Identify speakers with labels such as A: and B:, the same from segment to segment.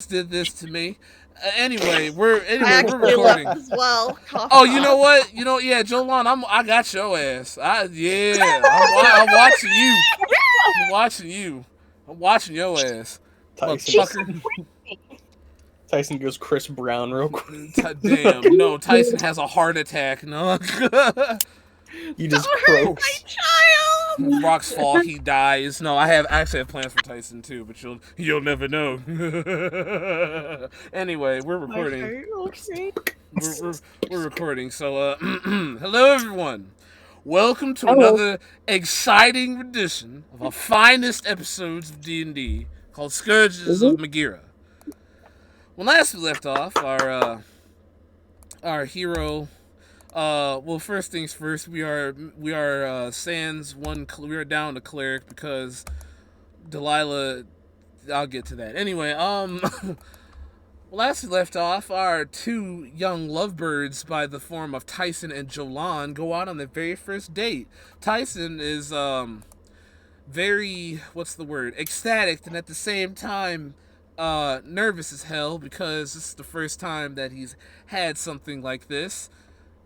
A: did this to me. Anyway,
B: I
A: we're
B: actually left
A: recording.
B: as well. Cough,
A: Oh, you know
B: cough.
A: what? Yeah, Jolan, I got your ass. I'm watching you. I'm watching you. I'm watching your ass,
C: Tyson.
B: She's so
A: motherfucker.
B: pretty.
C: Tyson goes Chris Brown real quick.
A: Damn, no, Tyson has a heart attack. No,
C: He
B: Don't
C: just
B: hurt
C: croaks.
B: my child.
A: Rock's fall, he dies. No, I actually have plans for Tyson too, but you'll never know. Anyway, we're
B: My
A: recording.
B: heart will sink.
A: We're recording. So, hello everyone. Welcome to
D: Hello.
A: another exciting edition of our finest episodes of D&D called Scourges of
D: Mhm.
A: Magira. When last we left off, our hero. Well, first things first, we are sans one. We are down to cleric because Delilah. I'll get to that. Anyway, last we left off, our two young lovebirds by the form of Tyson and Jolan go out on their very first date. Tyson is very, what's the word, ecstatic, and at the same time nervous as hell because this is the first time that he's had something like this.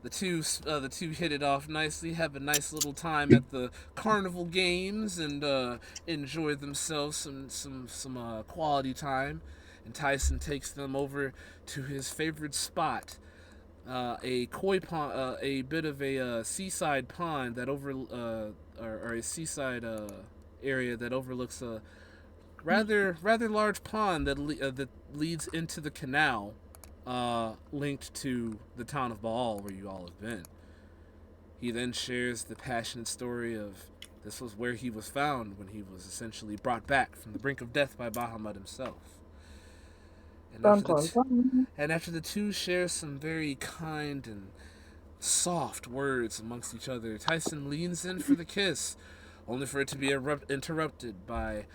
A: The two hit it off nicely, have a nice little time at the carnival games, and enjoy themselves some quality time. And Tyson takes them over to his favorite spot, a koi pond, a bit of a seaside pond that or a seaside area that overlooks a rather large pond that leads into the canal, linked to the town of Baal where you all have been. He then shares the passionate story of this was where he was found when he was essentially brought back from the brink of death by Bahamut himself. And
D: Dun,
A: after the
D: dun, dun.
A: and after the two share some very kind and soft words amongst each other, Tyson leans in for the kiss, only for it to be interrupted by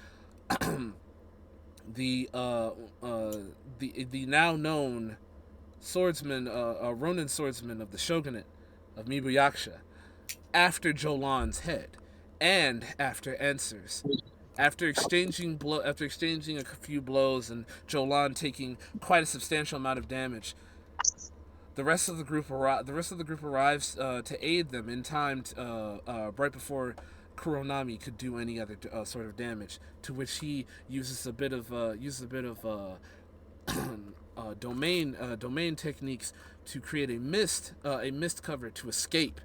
A: the the now known swordsman, Ronin swordsman of the shogunate of Mibuyaksha, after Jolan's head, and after answers. After exchanging a few blows and Jolan taking quite a substantial amount of damage, the rest of the group arrives to aid them in time, right before Kuronami could do any other sort of damage. To which he uses a bit of domain techniques to create a mist cover to escape,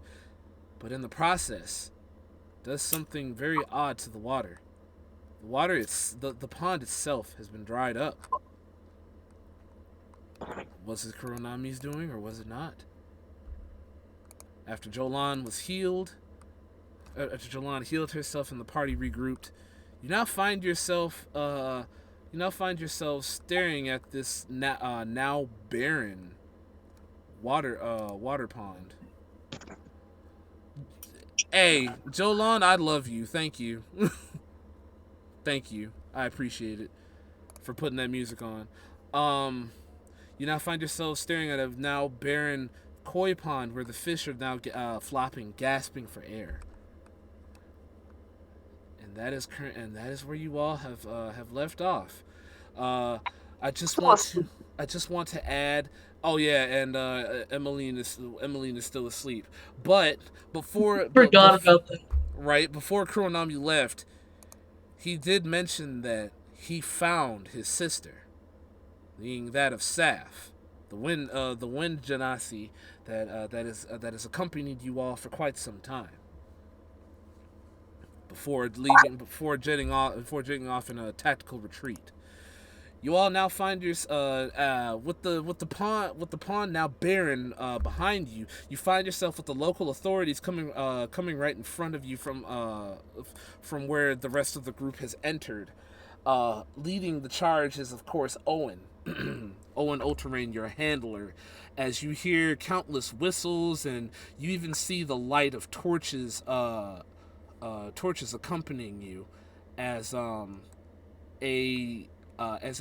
A: but in the process does something very odd to the water. The pond itself has been dried up. Was it Kuronami's doing or was it not? After Jolan was healed, after Jolan healed herself and the party regrouped, you now find yourself staring at this now barren water pond. Hey, Jolan, I love you. Thank you. Thank you. I appreciate it for putting that music on. You now find yourself staring at a now barren koi pond where the fish are now flopping, gasping for air. And that is where you all have left off. Uh, I just want to I just want to add. Oh yeah, and Emmeline is still asleep. But
D: Forgot about that.
A: right before Kuronami left, he did mention that he found his sister, being that of Saf, the wind genasi that has accompanied you all for quite some time. Before jetting off in a tactical retreat. You all now find your with the pond now barren behind you. You find yourself with the local authorities coming right in front of you from where the rest of the group has entered. Leading the charge is of course Owen. Owen Ultraman, your handler, as you hear countless whistles and you even see the light of torches accompanying you as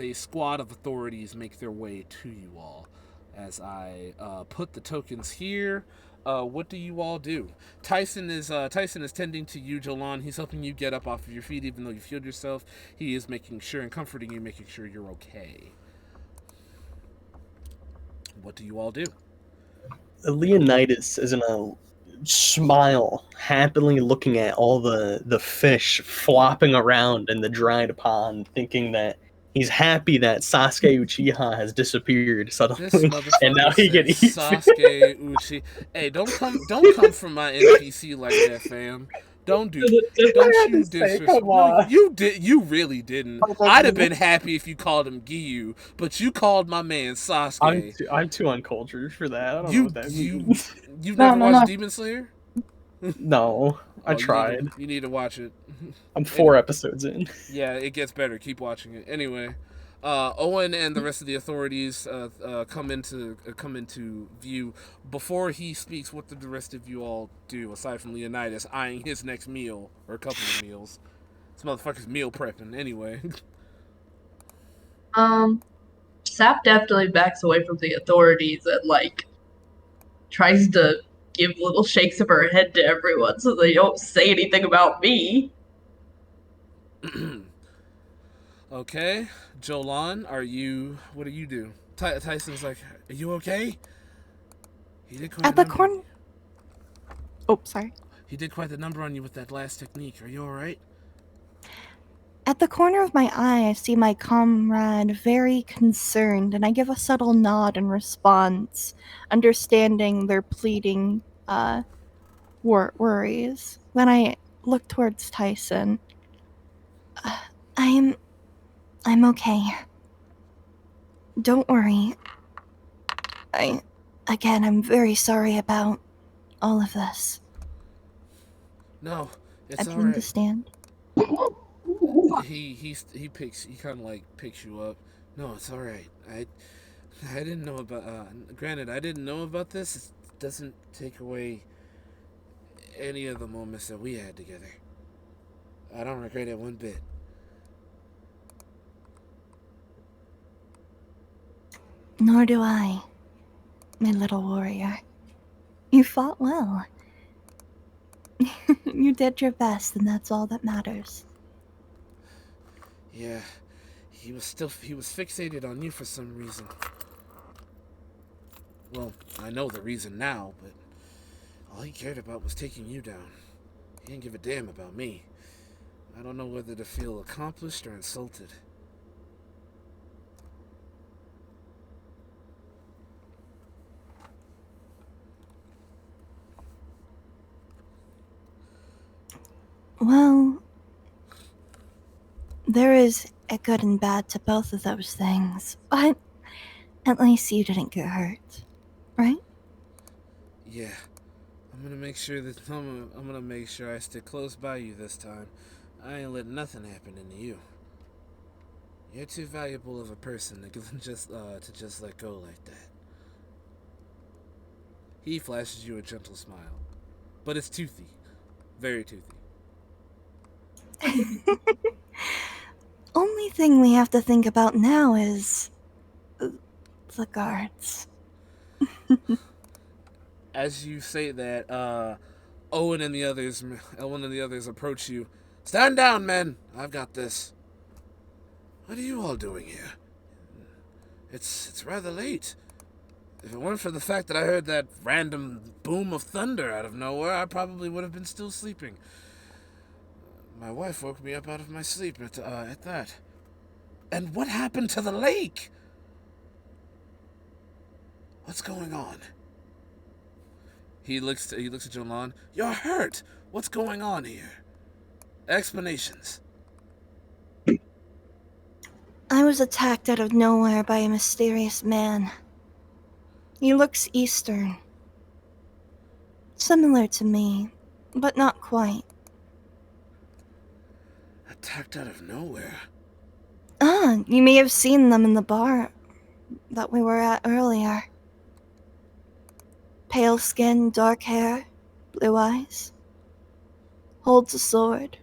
A: a squad of authorities make their way to you all. As I put the tokens here, what do you all do? Tyson is tending to you, Jolan. He's helping you get up off of your feet, even though you've healed yourself. He is making sure and comforting you, making sure you're okay. What do you all do?
C: Leonidas is in a smile, happily looking at all the fish flopping around in the dried pond, thinking that he's happy that Sasuke Uchiha has disappeared
A: This
C: suddenly, and now
A: motherfucker
C: he
A: said
C: can eat.
A: Sasuke Uchi. Hey, don't come from my NPC like that, fam. Don't do. Don't
C: I had
A: you
C: to say,
A: disrespect?
C: come
A: No,
C: on.
A: you did. You really didn't.
B: Oh, that's
A: I'd have
B: me.
A: been happy if you called him Giyu, but you called my man Sasuke.
C: I'm too uncultured for that. I don't know
A: You
C: what that
A: you
C: means.
A: you've
B: No,
A: never
B: no,
A: watched
B: no.
A: Demon Slayer?
C: No, I
A: Oh,
C: tried.
A: you need to watch it.
C: I'm 4 episodes in.
A: Yeah, it gets better. Keep watching it. Anyway, Owen and the rest of the authorities come into view. Before he speaks, what did the rest of you all do aside from Leonidas eyeing his next meal or a couple of meals? This motherfucker's meal prepping. Anyway,
D: Sap definitely backs away from the authorities and like tries to give little shakes of her head to everyone so they don't say anything about me.
A: okay, Jolan, are you? What do you do? Tyson's like, are you okay? He did quite
B: At
A: a
B: the
A: number.
B: corner. Oh, sorry.
A: He did quite the number on you with that last technique. Are you all right?
B: At the corner of my eye, I see my comrade very concerned, and I give a subtle nod in response, understanding their pleading worries. Then I look towards Tyson. Uh, I'm okay. Don't worry. I'm very sorry about all of this.
A: No,
B: I
A: it's all
B: begin to
A: right.
B: stand.
A: He kind of like picks you up. No, it's all right. I didn't know about. Granted, I didn't know about this. It doesn't take away any of the moments that we had together. I don't regret it one bit.
B: Nor do I, my little warrior. You fought well. You did your best, and that's all that matters.
A: Yeah, he was fixated on you for some reason. Well, I know the reason now, but all he cared about was taking you down. He didn't give a damn about me. I don't know whether to feel accomplished or insulted.
B: Well, there is a good and bad to both of those things, but at least you didn't get hurt, right?
A: Yeah, I'm gonna make sure I stick close by you this time. I ain't let nothing happen to you. You're too valuable of a person to just let go like that. He flashes you a gentle smile, but it's toothy, very toothy.
B: Only thing we have to think about now is the guards.
A: As you say that, Owen and the others approach you. Stand down, men. I've got this. What are you all doing here? It's rather late. If it weren't for the fact that I heard that random boom of thunder out of nowhere, I probably would have been still sleeping. My wife woke me up out of my sleep at that. And what happened to the lake? What's going on? He looks at Jolan. You're hurt. What's going on here? Explanations.
B: I was attacked out of nowhere by a mysterious man. He looks Eastern. Similar to me, but not quite.
A: Attacked out of nowhere.
B: Ah, you may have seen them in the bar that we were at earlier. Pale skin, dark hair, blue eyes. Holds a sword.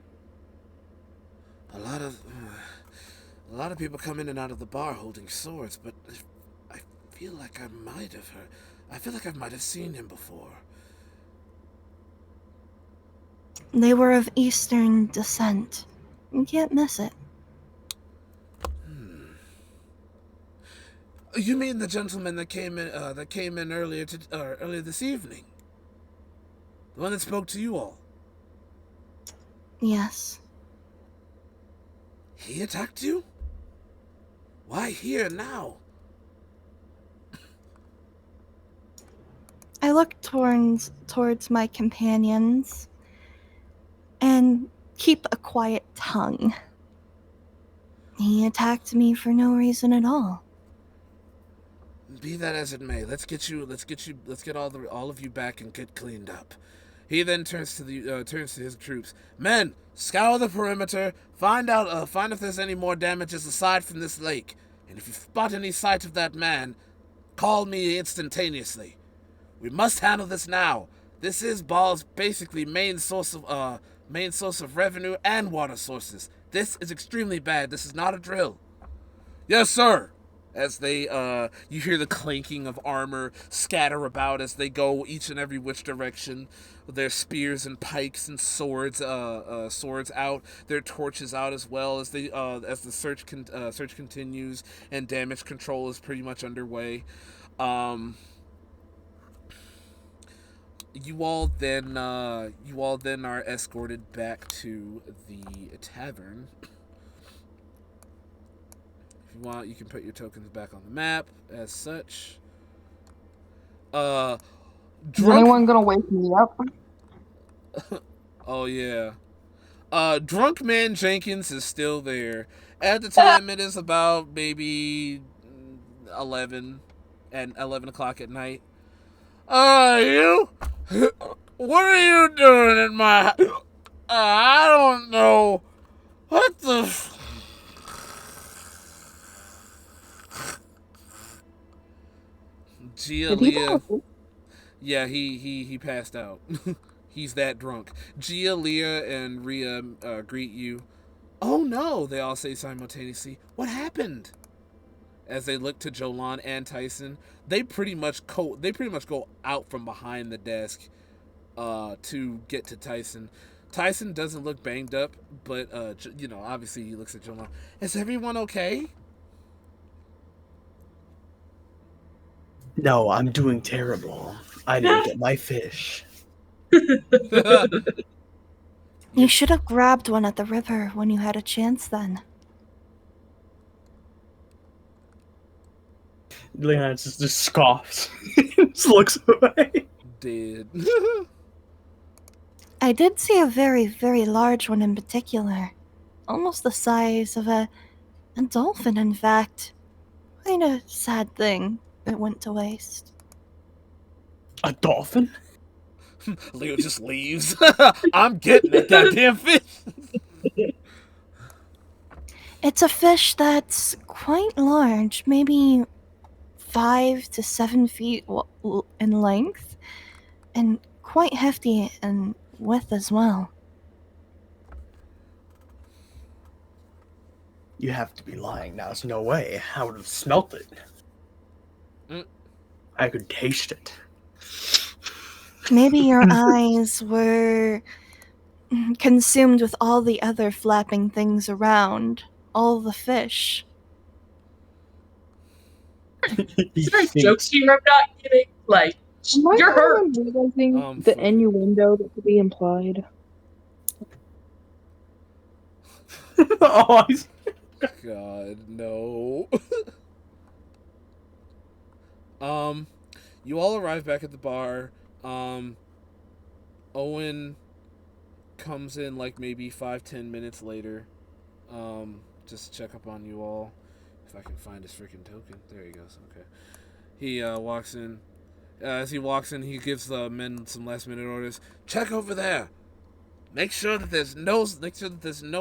A: A lot of people come in and out of the bar holding swords, but I feel like I might have seen him before.
B: They were of Eastern descent. You can't miss it.
A: You mean the gentleman that came in earlier this evening? The one that spoke to you all?
B: Yes.
A: He attacked you? Why here now?
B: I look towards my companions and keep a quiet tongue. He attacked me for no reason at all.
A: Be that as it may, let's get all of you back and get cleaned up. He then turns to his troops. Men, scour the perimeter. Find if there's any more damages aside from this lake. And if you spot any sight of that man, call me instantaneously. We must handle this now. This is Baal's basically main source of revenue and water sources. This is extremely bad. This is not a drill. Yes, sir. As they, you hear the clanking of armor scatter about as they go each and every which direction. Their spears and pikes and swords out. Their torches out as well as the search continues and damage control is pretty much underway. You all then are escorted back to the tavern. If you want, you can put your tokens back on the map as such.
E: Is anyone gonna wake me up?
A: Oh yeah. Drunk Man Jenkins is still there. At the time, it is about maybe 11 o'clock at night. You? What are you doing in my? I don't know. What the?
E: Did he
A: Gia,
E: fall?
A: yeah, he passed out. He's that drunk. Gia, Leah, and Rhea greet you. Oh no, they all say simultaneously. What happened? As they look to Jolan and Tyson, they pretty much go out from behind the desk to get to Tyson. Tyson doesn't look banged up, but obviously he looks at Jolan. Is everyone okay?
C: No, I'm doing terrible. I didn't get my fish.
B: You should have grabbed one at the river when you had a chance then.
C: Leon just scoffs. Just looks away.
A: Dead.
B: I did see a very, very large one in particular. Almost the size of a dolphin, in fact. Quite a sad thing that went to waste.
C: A dolphin?
A: Leo just leaves. I'm getting that goddamn fish.
B: It's a fish that's quite large, maybe 5 to 7 feet in length, and quite hefty in width as well.
C: You have to be lying now. There's no way. I would have smelt it. I could taste it.
B: Maybe your eyes were consumed with all the other flapping things around, all the fish.
D: Is there a joke here I'm not getting? Like,
E: Am I
D: you're hurt.
E: realizing the innuendo that could be implied?
C: Oh,
A: God, no. You all arrive back at the bar. Owen comes in like maybe 5-10 minutes later. Just to check up on you all. If I can find his freaking token. There he goes. Okay. He walks in. As he walks in, he gives the men some last minute orders. Check over there. Make sure that there's no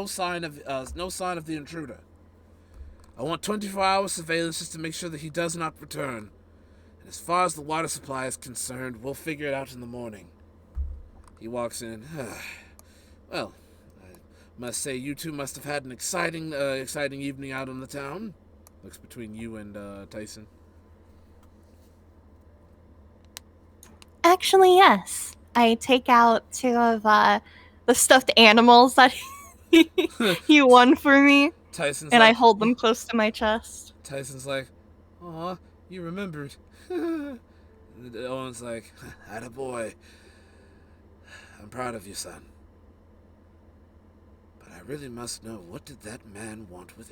A: sign of the intruder. I want 24-hour surveillance just to make sure that he does not return. And as far as the water supply is concerned, we'll figure it out in the morning. He walks in. Well, I must say you two must have had an exciting evening out in the town. Looks between you and Tyson.
B: Actually, yes. I take out 2 of the stuffed animals that he won for me,
A: Tyson's
B: and I
A: like,
B: hold them close to my chest.
A: Tyson's like, Aw, you remembered. And Owen's like, attaboy. I'm proud of you, son. But I really must know, what did that man want with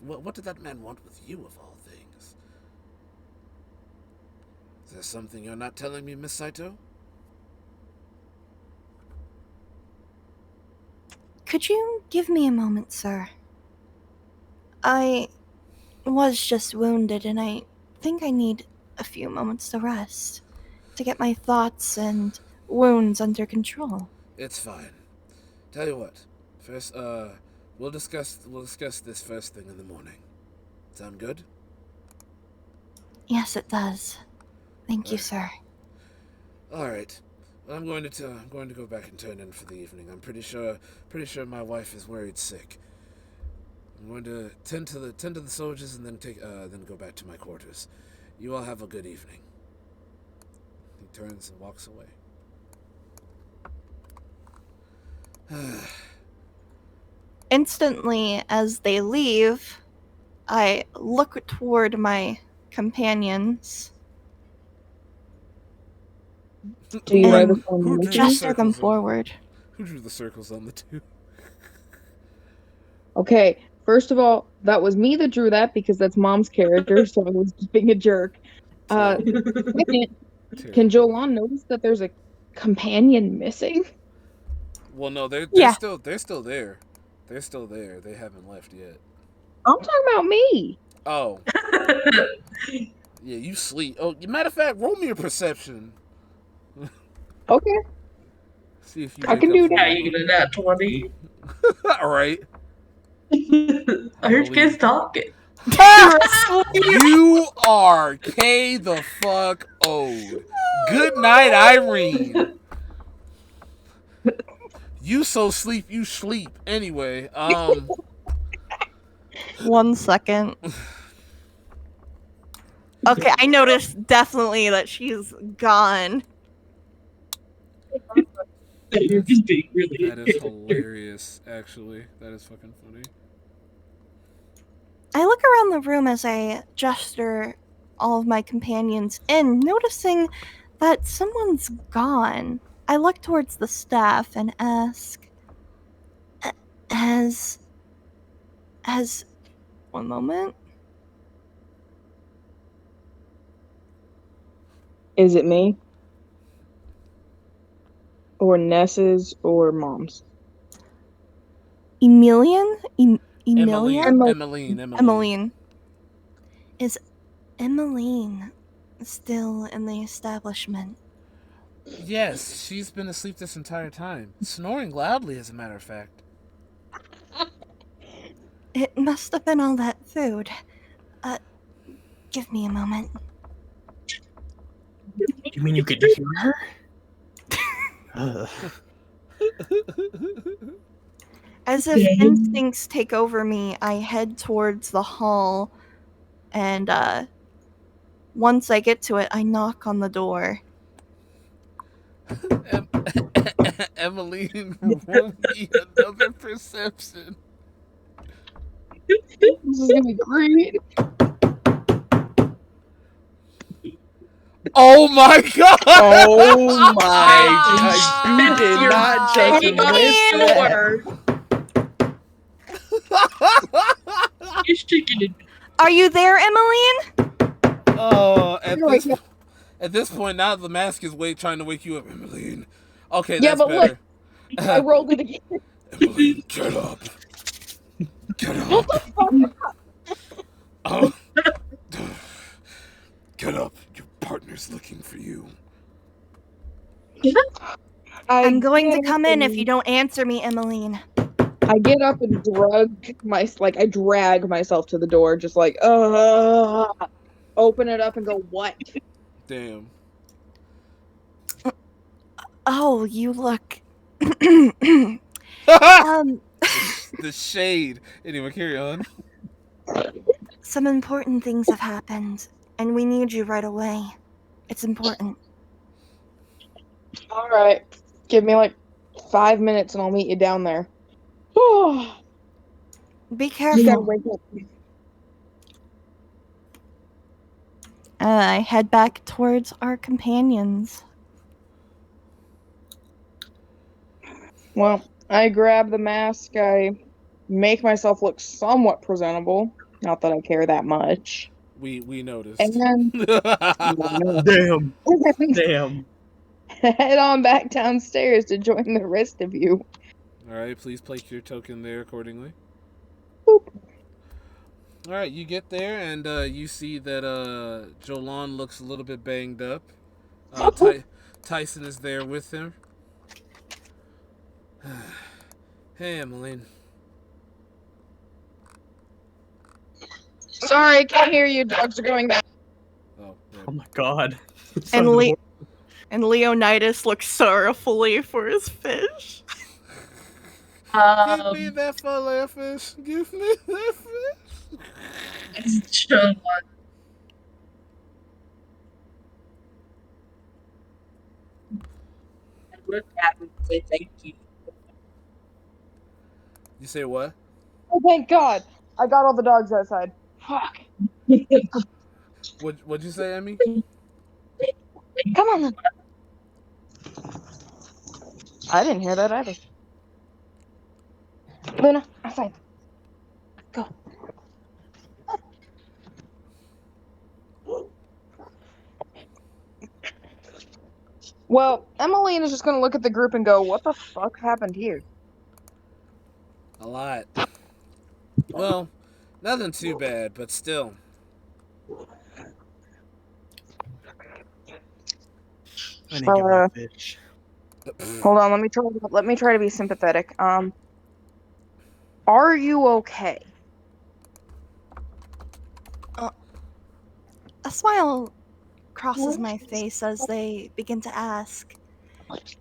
A: what did that man want with you, of all things? Is there something you're not telling me, Miss Saito?
B: Could you give me a moment, sir? I was just wounded, and I think I need a few moments to rest, to get my thoughts and wounds under control.
A: It's fine. Tell you what. First, we'll discuss this first thing in the morning. Sound good?
B: Yes, it does. Thank you, sir.
A: All right. Well, I'm going to go back and turn in for the evening. I'm pretty sure my wife is worried sick. I'm going to tend to the soldiers and then go back to my quarters. You all have a good evening. He turns and walks away.
B: Instantly, as they leave, I look toward my companions
E: Do you write
B: and
E: this on
A: Who
E: the
A: drew
B: gesture them
A: circles on-
B: forward.
A: Who drew the circles on the two?
E: Okay, first of all, that was me that drew that because that's Mom's character, so I was just being a jerk. Second, can Jolan notice that there's a companion missing?
A: Well, no, they're
B: Yeah.
A: still there. They're still there. They haven't left yet.
E: I'm talking about me.
A: Oh, yeah, you sleep. Oh, matter of fact, roll me a perception.
E: Okay,
A: See if you.
E: I
A: wake
E: can
A: up
E: do
A: from
E: that.
D: Yeah, you get a nat 20.
A: All right.
D: I heard you guys talking.
A: You are K the fuck owed. Good night, Irene. You so sleep, you sleep. Anyway,
B: 1 second. Okay, I noticed definitely that she's gone.
D: You're just being really.
A: that is hilarious. Actually, that is fucking funny.
B: I look around the room as I gesture all of my companions in, noticing that someone's gone. I look towards the staff and ask, has 1 moment?
E: Is it me? Or Ness's or Mom's?
B: Emilian?
A: Emmeline.
B: Emmeline. Is Emmeline still in the establishment?
A: Yes, she's been asleep this entire time, snoring loudly, as a matter of fact.
B: It must have been all that food. Give me a moment.
C: You mean you could hear her?
B: As if instincts take over me, I head towards the hall, and once I get to it, I knock on the door.
A: Emmeline, roll me another perception.
E: This is gonna be great.
A: Oh my god!
C: Oh my! You did not just miss that.
D: You're shaking it.
B: Are you there, Emmeline?
A: Oh, at this point, now the mask is trying to wake you up, Emmeline. Okay,
E: Yeah,
A: that's
E: but
A: better.
E: look, I rolled it again.
A: Emmeline, get up. Get up. Oh. Get up. Your partner's looking for you.
B: I'm going to come in if you don't answer me, Emmeline.
E: I get up and drag myself to the door, just like, open it up and go, what?
A: Damn.
B: Oh, you look.
A: The shade. Anyway, carry on.
B: Some important things have happened, and we need you right away. It's important.
E: All right, give me like 5 minutes and I'll meet you down there.
B: Be
E: You gotta
B: careful.
E: wake up.
B: I head back towards our companions.
E: Well, I grab the mask. I make myself look somewhat presentable. Not that I care that much.
A: We noticed.
E: And
C: Damn. Damn.
E: head on back downstairs to join the rest of you.
A: All right, please place your token there accordingly.
E: Boop.
A: All right, you get there and you see that Jolan looks a little bit banged up. Tyson is there with him. Hey, Emmeline.
E: Sorry, I can't hear you. Dogs are going down.
A: Oh, yeah.
C: Oh my god.
B: And Leonidas looks sorrowfully for his fish.
A: Give me that fillet fish. Give me that fish.
D: It's Jolan. I look at him and say thank you.
A: You say what?
E: Oh, thank God. I got all the dogs outside. Fuck.
A: What'd you say, Emmy?
E: Come on then. I didn't hear that either. Luna, outside. Go. Well, Emmeline is just gonna look at the group and go, what the fuck happened here?
A: A lot. Well, nothing too bad, but still.
C: I didn't get my fish.
E: Hold on, let me try to be sympathetic. Are you okay?
B: A smile crosses my face as they begin to ask.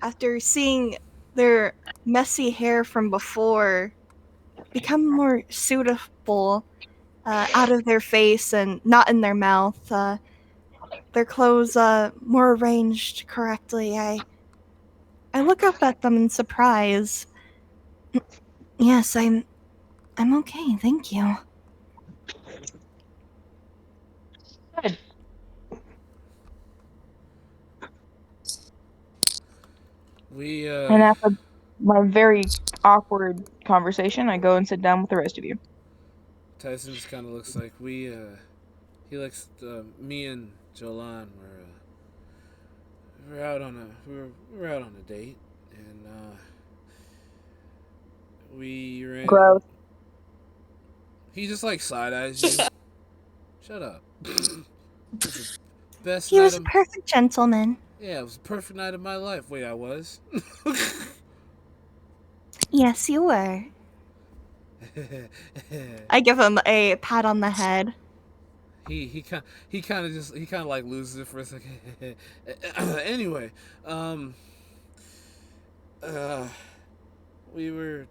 B: After seeing their messy hair from before become more suitable out of their face and not in their mouth, their clothes more arranged correctly, I look up at them in surprise. Yes, I'm okay, thank you.
E: Good. And after my very awkward conversation, I go and sit down with the rest of you.
A: Tyson just kind of looks like he looks, me and Jolan we're out on a date, and we ran.
E: Gross.
A: He just like side eyes you. Shut up. Best
B: He
A: night
B: was a
A: of,
B: perfect gentleman.
A: yeah, it was a perfect night of my life. Wait, I was.
B: Yes, you were. I give him a pat on the head.
A: He kind of like loses it for a second. Anyway, we were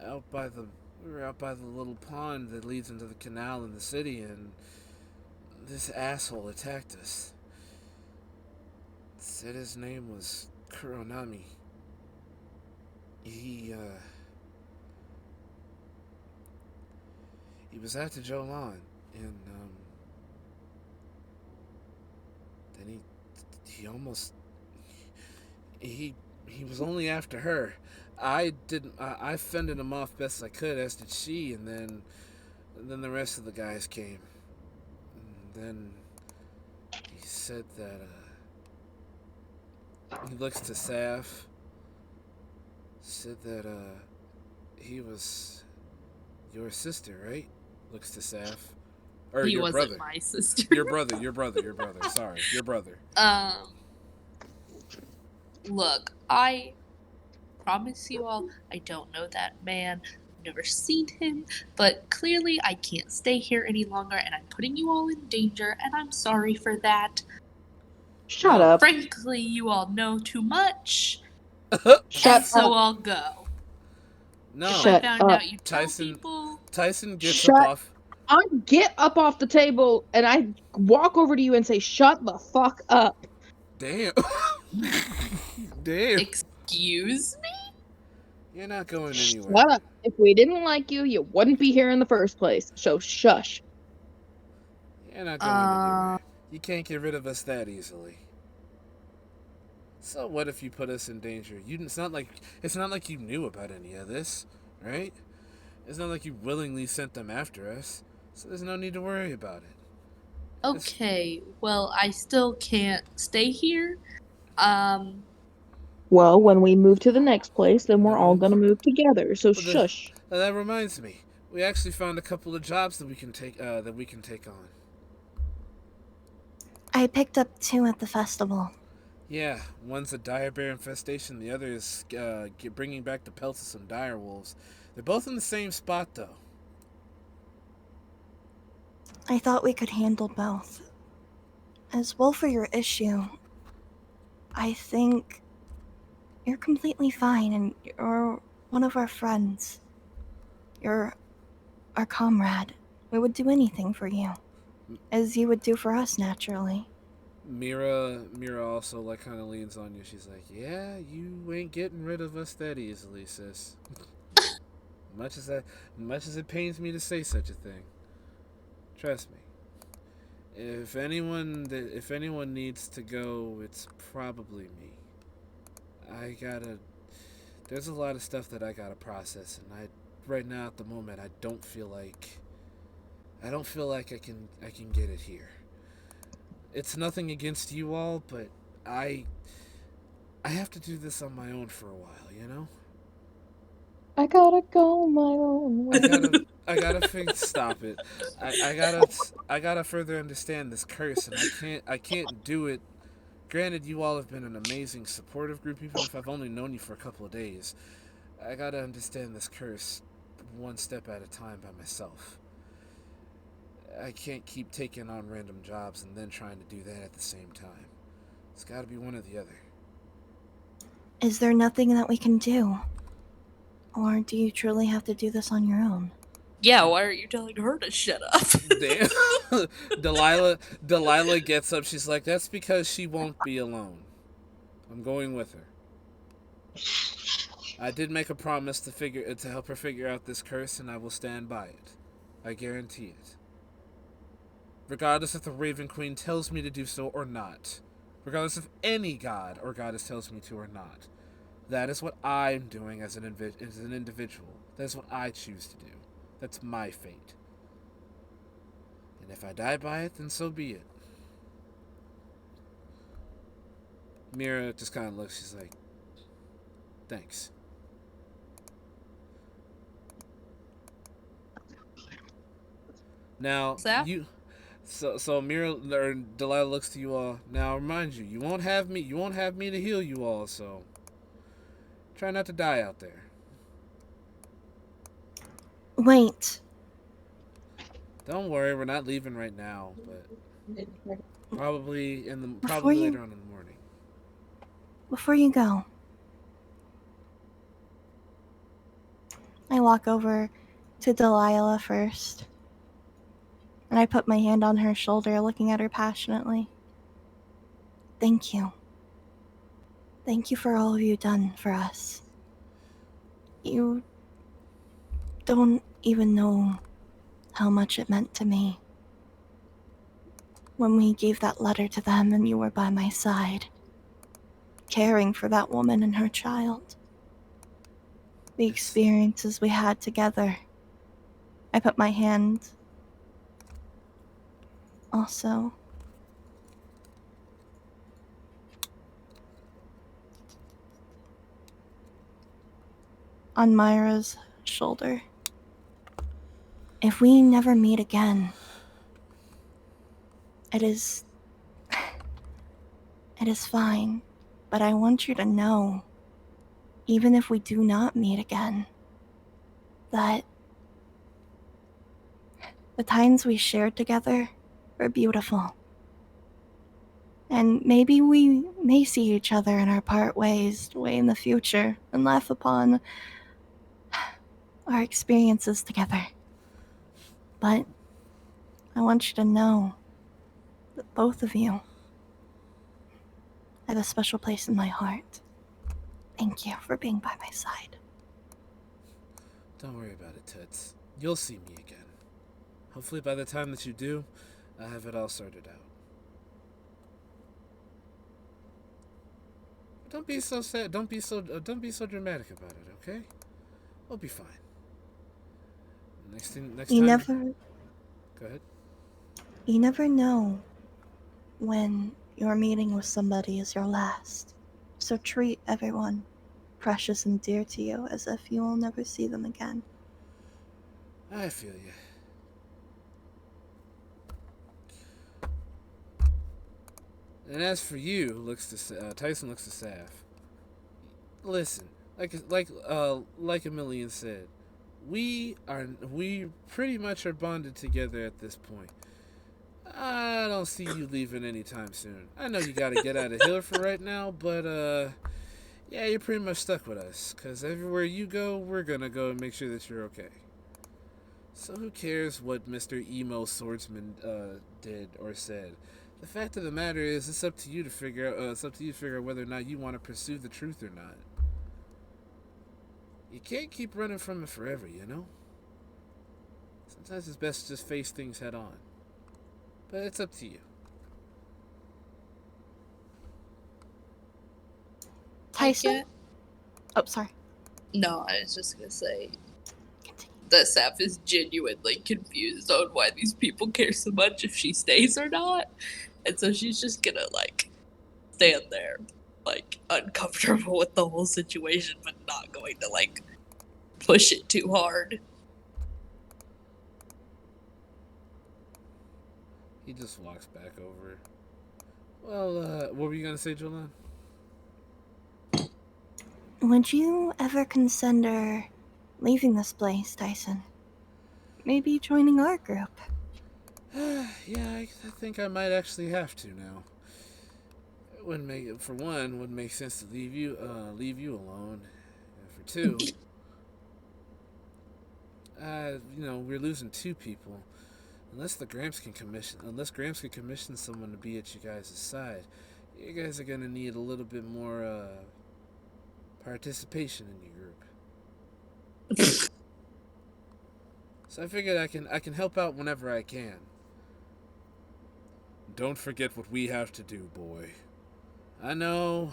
A: out by the little pond that leads into the canal in the city, and this asshole attacked us. Said his name was Kuronami. He was after Jolan, and then he was only after her. I fended him off best I could, as did she, and then the rest of the guys came. And then he said that he looks to Saf. Said that he was your sister, right? Looks to Saf. Or
F: he
A: your
F: wasn't
A: brother.
F: my sister.
A: Your brother. Sorry, your brother.
F: Look, I promise you all, I don't know that man. I've never seen him, but clearly I can't stay here any longer, and I'm putting you all in danger, and I'm sorry for that.
E: Shut up.
F: Frankly, you all know too much.
E: Shut
F: so
E: up.
F: I'll go.
A: No.
E: Shut
F: I found
E: up.
F: out you tell people.
A: Tyson gets
E: Shut
A: up off.
E: I get up off the table and I walk over to you and say, shut the fuck up.
A: Damn. Damn.
F: Excuse me?
A: You're not going anywhere.
E: Shut up. If we didn't like you, you wouldn't be here in the first place. So shush.
A: You're not going anywhere. You can't get rid of us that easily. So what if you put us in danger? It's not like you knew about any of this, right? It's not like you willingly sent them after us. So there's no need to worry about it.
F: Okay, well, I still can't stay here. Um,
E: Well, when we move to the next place, then we're all
A: No.
E: gonna move together. So
A: But
E: shush.
A: that reminds me. We actually found a couple of jobs that we can take on.
B: I picked up 2 at the festival.
A: Yeah, one's a dire bear infestation. The other is bringing back the pelts of some dire wolves. They're both in the same spot, though.
B: I thought we could handle both. As well for your issue, I think you're completely fine and you're one of our friends. You're our comrade. We would do anything for you, as you would do for us, naturally.
A: Mira also kind of leans on you. She's like, "Yeah, you ain't getting rid of us that easily, sis." Much as it pains me to say such a thing, trust me. If anyone needs to go, it's probably me. I gotta. There's a lot of stuff that I gotta process, and right now at the moment I don't feel like I can get it here. It's nothing against you all, but I have to do this on my own for a while, you know?
E: I gotta go my own way.
A: I gotta stop it. I gotta further understand this curse, and I can't do it. Granted, you all have been an amazing supportive group, even if I've only known you for a couple of days. I gotta understand this curse one step at a time by myself. I can't keep taking on random jobs and then trying to do that at the same time. It's gotta be one or the other.
B: Is there nothing that we can do? Or do you truly have to do this on your own?
F: yeah, why are you telling her to shut up?
A: Damn. Delilah gets up. She's like, "That's because she won't be alone. I'm going with her. I did make a promise to help her figure out this curse, and I will stand by it. I guarantee it. Regardless if the Raven Queen tells me to do so or not. Regardless if any god or goddess tells me to or not. That is what I'm doing as an individual. That is what I choose to do. That's my fate. And if I die by it, then so be it." Mira just kind of looks. She's like, "Thanks." Now
F: Saf?
A: so Mira or Delilah looks to you all. Now remind you, you won't have me to heal you all. So try not to die out there.
B: Wait.
A: Don't worry, we're not leaving right now, but probably
B: Before
A: later on in the morning.
B: Before you go, I walk over to Delilah first, and I put my hand on her shoulder, looking at her passionately. Thank you. Thank you for all you've done for us. You don't even know how much it meant to me when we gave that letter to them and you were by my side, caring for that woman and her child. The experiences we had together. I put my hand also on Myra's shoulder. If we never meet again, it is fine, but I want you to know, even if we do not meet again, that the times we shared together were beautiful. And maybe we may see each other in our part ways way in the future and laugh upon our experiences together. But I want you to know that both of you have a special place in my heart. Thank you for being by my side.
A: Don't worry about it, Toots. You'll see me again. Hopefully by the time that you do, I have it all sorted out. Don't be so sad. Don't be so dramatic about it. Okay, we'll be fine. Next
B: You
A: time.
B: never,
A: Go ahead.
B: you never know when your meeting with somebody is your last. So treat everyone precious and dear to you as if you will never see them again.
A: I feel you. And as for you, Tyson looks to Saf. Listen, like Emilian said, we pretty much are bonded together at this point. I don't see you leaving anytime soon. I know you gotta get out of here for right now, but yeah, you're pretty much stuck with us. Cause everywhere you go, we're gonna go and make sure that you're okay. So who cares what Mr. Emo Swordsman did or said? The fact of the matter is, it's up to you to figure out. It's up to you to figure out whether or not you want to pursue the truth or not. You can't keep running from it forever, you know? Sometimes it's best to just face things head on. But it's up to you.
B: Tyson? Oh, sorry.
F: No, I was just gonna say that Saf is genuinely confused on why these people care so much if she stays or not. And so she's just gonna, like, stand there, like, uncomfortable with the whole situation, but not going to, like, push it too hard.
A: He just walks back over. Well, what were you gonna say, Jolan?
B: Would you ever consider leaving this place, Tyson? Maybe joining our group?
A: Yeah, I think I might actually have to now. It wouldn't make sense to leave you alone. And for two, we're losing two people. Unless Gramps can commission someone to be at you guys' side, you guys are gonna need a little bit more participation in your group. So I figured I can help out whenever I can. Don't forget what we have to do, boy. I know.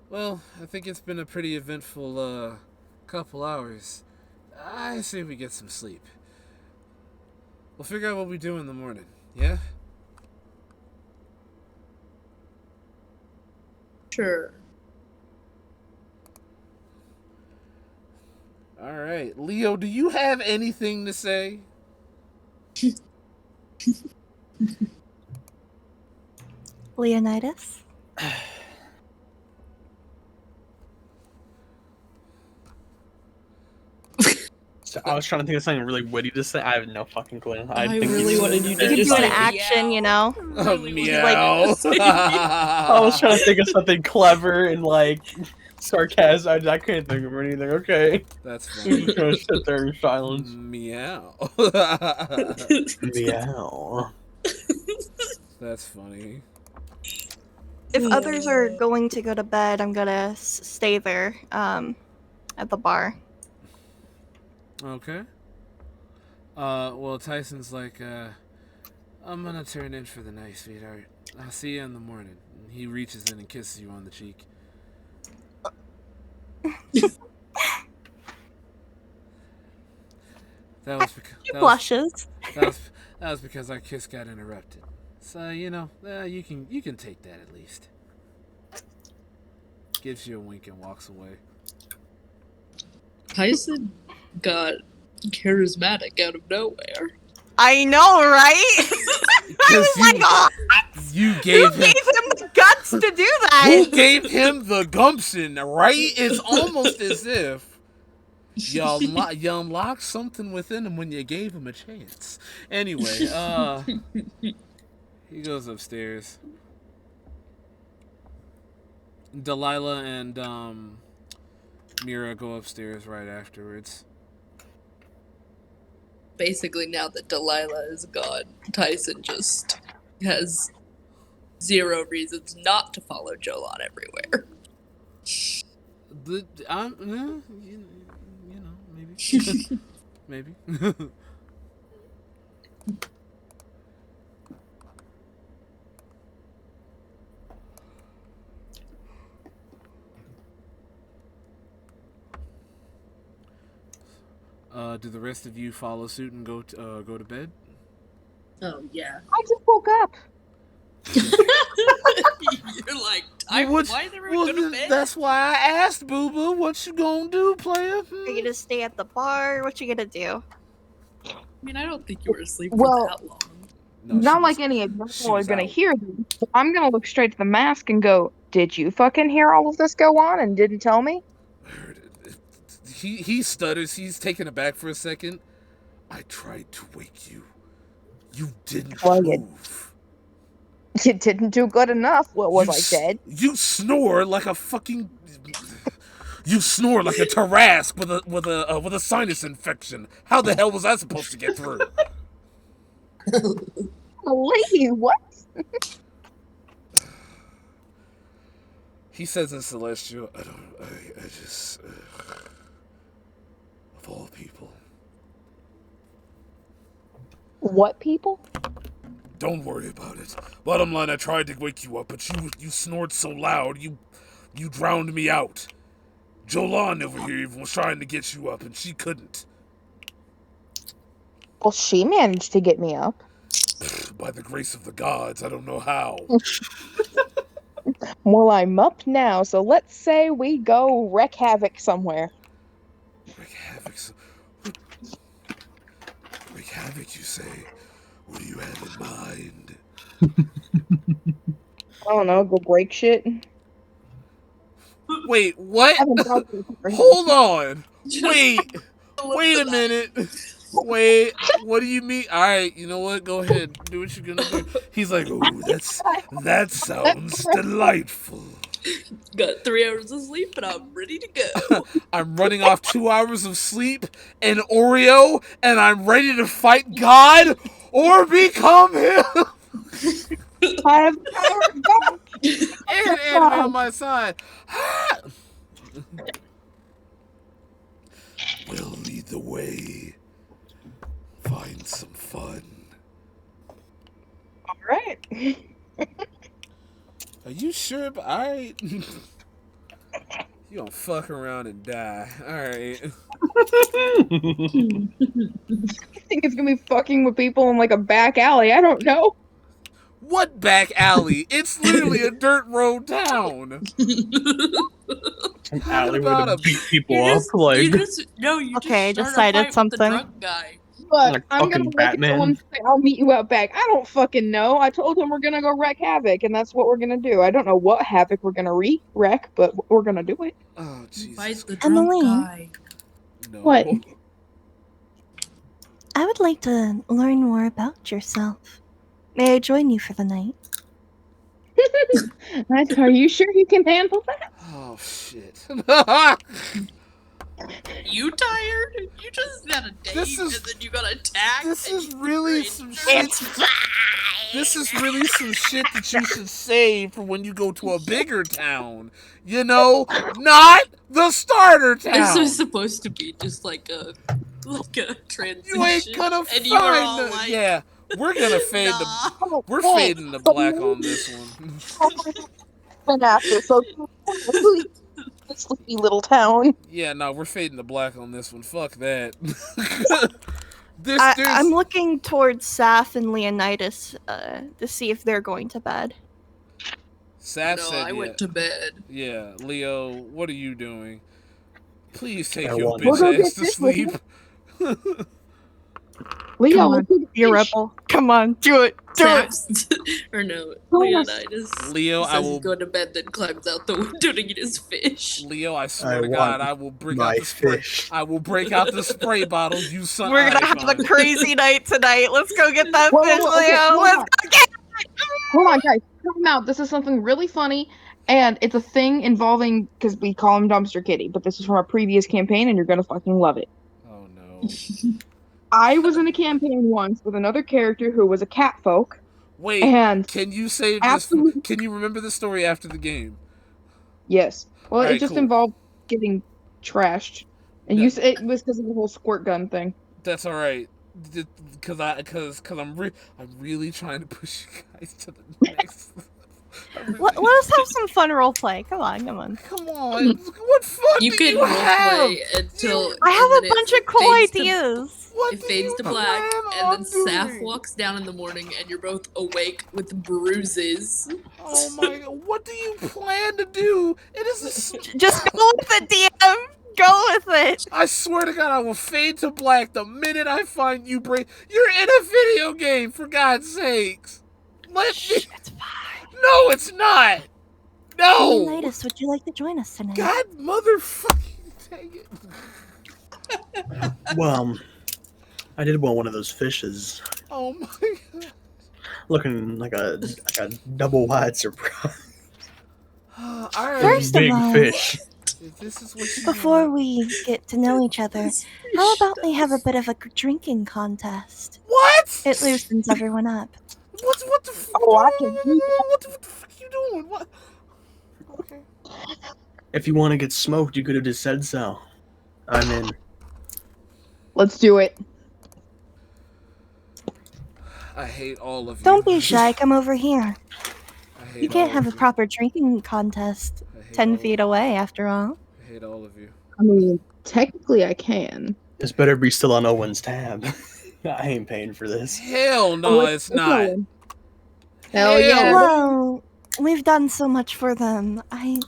A: Well, I think it's been a pretty eventful couple hours. I say we get some sleep. We'll figure out what we do in the morning, yeah?
F: Sure.
A: Alright. Leo, do you have anything to say?
B: Leonidas?
C: So I was trying to think of something really witty to say. I have no fucking clue.
F: I really wanted you to
B: You could
F: just
B: do an
F: say
B: action,
F: meow.
B: you know?
A: Oh, meow.
C: I was trying to think of something clever and like sarcasm. I couldn't think of anything. Okay.
A: That's
C: We're
A: funny.
C: just gonna sit there in silence.
A: Meow.
C: Meow.
A: That's funny.
B: If others are going to go to bed, I'm gonna stay there, at the bar.
A: Okay. Well, Tyson's like, I'm gonna turn in for the night, sweetheart. I'll see you in the morning. And he reaches in and kisses you on the cheek. That was because
B: Blushes.
A: that was because our kiss got interrupted. So you can take that at least. Gives you a wink and walks away.
F: Tyson got charismatic out of nowhere.
B: I know, right? I was like, oh,
A: You
B: who
A: gave
B: gave
A: him.
B: him the guts to do that?
A: Who gave him the gumption? Right? It's almost as if you unlocked something within him when you gave him a chance. Anyway, he goes upstairs. Delilah and Mira go upstairs right afterwards.
F: Basically, now that Delilah is gone, Tyson just has zero reasons not to follow Jolan everywhere.
A: You know, maybe. Maybe. Do the rest of you follow suit and go to bed?
F: Oh yeah.
E: I just woke up.
F: You're like, why is everyone going to bed?
A: That's why I asked, Boo Boo. What you gonna do, player?
B: Are you gonna stay at the bar? What you gonna do?
F: I mean, I don't think you were asleep
E: Well,
F: for that long.
A: No,
E: Not like any of
A: she
E: you are
A: was
E: gonna
A: out.
E: hear them. So I'm gonna look straight to the mask and go, "Did you fucking hear all of this go on and didn't tell me?"
A: Heard it. He stutters. He's taken aback for a second. I tried to wake you. You didn't
E: Well,
A: move.
E: You didn't do good enough. What was I dead?
A: You snore like a fucking. You snore like a Tarask with a sinus infection. How the hell was I supposed to get through?
E: Lady, what?
A: He says in Celestial, I just, of all people.
E: What people?
A: Don't worry about it. Bottom line, I tried to wake you up, but you snored so loud, you drowned me out. Jolan over here was trying to get you up, and she couldn't.
E: Well, she managed to get me up.
A: By the grace of the gods, I don't know how.
E: Well, I'm up now, so let's say we go wreak havoc somewhere.
A: Wreak havoc, you say? What do you have in mind?
E: I don't know, go break shit.
A: Wait, what? Hold on. Wait a minute. Wait, what do you mean? All right, you know what? Go ahead, do what you're gonna do. He's like, oh, that sounds delightful.
F: Got 3 hours of sleep, and I'm ready to go.
A: I'm running off 2 hours of sleep and Oreo, and I'm ready to fight God or become him.
E: I have power of God.
A: And anime on my side. We'll lead the way. Find some fun.
E: All right.
A: Are you sure? Alright. You gonna fuck around and die. Alright.
E: I think it's gonna be fucking with people in like a back alley. I don't know.
A: What back alley? It's literally a dirt road town.
C: An alley where
A: about
C: to
A: a-
C: beat people
F: You
C: up,
F: just,
C: like
F: you just
B: Okay,
F: start a
B: decided
F: fight with
B: something.
F: The drunk guy.
E: But
C: Like
E: I'm gonna
C: fucking
E: look at
C: Batman.
E: someone and say, I'll meet you out back. I don't fucking know. I told him we're gonna go wreak havoc, and that's what we're gonna do. I don't know what havoc we're gonna wreck, but we're gonna do it.
A: Oh, Jesus.
F: Fight the drunk
B: Emily.
F: guy.
A: No.
E: What?
B: I would like to learn more about yourself. May I join you for the night?
E: Are you sure you can handle that?
A: Oh, shit.
F: You tired? You just had a date,
A: This is-
F: and then you got attacked.
A: This
F: and
A: is
F: you
A: really
F: were
A: some
F: injured.
A: shit. This is really some shit that you should save for when you go to a bigger town. You know, not the starter
F: This
A: town.
F: was supposed to be just like a transition.
A: You ain't gonna
F: and you were all
A: find the.
F: like,
A: Yeah, we're gonna fade the.
F: nah.
A: We're fading the black on this one.
E: And after, so sleepy little town.
A: Yeah, no, we're fading the black on this one. Fuck that. there's,
B: I'm looking towards Saf and Leonidas to see if they're going to bed.
A: Saf
F: No,
A: said
F: I
A: yeah.
F: went to bed.
A: Yeah, Leo, what are you doing? Please take
C: I
A: your
C: want-
A: bitch
E: We'll go
A: ass
E: get
A: to
E: this with
A: sleep.
E: Leo,
B: Come on,
E: let's go get
B: you
E: fish.
B: rebel. Come on, do it. Do it.
F: Or no,
E: Oh,
F: Leonidas.
A: Leo,
F: says
A: I will.
F: he's going to bed, then climbs out the window to get his fish.
A: Leo, I swear
C: I
A: to God,
C: want
A: I will break
C: my
A: out the spray.
C: fish.
A: I will break out the spray bottle. You son.
B: We're gonna
A: Alright,
B: have a
A: fine.
B: crazy night tonight. Let's go get that
E: Whoa,
B: fish,
E: whoa, okay,
B: Leo.
E: hold
B: Let's
E: on.
B: go get
E: Hold on, guys. Come out. This is something really funny, and it's a thing involving because we call him Dumpster Kitty, but this is from a previous campaign, and you're gonna fucking love it.
A: Oh no.
E: I was in a campaign once with another character who was a catfolk,
A: Wait,
E: and
A: can you save this?
E: absolutely
A: Can you remember the story after the game?
E: yes. Well, it
A: Alright,
E: just
A: cool.
E: involved getting trashed, and you said it was because of the whole squirt gun thing.
A: That's all right. Because I'm really trying to push you guys to the next.
B: Let us have some fun role play. Come on.
A: Come on. What fun
F: You
A: do
F: can
A: you have?
F: roleplay until
B: I have
F: and
B: a
F: then
B: bunch
F: it
B: of cool
F: fades to-
B: ideas.
A: What
F: It
A: do
F: fades
A: you
F: to black,
A: plan
F: and then
A: on
F: Saf
A: doing?
F: walks down in the morning, and you're both awake with bruises.
A: Oh my god! What do you plan to do? It is.
B: Just go with it, DM. Go with it.
A: I swear to God, I will fade to black the minute I find you break. You're in a video game, for God's sakes. Let me.
B: It's fine.
A: No, it's not. No.
B: Leonidas, would you like to join us tonight?
A: God, motherfucking dang it.
C: Well, I did want one of those fishes.
A: Oh my god.
C: Looking like a double wide surprise.
A: All right.
B: First of
C: Big
B: all,
C: fish.
A: If this is what you
B: before
A: want.
B: we get to know each other, how about we have a bit of a drinking contest?
A: What?
B: It loosens everyone up.
A: What the fuck?
E: Oh, I can do that.
A: What the fuck are you doing? What? Okay.
C: If you want to get smoked, you could have just said so. I'm in.
E: Let's do it.
A: I hate all of you.
B: Don't be shy. Come over here.
A: I hate
B: You can't
A: all
B: have a
A: of you.
B: proper drinking contest
A: I hate
B: 10
A: all
B: feet
A: of
B: away, after all.
A: I hate all of you.
E: I mean, technically, I can.
C: This better be still on Owen's tab. I ain't paying for this.
A: Hell no, it's not.
E: going. Hell yeah.
B: Well, we've done so much for them. I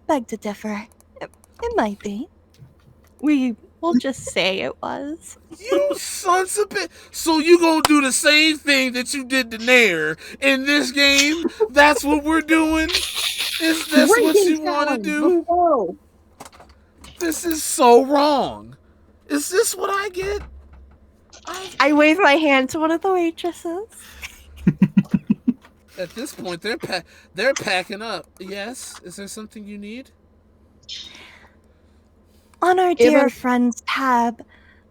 B: beg to differ. It might be. We'll just say it was.
A: You sons of bitch. So you gonna do the same thing that you did to Nair in this game? That's what we're doing? Is this what
E: Drinking
A: you want to
E: challenge,
A: do?
E: let's go.
A: This is so wrong. Is this what I get?
B: I wave my hand to one of the waitresses.
A: At this point, they're packing up. Yes? Is there something you need?
B: On our
E: Give
B: dear
E: us-
B: friend's tab,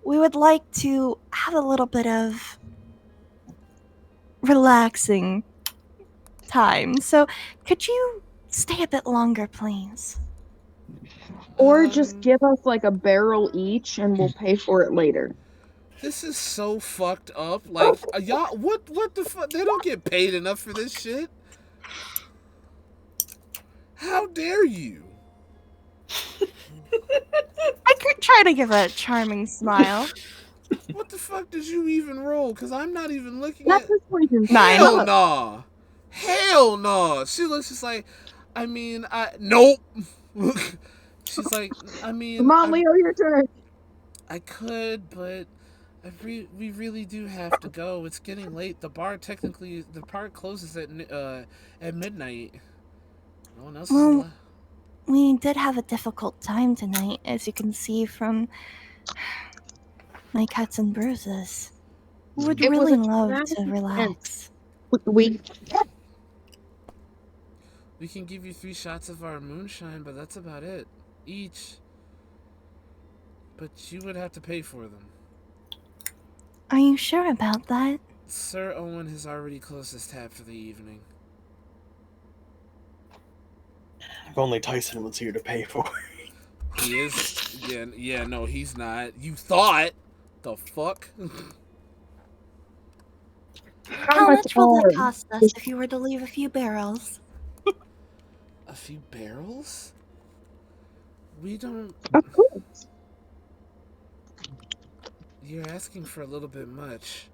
B: we would like to have a little bit of relaxing time. So, could you stay a bit longer, please?
E: Or just
A: Um,
E: give us like a barrel each and we'll pay for it later.
A: This is so fucked up. Like, y'all, what the fuck? They don't get paid enough for this shit. How dare you?
B: I could try to give a charming smile.
A: What the fuck did you even roll? Because I'm not even looking
E: That's
A: at.
E: just poison.
B: Nine.
A: Hell nah. Hell nah. She looks just like, I mean, nope. She's like, I mean,
E: Come on, Leo, your turn.
A: I could, but we really do have to go. It's getting late. The bar closes at midnight. No one else is
B: Well,
A: allowed.
B: We did have a difficult time tonight, as you can see from my cuts and bruises. Would
E: It was
B: really
E: a
B: love
E: traumatic
B: to
E: event.
B: relax.
E: We
A: We can give you 3 shots of our moonshine, but that's about it. Each. But you would have to pay for them.
B: Are you sure about that?
A: Sir Owen has already closed his tab for the evening.
C: If only Tyson was here to pay for it.
A: He is. Yeah, no, he's not. You thought. The fuck?
B: How much will that cost us if you were to leave a few barrels?
A: A few barrels? We don't.
E: Of course.
A: You're asking for a little bit much.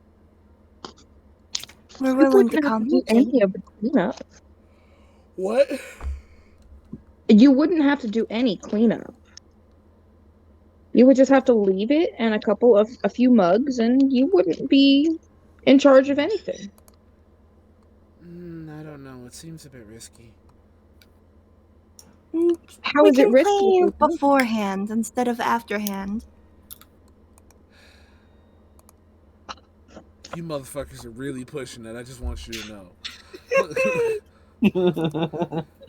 B: We're
E: You
B: willing to
E: wouldn't have to do
B: compensate.
E: any of the cleanup.
A: What?
E: You wouldn't have to do any cleanup. You would just have to leave it and a few mugs, and you wouldn't be in charge of anything.
A: I don't know. It seems a bit risky.
E: How
B: We
E: is it
B: can
E: risky?
B: pay beforehand instead of afterhand.
A: You motherfuckers are really pushing it. I just want you to know.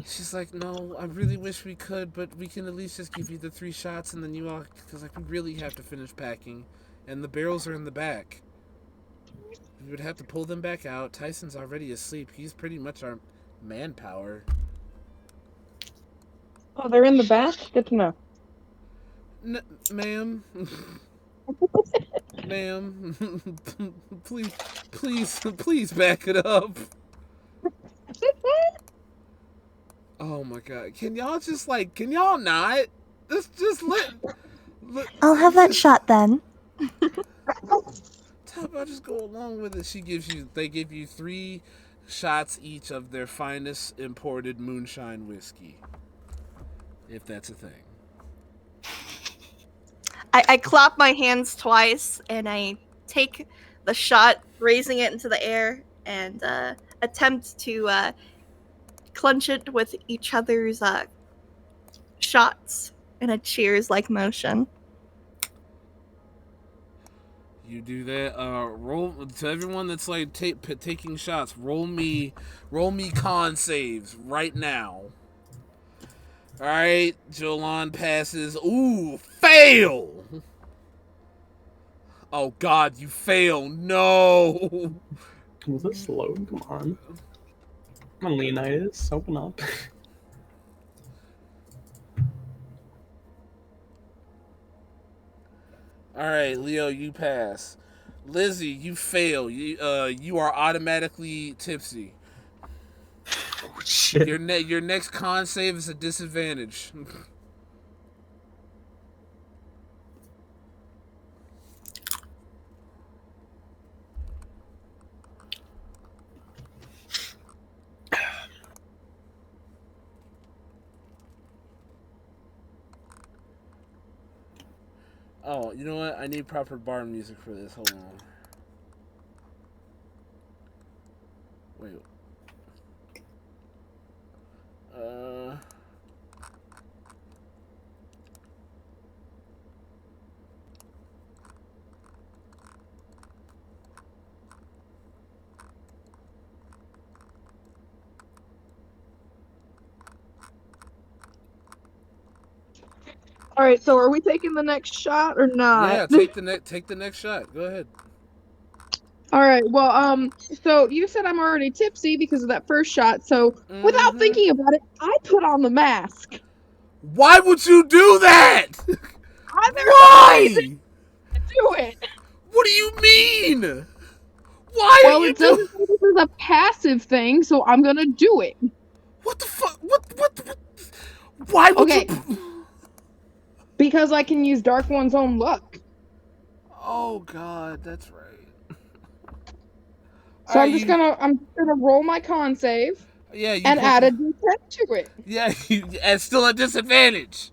A: She's like, no, I really wish we could, but we can at least just give you the 3 shots and then you all, because like we really have to finish packing, and the barrels are in the back. We would have to pull them back out. Tyson's already asleep. He's pretty much our manpower.
E: Oh, they're in the back? Good to know.
A: Ma'am. Ma'am. please back it up. Oh my god. Can y'all just can y'all not? Just let
B: I'll have that shot then.
A: How about just go along with it? They give you 3 shots each of their finest imported moonshine whiskey. If that's a thing.
B: I clap my hands twice and I take the shot, raising it into the air, and attempt to clench it with each other's shots in a cheers-like motion.
A: You do that. Roll to everyone that's taking shots. Roll me con saves right now. All right, Jolan passes. Ooh, fail. Oh God, you fail. No.
C: Was this load? Come on. Come on, Leonidas, open up.
A: All right, Leo, you pass. Lizzie, you fail. You are automatically tipsy.
C: Oh, shit.
A: Your next con save is a disadvantage. Oh, you know what? I need proper bar music for this. Hold on. Wait.
E: All right, so are we taking the next shot or not?
A: Yeah, take the next shot. Go ahead.
E: All right. Well, so you said I'm already tipsy because of that first shot. So without thinking about it, I put on the mask.
A: Why would you do that?
E: Why? Do it.
A: What do you mean? Why
E: Well,
A: are you
E: it doesn't say this is a passive thing, so I'm gonna do it.
A: What the fuck? What? Why would you?
E: Because I can use Dark One's own luck.
A: Oh God, that's right.
E: So I'm just gonna roll my con save.
A: Yeah,
E: and add a D10 to it.
A: Yeah, and still a disadvantage.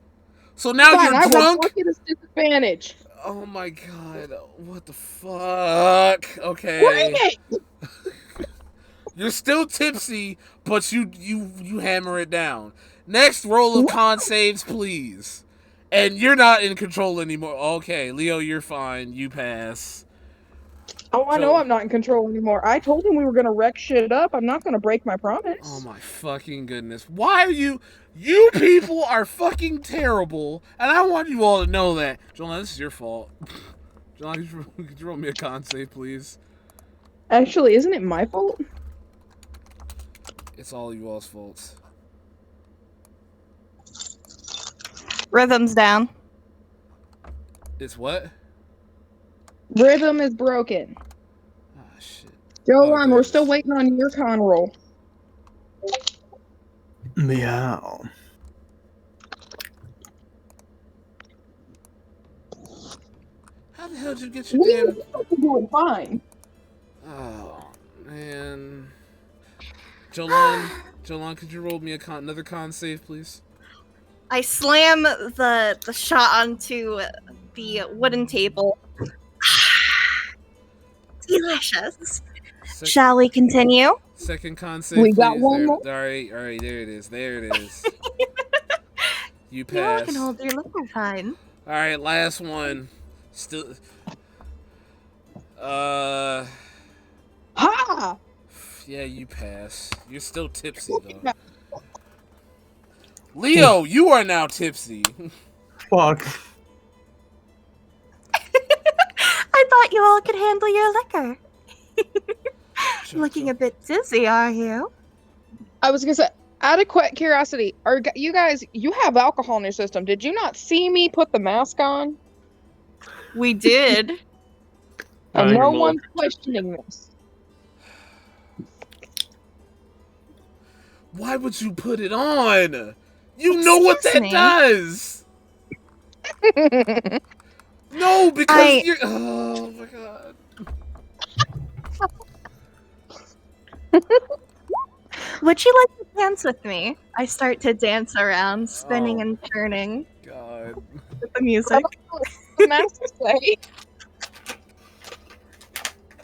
A: So now
E: Fine,
A: you're
E: I
A: drunk.
E: will get a disadvantage.
A: Oh my God! What the fuck? Okay.
E: Bring it.
A: You're still tipsy, but you hammer it down. Next roll of con saves, please. And you're not in control anymore. Okay, Leo, you're fine. You pass.
E: Oh, I know I'm not in control anymore. I told him we were gonna wreck shit up. I'm not gonna break my promise.
A: Oh my fucking goodness. Why are you people are fucking terrible, and I want you all to know that. Jolan, this is your fault. Jolan, could you roll me a con save, please?
E: Actually, isn't it my fault?
A: It's all you all's faults.
B: Rhythm's down.
A: It's what?
E: Rhythm is broken.
A: Ah, shit.
E: Jolan, we're still waiting on your con roll.
C: Meow.
A: How the hell did you get your damn...
E: We're doing fine.
A: Oh, man. Jolan, could you roll me another con save, please?
B: I slam the shot onto the wooden table. Delicious. Shall we continue?
A: Second con save,
E: we
A: please.
E: got one more.
A: All right, there it is. You
B: You
A: pass.
B: can hold your liquor fine.
A: All right, last one. Still.
E: Ha!
A: Yeah, you pass. You're still tipsy though. Leo, you are now tipsy.
C: Fuck.
B: I thought you all could handle your liquor. Looking a bit dizzy, are you?
E: I was gonna say, Out of quick curiosity, you guys, you have alcohol in your system. Did you not see me put the mask on?
B: We did.
E: And
C: You're
E: no
C: bold.
E: one's questioning this.
A: Why would you put it on? You know what that
B: Excuse me?
A: does. No, because you're. Oh my god.
B: Would you like to dance with me? I start to dance around, spinning
A: Oh.
B: and turning
A: God.
B: with the music.
E: The mask say,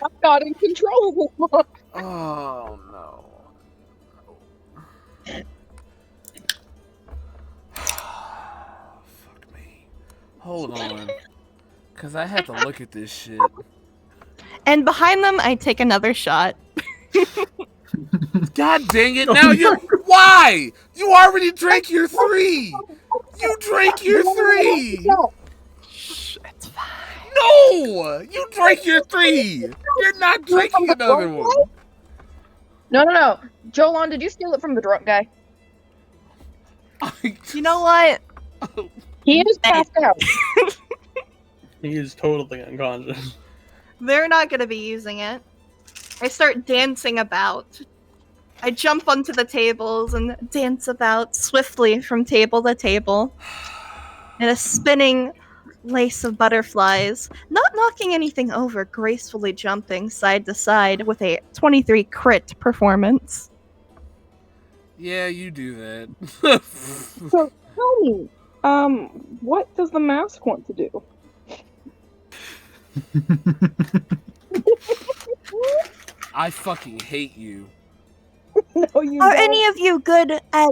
E: I'm not in control anymore.
A: Oh no. Fuck me. Hold on. Cause I have to look at this shit.
B: And behind them, I take another shot.
A: God dang it, now you're. Why? You already drank your 3! You drank your 3!
B: Shh, it's fine.
A: No! You drank your 3! You're not drinking another one!
E: No. Jolan, did you steal it from the drunk guy?
B: You know what?
E: He is passed out.
C: He is totally unconscious.
B: They're not gonna be using it. I start dancing about. I jump onto the tables and dance about swiftly from table to table in a spinning lace of butterflies, not knocking anything over, gracefully jumping side to side with a 23 crit performance.
A: Yeah, you do that.
E: So tell me, what does the mask want to do?
A: I fucking hate you.
E: No, you
B: Are
E: don't.
B: any of you good at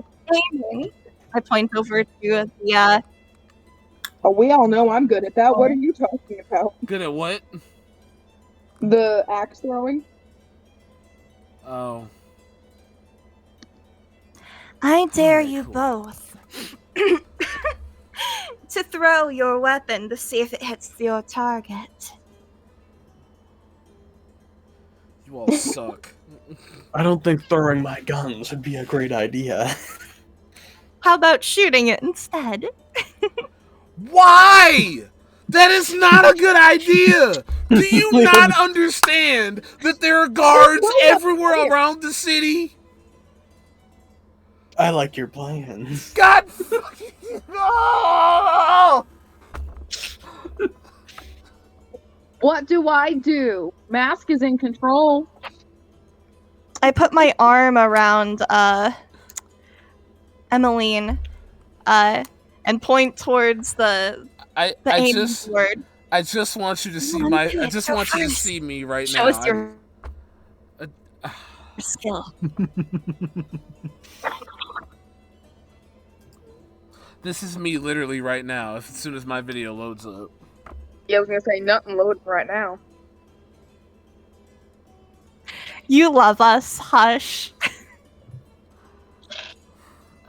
B: gaming? I point over to the
E: Oh, we all know I'm good at that. What are you talking about?
A: Good at what?
E: The axe throwing?
A: Oh.
B: I dare
A: Alright,
B: you
A: cool.
B: both to throw your weapon to see if it hits your target.
A: You all suck.
C: I don't think throwing my guns would be a great idea.
B: How about shooting it instead?
A: Why? That is not a good idea! Do you not understand that there are guards everywhere around the city?
C: I like your plans.
A: God fucking no!
E: What do I do? Mask is in control.
B: I put my arm around Emmeline and point towards the
A: I
B: aim
A: just
B: board.
A: I just want you to see
B: Come on,
A: I
B: kid,
A: just
B: go
A: want you to
B: first.
A: see me right
B: Show
A: now.
B: us your
A: I-
B: skill.
A: This is me literally right now, as soon as my video loads up.
E: Yeah, I was gonna say nothing loading right now.
B: You love us, hush.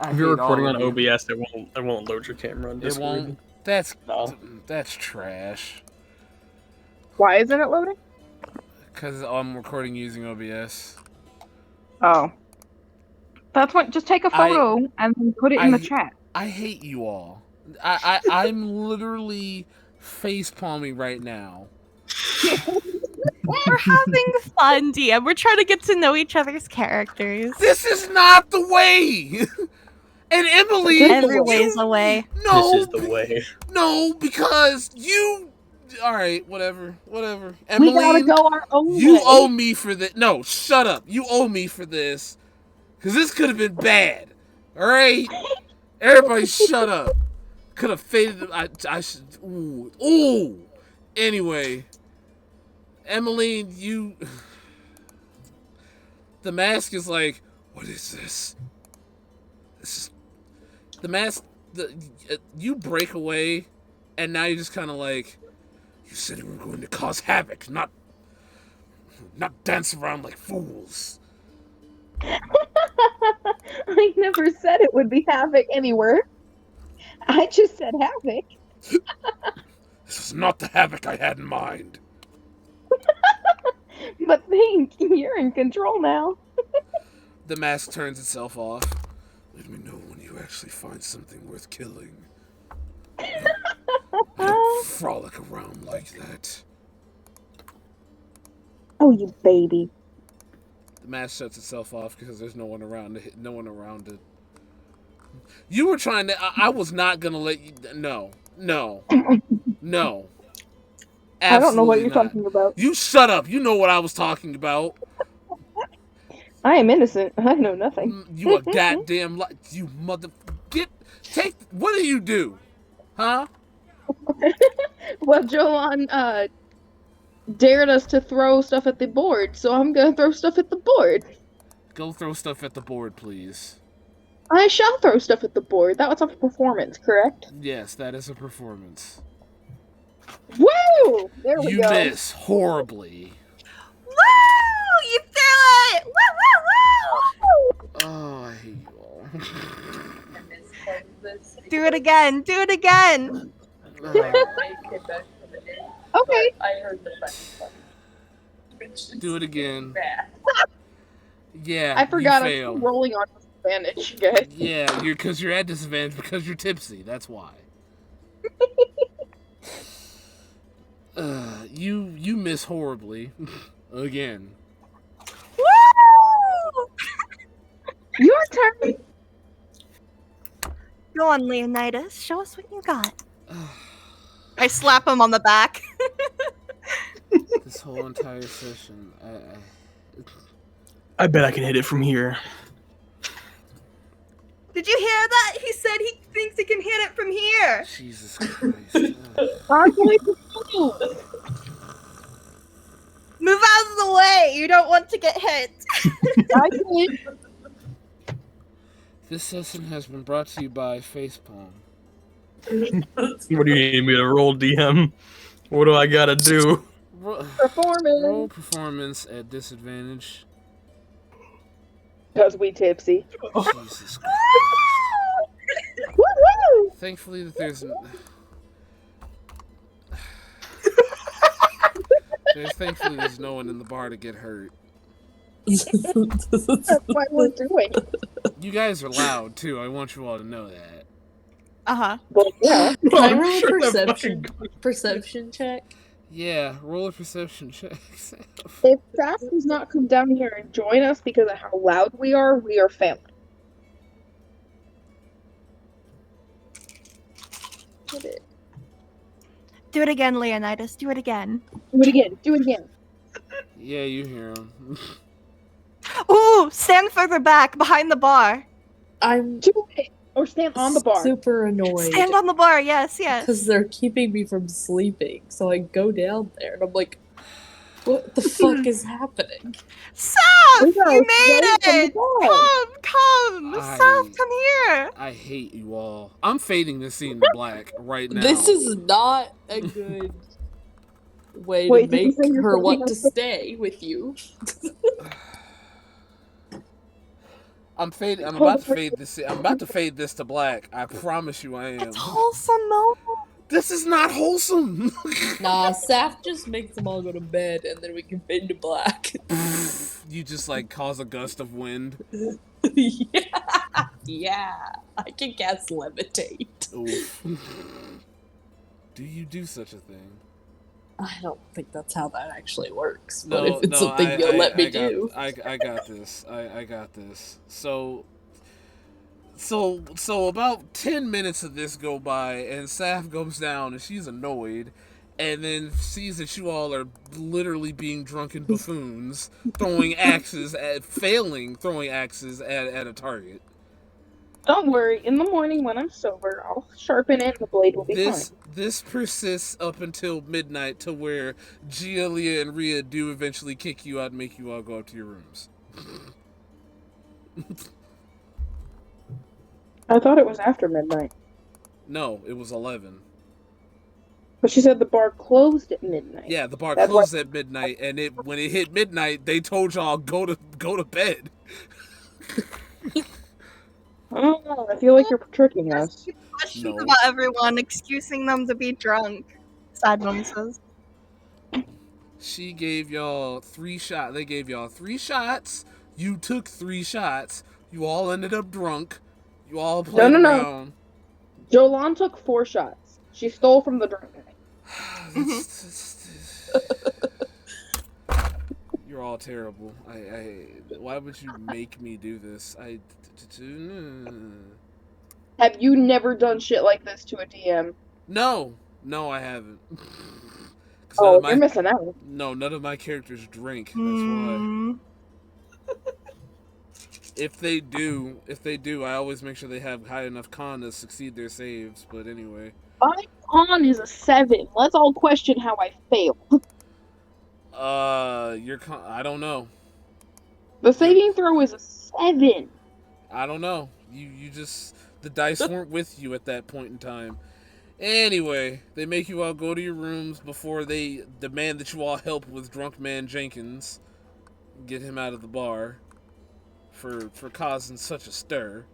C: If you're recording on OBS, it won't load your camera on
A: It
C: Discord.
A: won't. That's
C: No.
A: that's trash.
E: Why isn't it loading?
A: Cause I'm recording using OBS.
E: Oh. That's what. Just take a photo and then put it in the chat.
A: I hate you all. I'm literally face palming right now.
B: We're having fun, DM. We're trying to get to know each other's characters.
A: This is not the way. And Emily,
B: Every way's a way.
A: no,
C: This is the way.
A: no, because you. All right, whatever.
E: We gotta
A: Emily,
E: go our own
A: you
E: way.
A: owe me for this. No, shut up. You owe me for this, because this could have been bad. All right, everybody, shut up. Could have faded. I should. Ooh. Anyway, Emily, you. The mask is like, what is this? This is the mask. You break away, and now you're just kind of like, you said we were going to cause havoc, not dance around like fools.
E: I never said it would be havoc anywhere. I just said havoc.
A: This is not the havoc I had in mind.
E: But think, you're in control now.
A: The mask turns itself off. Let me know when you actually find something worth killing. I don't frolic around like that.
E: Oh, you baby.
A: The mask shuts itself off because there's no one around it. No one around it. You were trying to. I was not gonna let you. No.
E: I don't know what
A: Absolutely
E: you're
A: not.
E: talking about.
A: You shut up. You know what I was talking about.
E: I am innocent. I know nothing.
A: You a goddamn you mother. Take. What do you do? Huh?
E: Well, Joanne dared us to throw stuff at the board, so I'm gonna throw stuff at the board.
A: Go throw stuff at the board, please.
E: I shall throw stuff at the board. That was a performance, correct?
A: Yes, that is a performance.
E: Woo! There we
A: You
E: go.
A: miss horribly.
B: Woo! You threw it! Woo, woo, woo!
A: Oh, I hate you all.
B: Do it again. Do it again.
E: Okay.
F: I heard the
A: Do it again. Yeah,
E: I forgot
A: you
E: I'm
A: fail.
E: rolling on disadvantage, guys.
A: Yeah, because you're at disadvantage because you're tipsy. That's why. You miss horribly again.
B: Woo!
E: Your turn.
B: Go on, Leonidas. Show us what you got. I slap him on the back.
A: This whole entire session,
C: I bet I can hit it from here.
B: Did you hear that? He said he thinks he can hit it from here.
A: Jesus Christ.
E: I'm going to move.
B: Move out of the way. You don't want to get hit.
E: I can.
A: This session has been brought to you by Facepalm.
C: What do you need me to roll, DM? What do I gotta do?
E: Performance.
A: Roll performance at disadvantage.
E: Because we tipsy.
A: Jesus Christ.
E: Woo-woo!
A: Thankfully that there's thankfully there's no one in the bar to get hurt.
E: That's why we're doing it.
A: You guys are loud too. I want you all to know that.
B: Uh-huh.
E: Well, yeah.
F: Can I
C: I'm
F: roll
C: sure
F: a
C: that
F: perception check?
A: Yeah, roll a perception check.
E: If Saf does not come down here and join us because of how loud we are family.
B: Do it again, Leonidas. Do it again.
E: Do it again. Do it again.
A: Yeah, you hear him.
B: Ooh, stand further back behind the bar.
F: I'm
E: Do it. Or stand on the bar.
F: super annoyed
B: Stand on the bar. Yes, yes.
F: because they're keeping me from sleeping. So I go down there and I'm like, what the fuck is happening?
B: Saf,
E: We got
B: you
E: away
B: made
E: from the
B: it.
E: bar.
B: Come. Saf, come here.
A: I hate you all. I'm fading this scene to black right now.
F: This is not a good way
E: Wait,
F: to
E: did you
F: make
E: say you're
F: her
E: putting
F: want to
E: us-
F: stay with you.
A: I'm about to fade this. I'm about to fade this to black. I promise you, I am.
B: It's wholesome, no?
A: This is not wholesome.
F: Nah, Saf just makes them all go to bed and then we can fade to black.
A: You just like cause a gust of wind.
F: Yeah, I can cast levitate.
A: Oof. Do you do such a thing?
F: I don't think that's how that actually works,
A: No,
F: but if it's
A: no,
F: something you'll let me
A: got,
F: do.
A: I got this. I got this. So about 10 minutes of this go by, and Saf goes down, and she's annoyed, and then sees that you all are literally being drunken buffoons, failing throwing axes at a target.
E: Don't worry. In the morning when I'm sober, I'll sharpen it and the blade will be fine.
A: This persists up until midnight, to where Gia, Leah, and Rhea do eventually kick you out and make you all go up to your rooms.
E: I thought it was after midnight.
A: No, it was 11.
E: But she said the bar closed at midnight.
A: Yeah, the bar
E: That's
A: closed at midnight, and when it hit midnight, they told y'all go to bed.
E: Oh, I feel like you're tricking us.
B: Questions
A: No.
B: about everyone, excusing them to be drunk. Sadman says.
A: She gave y'all 3 shots. They gave y'all 3 shots. You took 3 shots. You all ended up drunk. You all played
E: no.
A: around.
E: Jolan took 4 shots. She stole from the drink.
A: You're all terrible. Why would you make me do this?
E: Have you never done shit like this to a DM?
A: No, I haven't. 'Cause
E: Oh, you're missing out.
A: none of my characters drink. That's why.
B: Mm.
A: If they do, I always make sure they have high enough con to succeed their saves. But anyway.
E: My con is a 7. Let's all question how I failed.
A: Your con. I don't know.
E: The saving throw is a 7.
A: I don't know. You just the dice weren't with you at that point in time. Anyway, they make you all go to your rooms before they demand that you all help with Drunk Man Jenkins. Get him out of the bar for causing such a stir.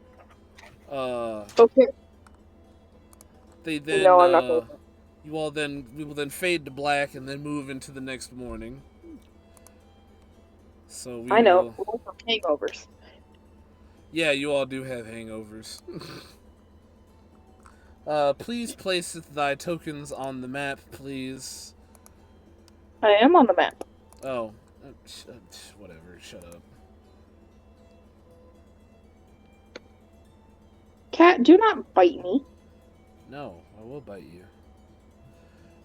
E: Okay.
A: They then
E: No, I'm not going to.
A: we will then fade to black and then move into the next morning. So
E: I know. We'll have hangovers.
A: Yeah, you all do have hangovers. Please place thy tokens on the map, please.
E: I am on the map.
A: Oh, whatever. Shut up.
E: Cat, do not bite me.
A: No, I will bite you.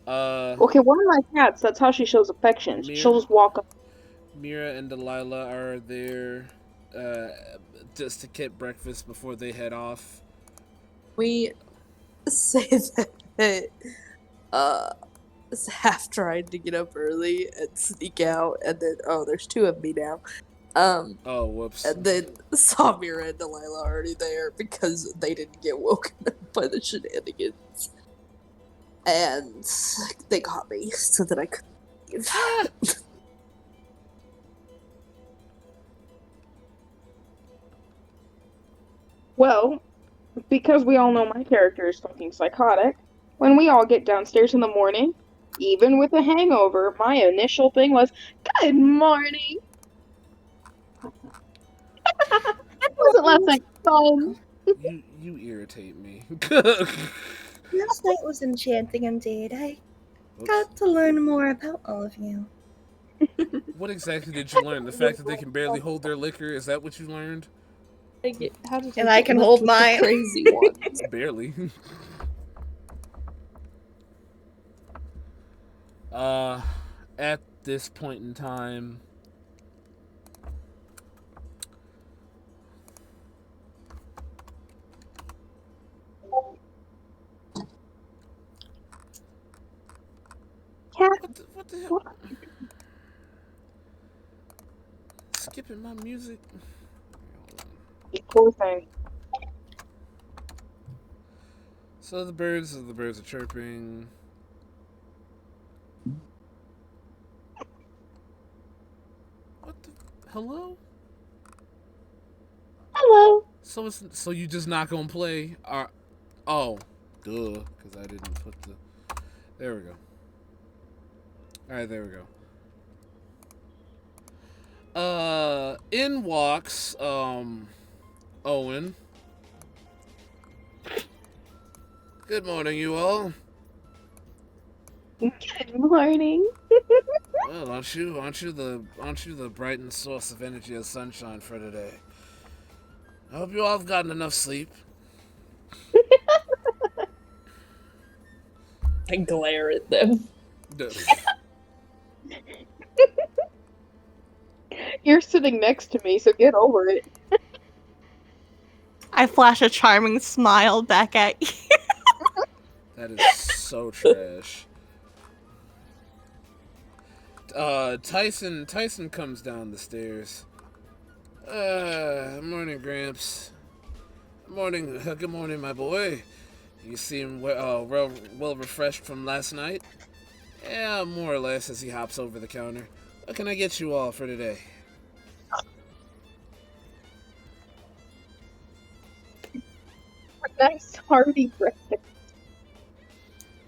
E: Okay, one of my cats, that's how she shows affection. She'll just walk up.
A: Mira and Delilah are there just to get breakfast before they head off.
F: We say that Half tried to get up early and sneak out, and then there's 2 of me now.
A: Oh, whoops.
F: And then saw Mira and Delilah already there because they didn't get woken up by the shenanigans. And they caught me so that I could leave.
E: Well, because we all know my character is fucking psychotic, when we all get downstairs in the morning, even with a hangover, my initial thing was, "Good morning!" That wasn't last night's fun.
A: You irritate me.
B: Last night was enchanting indeed. I got to learn more about all of you.
A: What exactly did you learn? The fact that they can barely hold their liquor? Is that what you learned?
B: And I can hold mine.
F: Crazy ones.
A: Barely. At this point in time, what the hell? Skipping my music.
E: Poor thing.
A: So the birds are chirping. What the? Hello?
E: Hello.
A: So you just not gonna play? Oh, duh, because I didn't put the. There we go. All right, there we go. In walks Owen. Good morning, you all.
E: Good morning.
A: Well, aren't you the brightened source of energy and sunshine for today? I hope you all have gotten enough sleep.
F: I glare at them.
E: You're sitting next to me, so get over it.
B: I flash a charming smile back at you.
A: That is so trash. Tyson comes down the stairs. Morning, Gramps. Good morning, my boy. You seem well refreshed from last night? Yeah, more or less, as he hops over the counter. What can I get you all for today?
E: A nice hearty breakfast.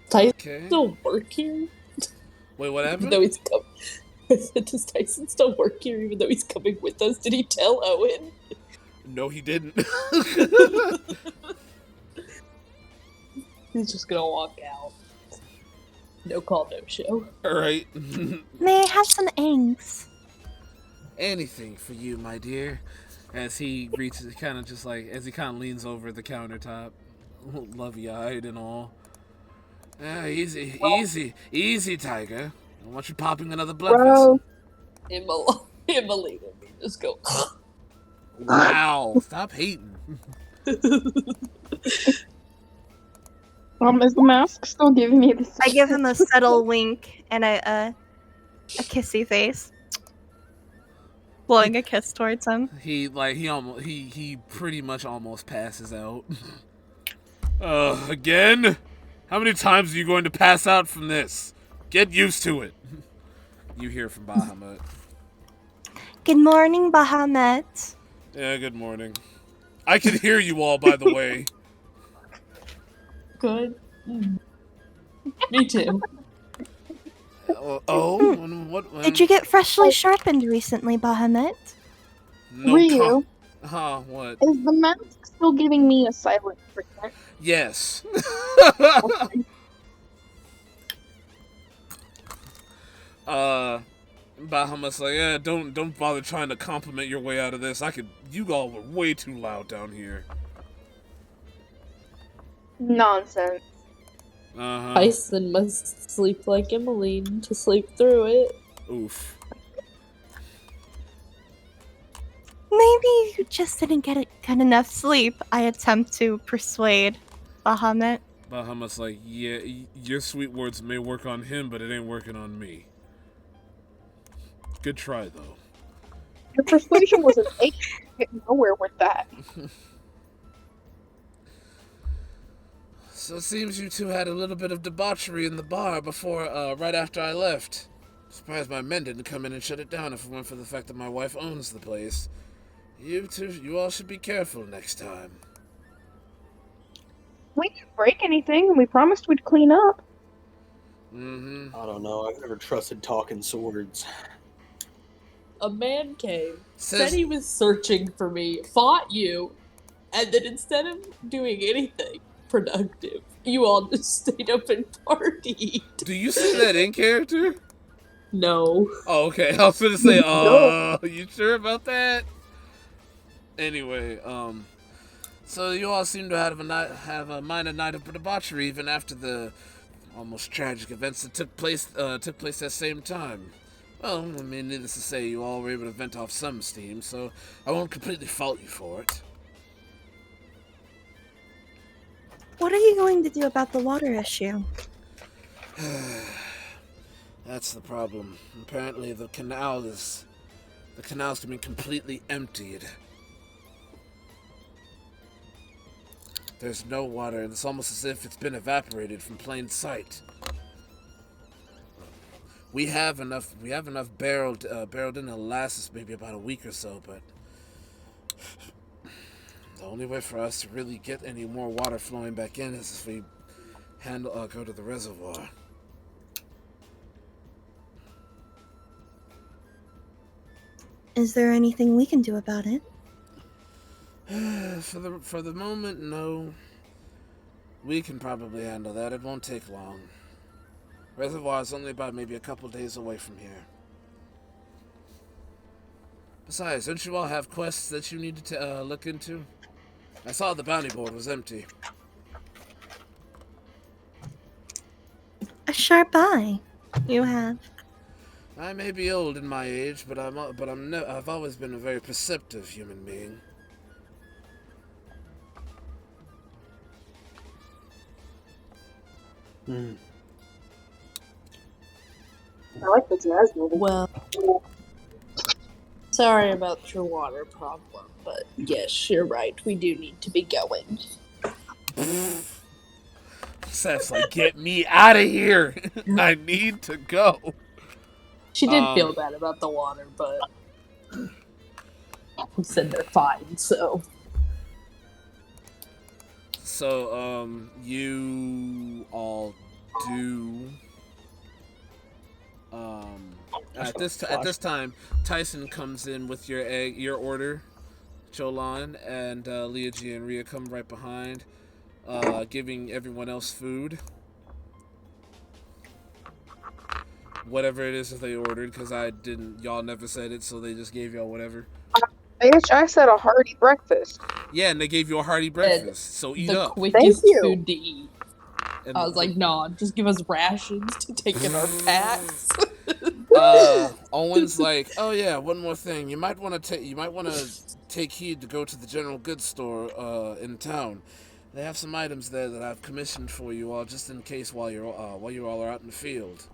F: Tyson
A: Okay.
F: still work here?
A: Wait, what happened?
F: Even though he's coming. Does Tyson still work here even though he's coming with us? Did he tell Owen?
A: No, he didn't.
F: He's just gonna walk out. No call, no show.
A: Alright.
B: May I have some eggs?
A: Anything for you, my dear. As he reaches, kind of just like, as he kind of leans over the countertop, lovey-eyed and all. Easy, Tiger. I don't want you popping another blood vessel.
F: Emily and me just go.
A: Wow, stop hating.
E: Is the mask still giving me this?
B: I give him a subtle wink and a kissy face. Blowing a kiss towards him.
A: He pretty much almost passes out. Again? How many times are you going to pass out from this? Get used to it. You hear from Bahamut.
B: Good morning, Bahamut.
A: Yeah, good morning. I can hear you all, by the way.
F: Good. Me too.
A: What?
B: Did you get freshly sharpened recently, Bahamut?
A: No
E: Ryu,
A: what?
E: is the mask still giving me a silent treatment?
A: Yes. Bahamut's like, yeah, don't bother trying to compliment your way out of this. You all were way too loud down here.
E: Nonsense.
F: Tyson must sleep like Emmeline to sleep through it.
A: Oof.
B: Maybe you just didn't get enough sleep. I attempt to persuade Bahamut.
A: Bahamut's like, yeah, your sweet words may work on him, but it ain't working on me. Good try, though.
E: Your persuasion was an 8. Getting nowhere with that.
A: So it seems you two had a little bit of debauchery in the bar before, right after I left. Surprised my men didn't come in and shut it down if it weren't for the fact that my wife owns the place. You all should be careful next time.
E: We didn't break anything, and we promised we'd clean up.
A: Mm-hmm.
C: I don't know. I've never trusted talking swords.
F: A man came, said he was searching for me, fought you, and then instead of doing anything productive, you all just stayed up and partied.
A: Do you say that in character?
F: No.
A: Oh, okay. I was gonna say,
E: No.
A: you sure about that? Anyway, so you all seem to have a minor night of debauchery even after the almost tragic events that took place at same time. Well, I mean, needless to say, you all were able to vent off some steam, so I won't completely fault you for it.
B: What are you going to do about the water issue?
A: That's the problem. Apparently the canal's been completely emptied. There's no water, and it's almost as if it's been evaporated from plain sight. We have enough barreled in to last us maybe about a week or so, but the only way for us to really get any more water flowing back in is if we go to the reservoir.
B: Is there anything we can do about it?
A: For the moment, no. We can probably handle that. It won't take long. Reservoir is only about maybe a couple days away from here. Besides, don't you all have quests that you needed to look into? I saw the bounty board was empty.
B: A sharp eye. You have.
A: I may be old in my age, but I've always been a very perceptive human being.
E: I like the jazz movie.
F: Well, sorry about your water problem, but yes, you're right. We do need to be going.
A: Seth's like, get me out of here! I need to go.
F: She did feel bad about the water, but he said they're fine, so.
A: So, you all do. At this time, Tyson comes in with your order. Cholan and Leoji and Rhea come right behind, giving everyone else food. Whatever it is that they ordered, because y'all never said it, so they just gave y'all whatever.
E: Bitch, I said a hearty breakfast.
A: Yeah, and they gave you a hearty breakfast, so eat
F: The
A: up.
F: quickest
E: you.
F: food to eat.
A: And
F: I was like, nah, just give us rations to take in our packs.
A: Owen's like, oh yeah, one more thing. You might want to take heed to go to the general goods store in town. They have some items there that I've commissioned for you all, just in case while you all are out in the field.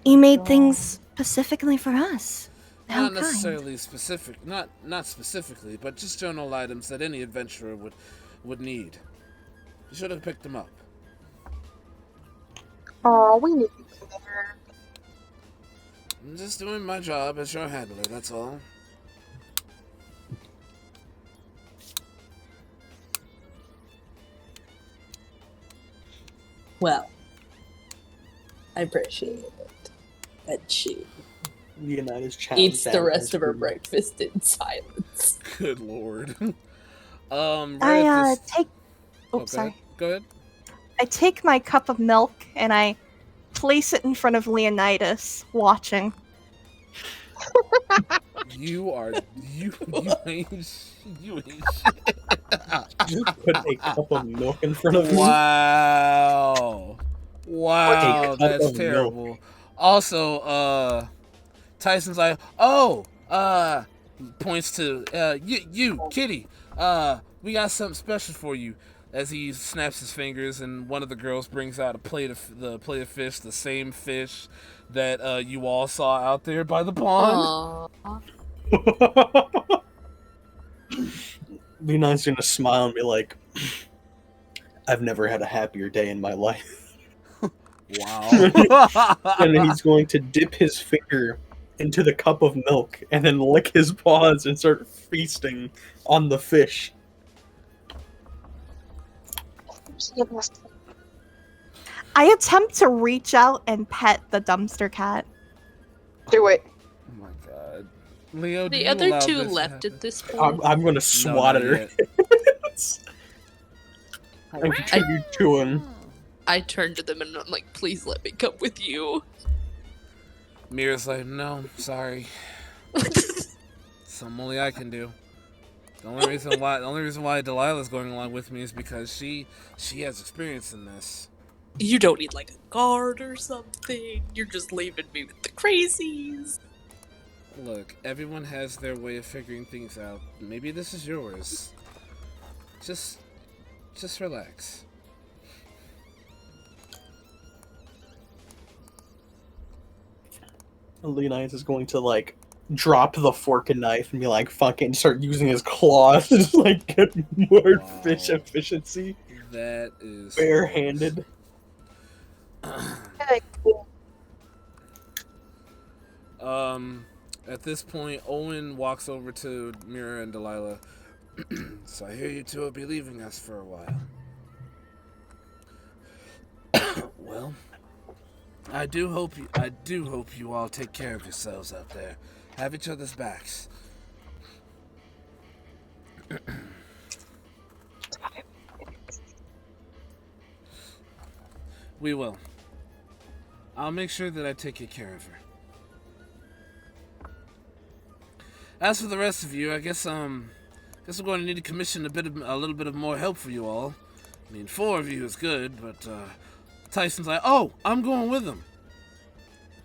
B: You made things specifically for us. How
A: Not
B: kind.
A: necessarily specific, not specifically, but just general items that any adventurer would need. You should have picked them up.
E: Aw, we need you there.
A: I'm just doing my job as your handler, that's all.
F: Well, I appreciate it. And she
C: Leonidas
F: eats the rest of her breakfast in silence.
A: Good lord.
B: I take. Oops, sorry.
A: Go ahead.
B: I take my cup of milk and I place it in front of Leonidas, watching.
A: You ain't shit.
C: Just put a cup of milk in front of me.
A: Wow. Wow,
C: cup
A: that's
C: of
A: terrible.
C: milk.
A: Also, Tyson's like, oh, points to you, Kitty. We got something special for you. As he snaps his fingers, and one of the girls brings out the plate of fish, the same fish that you all saw out there by the pond.
F: Aww.
C: Leonidas gonna smile and be like, I've never had a happier day in my life.
A: Wow.
C: And then he's going to dip his finger into the cup of milk and then lick his paws and start feasting on the fish.
B: I attempt to reach out and pet the dumpster cat.
E: Do it.
A: Oh my god. Leo, do
F: The
A: you
F: other
A: allow
F: two
A: this to
F: left
A: happen?
F: at this point.
C: I'm gonna swat
A: not
C: at her.
A: yet.
C: And contribute to him.
F: I turn to them and I'm like, please let me come with you.
A: Mira's like, no, sorry. Something only I can do. The only reason why Delilah's going along with me is because she has experience in this.
F: You don't need like a guard or something. You're just leaving me with the crazies.
A: Look, everyone has their way of figuring things out. Maybe this is yours. Just relax.
C: Leonidas is going to like drop the fork and knife and be like fucking start using his claws to just like get more
A: Wow.
C: fish efficiency.
A: That is
C: Barehanded.
A: At this point, Owen walks over to Mira and Delilah. So I hear you two will be leaving us for a while. Well, I do hope you all take care of yourselves out there. Have each other's backs. We will. I'll make sure that I take good care of her. As for the rest of you, I guess we're going to need to commission a little bit of more help for you all. I mean, 4 of you is good, but Tyson's like, oh, I'm going with him.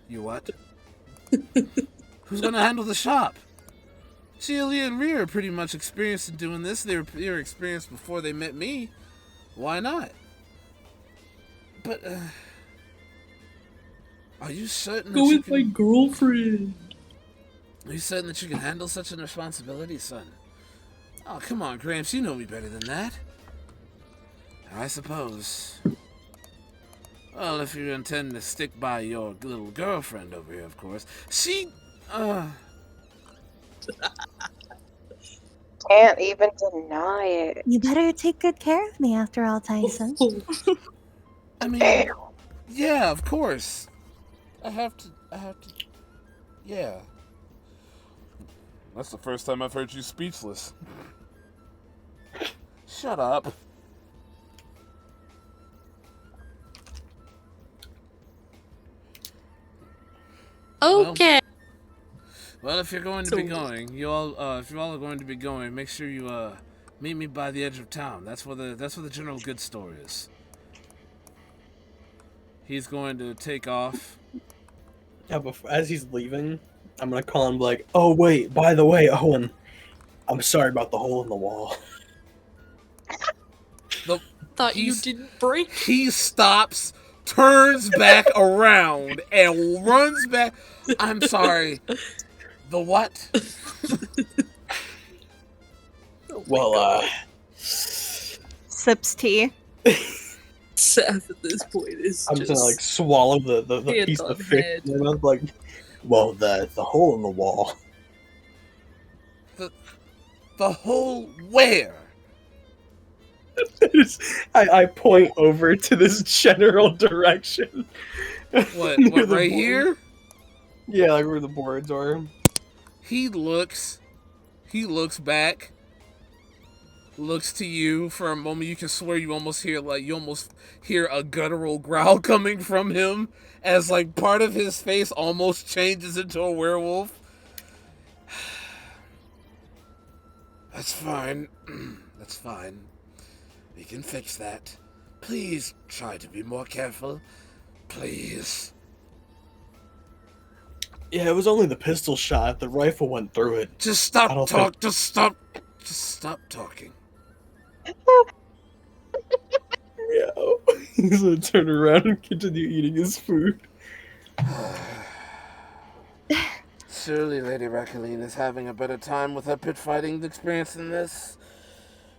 A: You what? Who's going to handle the shop? Celia and Rhea are pretty much experienced in doing this. They were experienced before they met me. Why not? But, are you certain that
F: Go
A: you
F: with my girlfriend.
A: Are you certain that you can handle such a responsibility, son? Oh, come on, Gramps, you know me better than that. I suppose. Well, if you intend to stick by your little girlfriend over here, of course. She,
E: Can't even deny it.
B: You better take good care of me after all, Tyson.
A: I mean, yeah, of course. I have to, yeah. That's the first time I've heard you speechless. Shut up.
F: Okay.
A: Well, if you're going to be going, if you all are going to be going, make sure you meet me by the edge of town. That's where the general goods store is. He's going to take off.
C: Yeah, as he's leaving, I'm gonna call him like, "Oh wait, by the way, Owen, I'm sorry about the hole in the wall."
F: Thought you didn't break.
A: He stops, turns back around, and runs back. I'm sorry. The what?
C: Well,
B: Sips tea.
F: Seth at this point is
C: I'm just gonna like swallow the
F: hands
C: piece
F: on
C: of fish.
F: head.
C: And I'm like, well, the hole in the wall.
A: The hole where?
C: I point over to this general direction.
A: What
C: Near the
A: right
C: board.
A: here?
C: Yeah, like where the boards are.
A: He looks back, looks to you for a moment. You can swear you almost hear a guttural growl coming from him as like part of his face almost changes into a werewolf. That's fine. That's fine. We can fix that. Please try to be more careful. Please.
C: Yeah, it was only the pistol shot. The rifle went through it.
A: Just stop
C: I don't
A: talking.
C: think-
A: Just stop talking.
C: Yeah. He's gonna turn around and continue eating his food.
A: Surely Lady Racaline is having a better time with her pit fighting experience than this.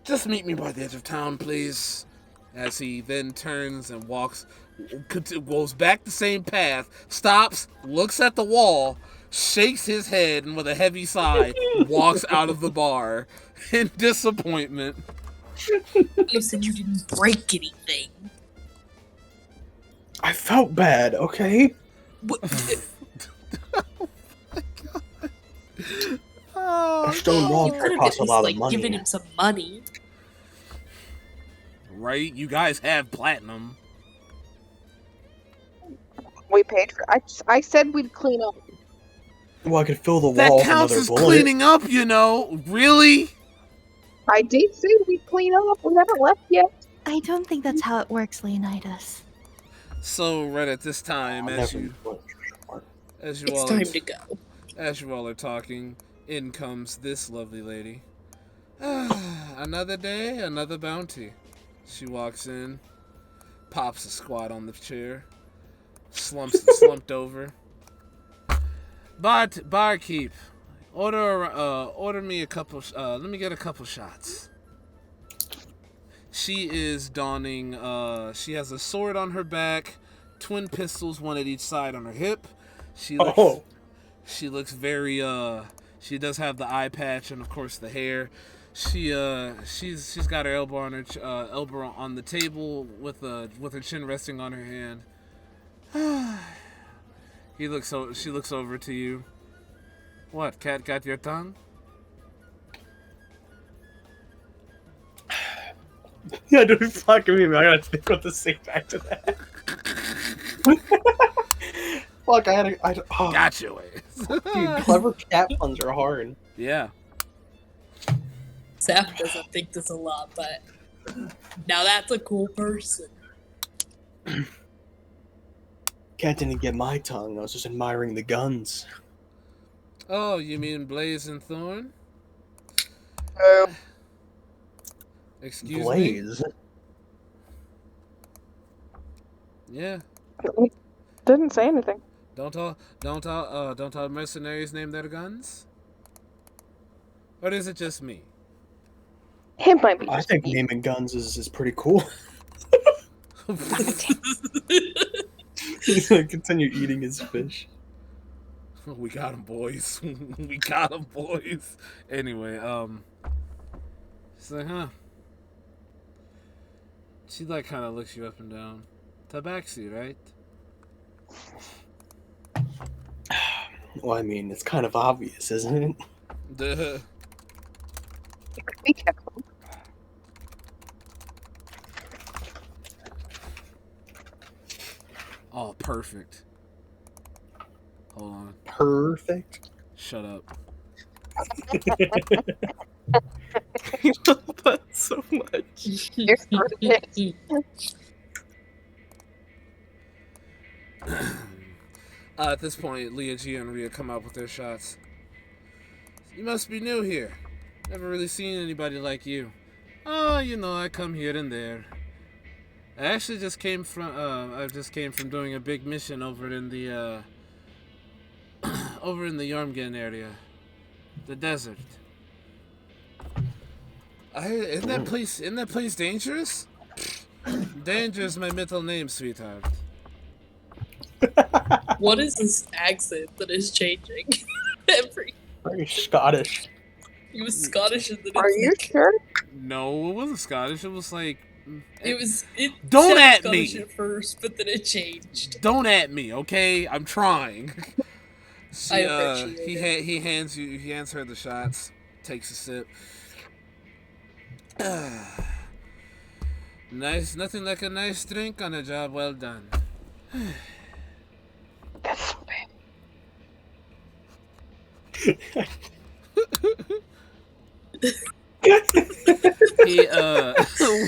A: Just meet me by the edge of town, please. As he then turns and goes back the same path, stops, looks at the wall, shakes his head, and with a heavy sigh, walks out of the bar in disappointment.
F: You said you didn't break anything.
C: I felt bad, okay?
F: What?
C: A stone wall
F: You could have
C: costs
F: at
C: a lot
F: least
C: of
F: like
C: money.
F: given him some money.
A: Right? You guys have platinum.
E: We paid for. I said we'd clean up.
C: Well, I could fill the
A: That
C: wall with
A: counts
C: another
A: as
C: bullet.
A: cleaning up, you know. Really?
E: I did say we'd clean up. We haven't left yet.
B: I don't think that's how it works, Leonidas.
A: So right at this time,
C: I'll
A: as
C: never
A: you
F: It's
A: all
F: time to go.
A: as you all are talking, in comes this lovely lady. Another day, another bounty. She walks in, pops a squat on the chair, slumped over. Barkeep, order me a couple. Let me get a couple shots. She is donning. She has a sword on her back, twin pistols, one at each side on her hip. She looks very. She does have the eye patch and of course the hair. She's got her elbow on the table with her chin resting on her hand. She looks over to you. What, cat got your tongue?
C: Yeah, don't fucking me, man. I gotta think what to say back to that. Fuck, oh,
A: Got your ass.
C: dude, clever cat puns are hard.
A: Yeah.
F: Seth doesn't think this a lot, but now that's a cool person.
C: Cat didn't get my tongue. I was just admiring the guns.
A: Oh, you mean Blaze and Thorn? Excuse me?
C: Blaze?
A: Yeah.
E: Didn't say anything.
A: Don't all mercenaries name their guns? Or is it just me?
E: It might be.
C: I think naming guns is pretty cool. He's gonna continue eating his fish.
A: We got him, boys. We got him, boys. Anyway, she's like, huh? She like kind of looks you up and down. Tabaxi, right?
C: Well, I mean, it's kind of obvious, isn't it?
A: Duh.
E: Be careful.
A: Oh, perfect. Hold on.
C: Perfect.
A: Shut up.
C: I love that so much.
E: You're starting it.
A: At this point, Leah G and Rhea come up with their shots. You must be new here. Never really seen anybody like you. Oh, you know, I come here and there. I actually just came from doing a big mission over in the Yormgen area, the desert. Isn't that place dangerous? Danger is my middle name, sweetheart.
F: What is this accent that is changing? Every
C: Very Scottish.
F: He was Scottish and then
E: Are
F: it's
E: you
F: like,
E: sure?
A: No, it wasn't Scottish. It was like.
F: it
A: Don't
F: said
A: at
F: Scottish
A: me.
F: at first, but then it changed.
A: Don't at me, okay? I'm trying.
F: I appreciate it.
A: He hands her the shots, takes a sip. Nice, nothing like a nice drink on a job well done.
E: That's so bad.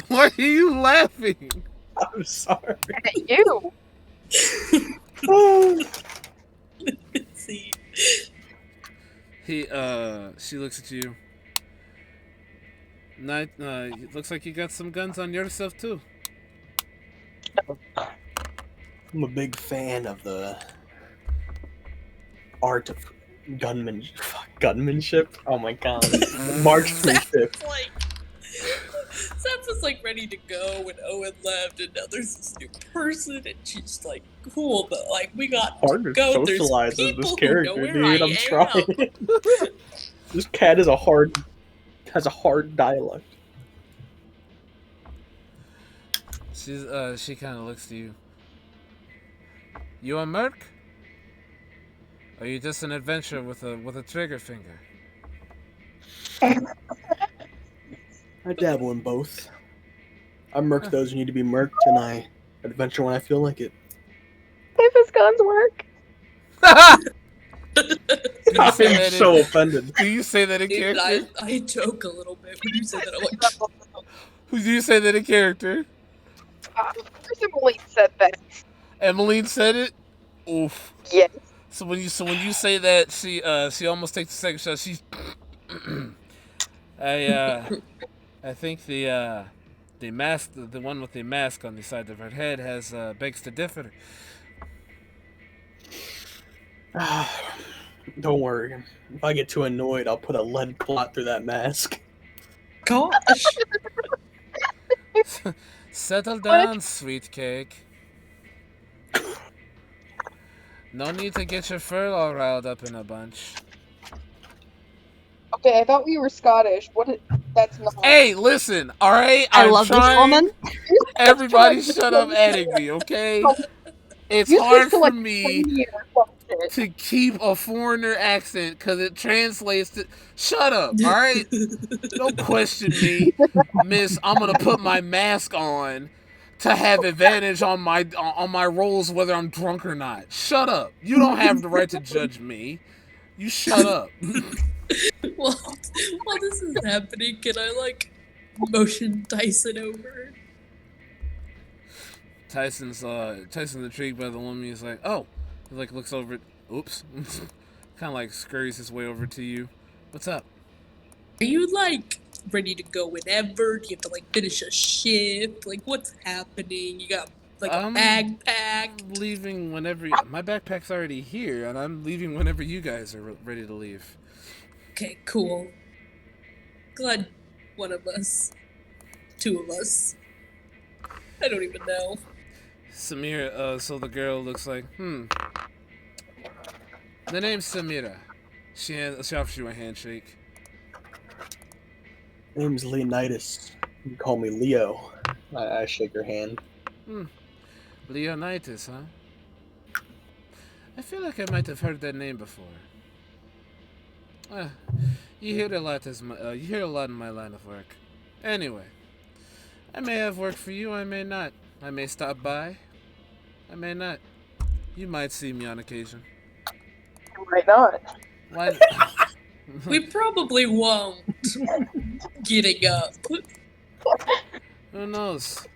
A: Why are you laughing?
C: I'm sorry.
E: At you.
F: Let's see.
A: She looks at you. It looks like you got some guns on yourself too.
C: I'm a big fan of the art of gunmanship. Oh my god. Marksmanship.
F: Seth was like ready to go when Owen left, and now there's this new person, and she's like, cool, but like we got
C: Hard
F: to
C: to
F: go.
C: socialize
F: There's
C: as
F: people
C: this
F: who
C: character,
F: know where
C: dude.
F: I
C: I'm
F: am.
C: trying. This cat has a hard dialect.
A: She kind of looks to you. You a merc? Or are you just an adventurer with a trigger finger?
C: I dabble in both. I murk those who need to be murked, and I adventure when I feel like it.
E: If his guns work.
C: I'm so offended.
A: Do you say that in
F: Dude,
A: character?
F: I joke a little bit when you say that. I'm like,
A: Who do you say that in character?
E: Of course Emily said that.
A: Emmeline said it. Oof.
E: Yes.
A: So when you say that, she almost takes the second shot. She's. I think the mask, the one with the mask on the side of her head, has begs to differ.
C: Don't worry. If I get too annoyed, I'll put a lead plot through that mask.
F: gosh.
A: Settle down, sweet cake. No need to get your fur all riled up in a bunch.
E: Okay, I thought we were Scottish. That's not.
A: Hey, listen, alright?
B: I love this woman.
A: Everybody shut up adding me, okay? It's
E: You
A: hard
E: speak to,
A: for
E: like,
A: me
E: 20 years or some shit.
A: to keep a foreigner accent because it translates to. Shut up, alright? Don't question me, miss. I'm gonna put my mask on to have advantage on my rolls whether I'm drunk or not. Shut up. You don't have the right to judge me. You shut up.
F: While this is happening, can I like motion Tyson over?
A: Tyson's intrigued by the woman. He's like, oh, he like looks over it. Oops, kind of like scurries his way over to you. What's up?
F: Are you like ready to go whenever? Do you have to like finish a shift? Like what's happening? You got like a bag pack?
A: I'm leaving whenever. My backpack's already here, and I'm leaving whenever you guys are ready to leave.
F: Okay, cool. Glad one of us, two of us. I don't even know.
A: Samira, so the girl looks like, The name's Samira. She offers you a handshake.
C: My name's Leonidas. You can call me Leo. I shake her hand.
A: Leonidas, huh? I feel like I might have heard that name before. You hear a lot. You hear a lot in my line of work. Anyway, I may have work for you. I may not. I may stop by. I may not. You might see me on occasion.
E: Right not.
A: Why?
F: We probably won't. Getting up.
A: Who knows?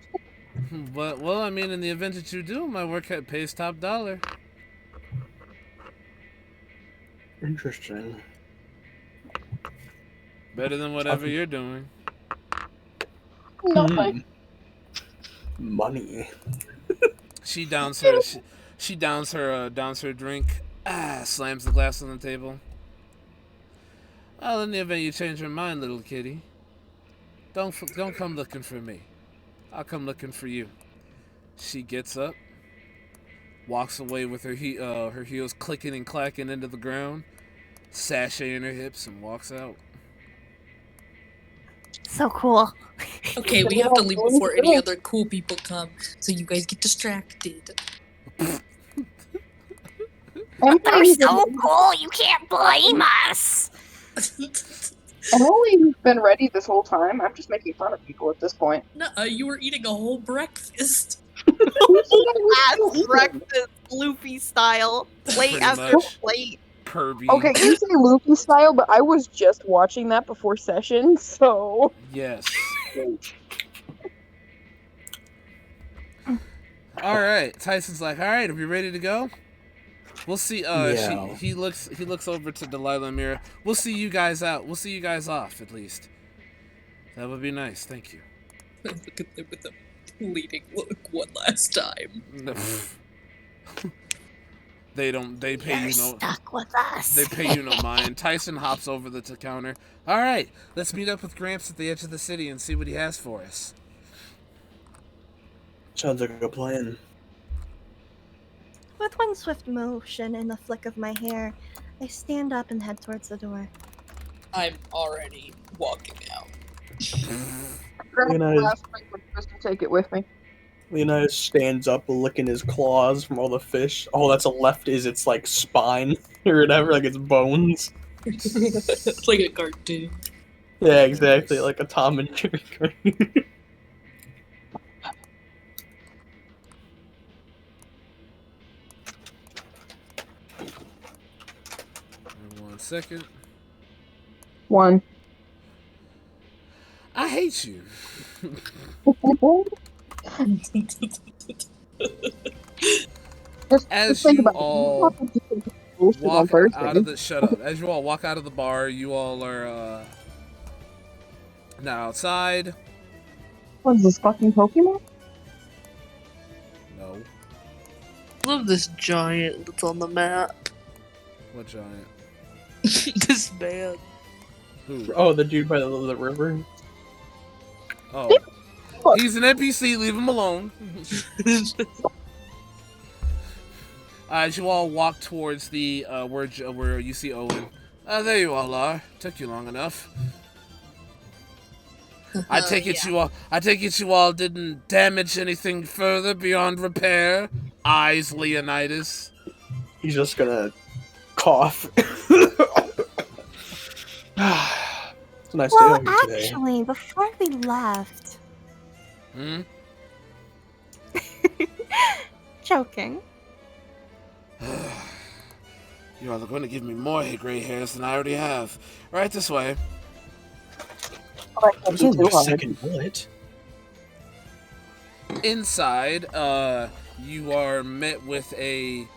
A: But well, I mean, in the event that you do, my work pays top dollar.
C: Interesting.
A: Better than whatever you're doing.
E: Nothing.
C: Money.
A: She downs her. She downs her drink. Slams the glass on the table. Well, in the event you change your mind, little kitty, don't come looking for me. I'll come looking for you. She gets up, walks away with her heels clicking and clacking into the ground, sashay in her hips, and walks out.
B: So cool.
F: Okay, we have to leave before any other cool people come, so you guys get distracted.
B: They're so cool, you can't blame us.
E: I've only been ready this whole time. I'm just making fun of people at this point.
F: Nuh-uh, you were eating a whole breakfast.
G: Last breakfast, Luffy style, plate
A: Pretty
G: after
A: much.
G: plate.
A: Kirby.
E: Okay, you say Luffy style, but I was just watching that before session, so...
A: Yes. All right. Tyson's like, all right, are we ready to go? We'll see.
C: Yeah.
A: He looks over to Delilah and Mira. We'll see you guys out. We'll see you guys off at least. That would be nice. Thank you.
F: Look at them with a pleading look one last time.
A: They pay
B: You're
A: you no.
B: stuck with us.
A: They pay you no mind. Tyson hops over the counter. All right, let's meet up with Gramps at the edge of the city and see what he has for us.
C: Sounds like a plan.
B: With one swift motion and a flick of my hair, I stand up and head towards the door.
F: I'm already walking out.
E: Grab the
C: Leonidas.
E: last drink just to take it with me.
C: Leonidas stands up, licking his claws from all the fish. All that's left is its like spine or whatever, like its bones.
F: It's like a cartoon.
C: Yeah, exactly, like a Tom and Jerry cartoon.
A: One second.
E: One.
A: I hate you. As
E: think
A: you
E: about it.
A: all
E: Bullshit on
A: walk
E: Thursday.
A: out of the shut up. As you all walk out of the bar, you all are now outside.
E: What is this, fucking Pokemon?
A: No.
F: Love this giant that's on the map.
A: What giant?
F: This man.
A: Who?
C: Oh, the dude by the river.
A: Oh. He's an NPC, leave him alone. As you all walk towards the where you see Owen. There you all are. Took you long enough. I take it you all didn't damage anything further beyond repair. Eyes Leonidas.
C: He's just gonna cough. It's a nice day
B: Well,
C: out here today.
B: actually, before we left...
A: Hmm?
B: Joking.
A: You all are going to give me more gray hairs than I already have. Right this way.
C: There's only a second bullet.
A: Inside, you are met with a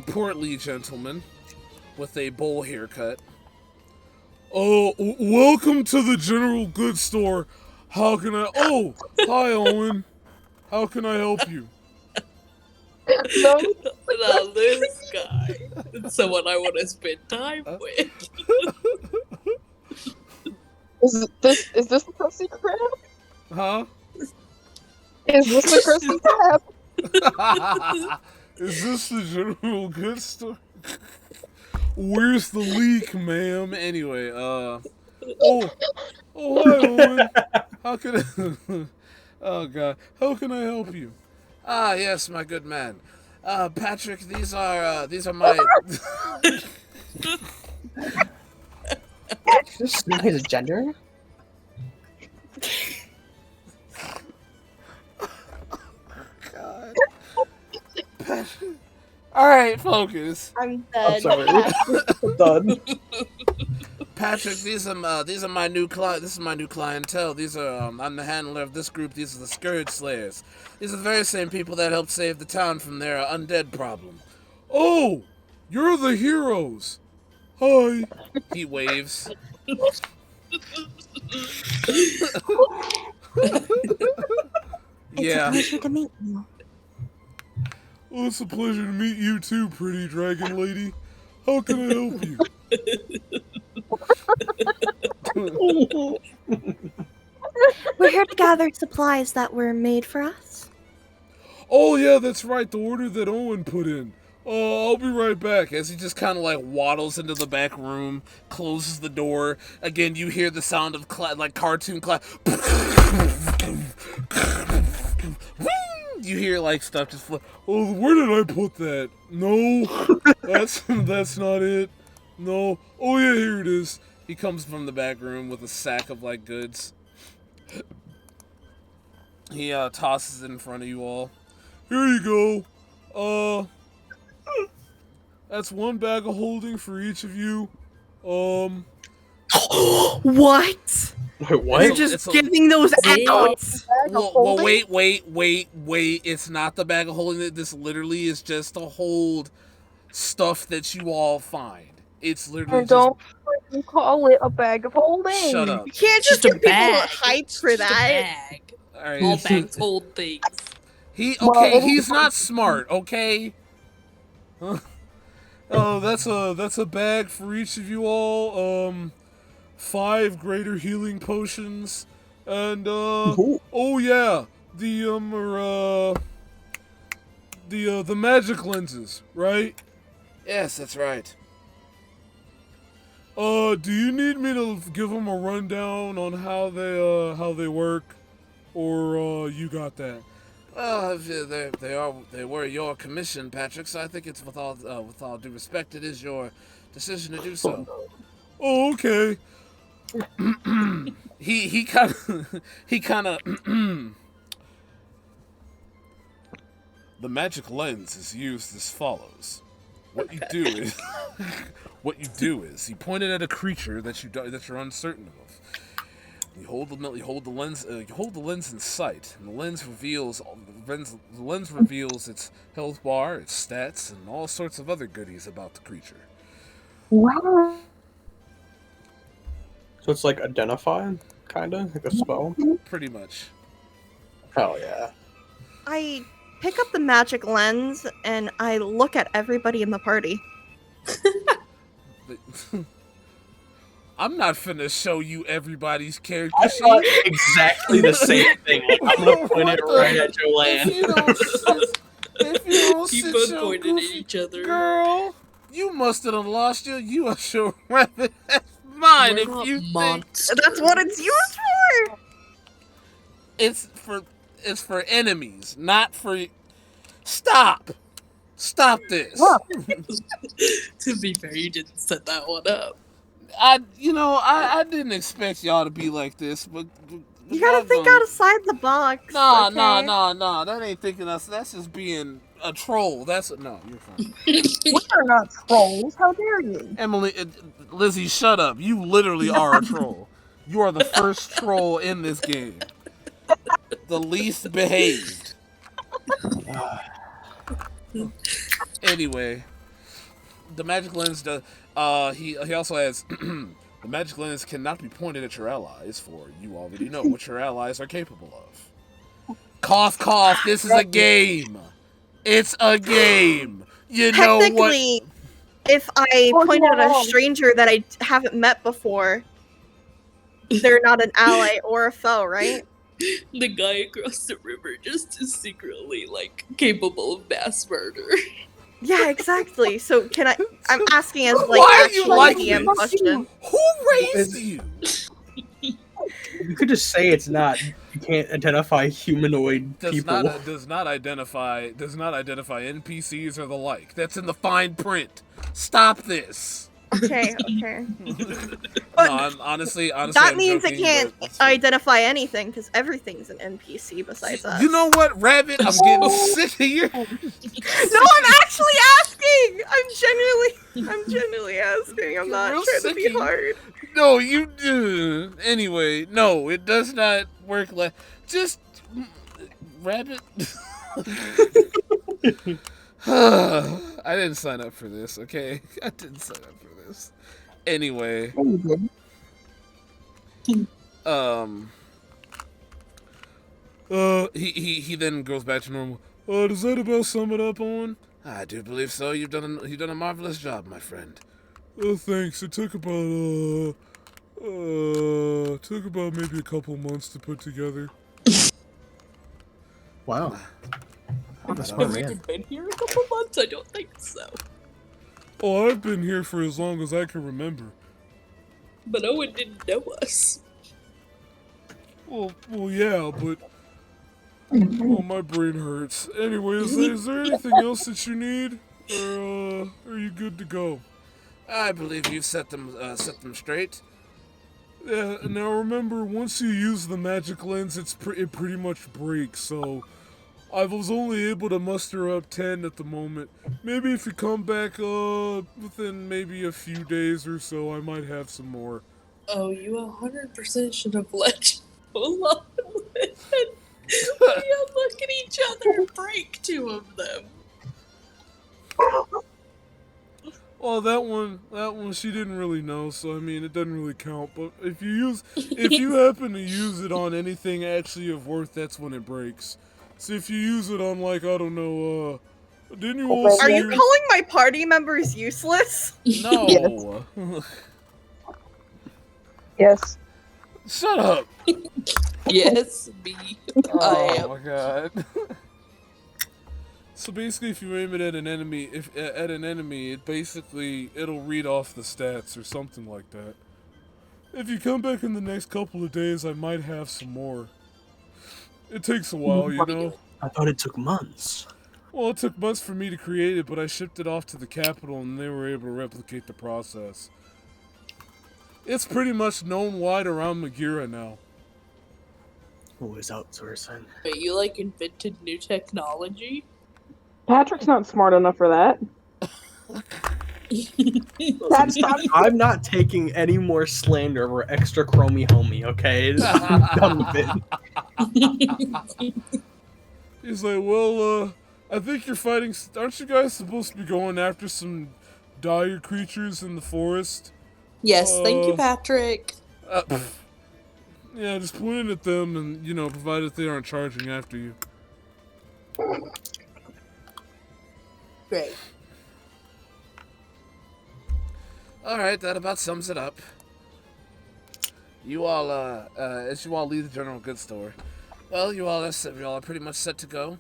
A: portly gentleman with a bowl haircut. Oh, welcome to the general goods store. How can I... Oh, hi, Owen. How can I help you?
E: No.
F: Now this guy. It's someone I want to spend time with.
E: Is this the Krusty Krab?
A: Huh?
E: Is this the Krusty Krab?
A: Is this the general goods store? Where's the leak, ma'am? Anyway, oh, hi, Owen. How can I... Oh, God. How can I help you? Ah, yes, my good man. Patrick, these are my...
C: Just know his gender?
A: God. All right, focus.
G: I'm
C: I'm
G: dead.
C: sorry. I'm done.
A: Patrick, these are my new client. This is my new clientele. These are I'm the handler of this group. These are the Scourge Slayers. These are the very same people that helped save the town from their undead problem. Oh, you're the heroes. Hi. He waves.
B: It's a pleasure to meet you.
A: Well, it's a pleasure to meet you too, pretty dragon lady. How can I help you?
B: We're here to gather supplies that were made for us.
A: Oh yeah, that's right. The order that Owen put in. I'll be right back. As he just kind of like waddles into the back room, closes the door. Again, you hear the sound of like cartoon clap. You hear like stuff just. Oh, where did I put that? No, that's not it. No. Oh yeah, here it is. He comes from the back room with a sack of like goods. He tosses it in front of you all. Here you go. That's one bag of holding for each of you.
G: What?
C: Wait, what?
G: You're just giving those out.
A: Well, wait. It's not the bag of holding. This literally is just to hold stuff that you all find. It's literally
E: And don't freaking call it a bag of holding.
A: Shut up.
G: You can't just
F: Just a
G: give people
F: bag.
G: hype for
F: Just a
G: that.
F: bag.
A: All right.
F: All bags hold things.
A: He's not smart, okay? Oh, that's a bag for each of you all. 5 greater healing potions, and oh yeah, the magic lenses, right? Yes, that's right. Do you need me to give them a rundown on how they work, or you got that? Well, they were your commission, Patrick. So I think it's with all due respect, it is your decision to do so. Oh, okay. he kind of The magic lens is used as follows. What you do is he pointed at a creature that you're uncertain of. You hold the lens in sight, and the lens reveals its health bar, its stats, and all sorts of other goodies about the creature.
E: Wow.
C: So it's like identify, kinda like a spell.
A: Pretty much.
C: Hell yeah.
G: I pick up the magic lens and I look at everybody in the party.
A: I'm not finna show you everybody's character
C: I
A: sheet.
C: thought exactly the same thing. Like, I'm gonna point it right at Joanne.
A: If you don't
F: Keep
A: sit
F: on
A: your
F: pointing at
A: goofy-
F: each other.
A: Girl, you must have lost you are sure rabbit ass mind
F: We're
A: if
F: not
A: you think
F: monsters.
G: That's what it's used for!
A: it's for enemies, not for. Stop this.
F: To be fair, you didn't set that one up.
A: I didn't expect y'all to be like this, but
G: You gotta think outside the box.
A: Nah,
G: okay?
A: nah. That ain't thinking us. That's just being a troll. No, you're fine.
E: We're not trolls. How dare you?
A: Emily, Lizzie, shut up. You literally are a troll. You are the first troll in this game. The least behaved. Anyway, the magic lens does. He also has. The magic lens cannot be pointed at your allies, for you already know what your allies are capable of. Cough, cough. This is a game. It's a game. You know what?
G: Technically, if I point at a stranger that I haven't met before, they're not an ally or a foe, right?
F: The guy across the river just is secretly, like, capable of mass murder.
G: Yeah, exactly. So can I'm asking as like
A: Why are you
G: actual
A: like
G: DM
A: this?
G: question.
A: Who raised you?
C: You could just say it's not. You can't identify humanoid people.
A: Does not identify NPCs or the like. That's in the fine print. Stop this.
G: Okay.
A: No, I'm honestly,
G: That
A: I'm
G: means
A: joking,
G: it can't
A: but it's true.
G: identify anything because everything's an NPC besides us.
A: You know what, Rabbit? I'm getting sick of your.
G: No, I'm actually asking. I'm genuinely asking. I'm not
A: Real
G: trying to be
A: sicking.
G: hard.
A: No, you do. Anyway, no, it does not work like. Just. Rabbit. I didn't sign up for this, okay? I didn't sign up for this. Anyway. He then goes back to normal. Does that about sum it up, Owen? I do believe so. You've done a marvelous job, my friend. Oh, thanks. It took about maybe a couple months to put together.
C: Wow. That's
F: Have
C: smart,
F: you
C: man.
F: been here a couple months? I don't think so.
A: Oh, I've been here for as long as I can remember.
F: But Owen didn't know us.
A: Well, yeah, but oh, my brain hurts. Anyway, is there anything else that you need, or are you good to go? I believe you've set them straight. Yeah. Now remember, once you use the magic lens, it pretty much breaks. So I was only able to muster up 10 at the moment. Maybe if you come back within maybe a few days or so, I might have some more.
F: Oh, you 100% should have let you alone. We all look at each other and break two of them.
A: Well, that one she didn't really know, so I mean it doesn't really count. But if you happen to use it on anything actually of worth, that's when it breaks. So if you use it on, like, I don't know, didn't you also?
G: Are you calling my party members useless?
A: No.
E: Yes.
A: Shut up.
F: Yes, me. I am.
A: Oh my god. So basically, if you aim it at an enemy, it'll read off the stats or something like that. If you come back in the next couple of days, I might have some more. It takes a while, you know.
C: I thought it took months.
A: Well, it took months for me to create it, but I shipped it off to the capital, and they were able to replicate the process. It's pretty much known wide around Magira now.
C: Always outsourcing.
F: Wait, you like invented new technology?
E: Patrick's not smart enough for that.
C: I'm not taking any more slander over extra chromey homie, okay? I'm done with it.
A: He's like, well, I think you're fighting. Aren't you guys supposed to be going after some dire creatures in the forest?
F: Yes, thank you, Patrick.
A: Yeah, just point it at them, and provided they aren't charging after you.
F: Great.
A: All right, that about sums it up. You all, as you all leave the general goods store, well, you all are pretty much set to go.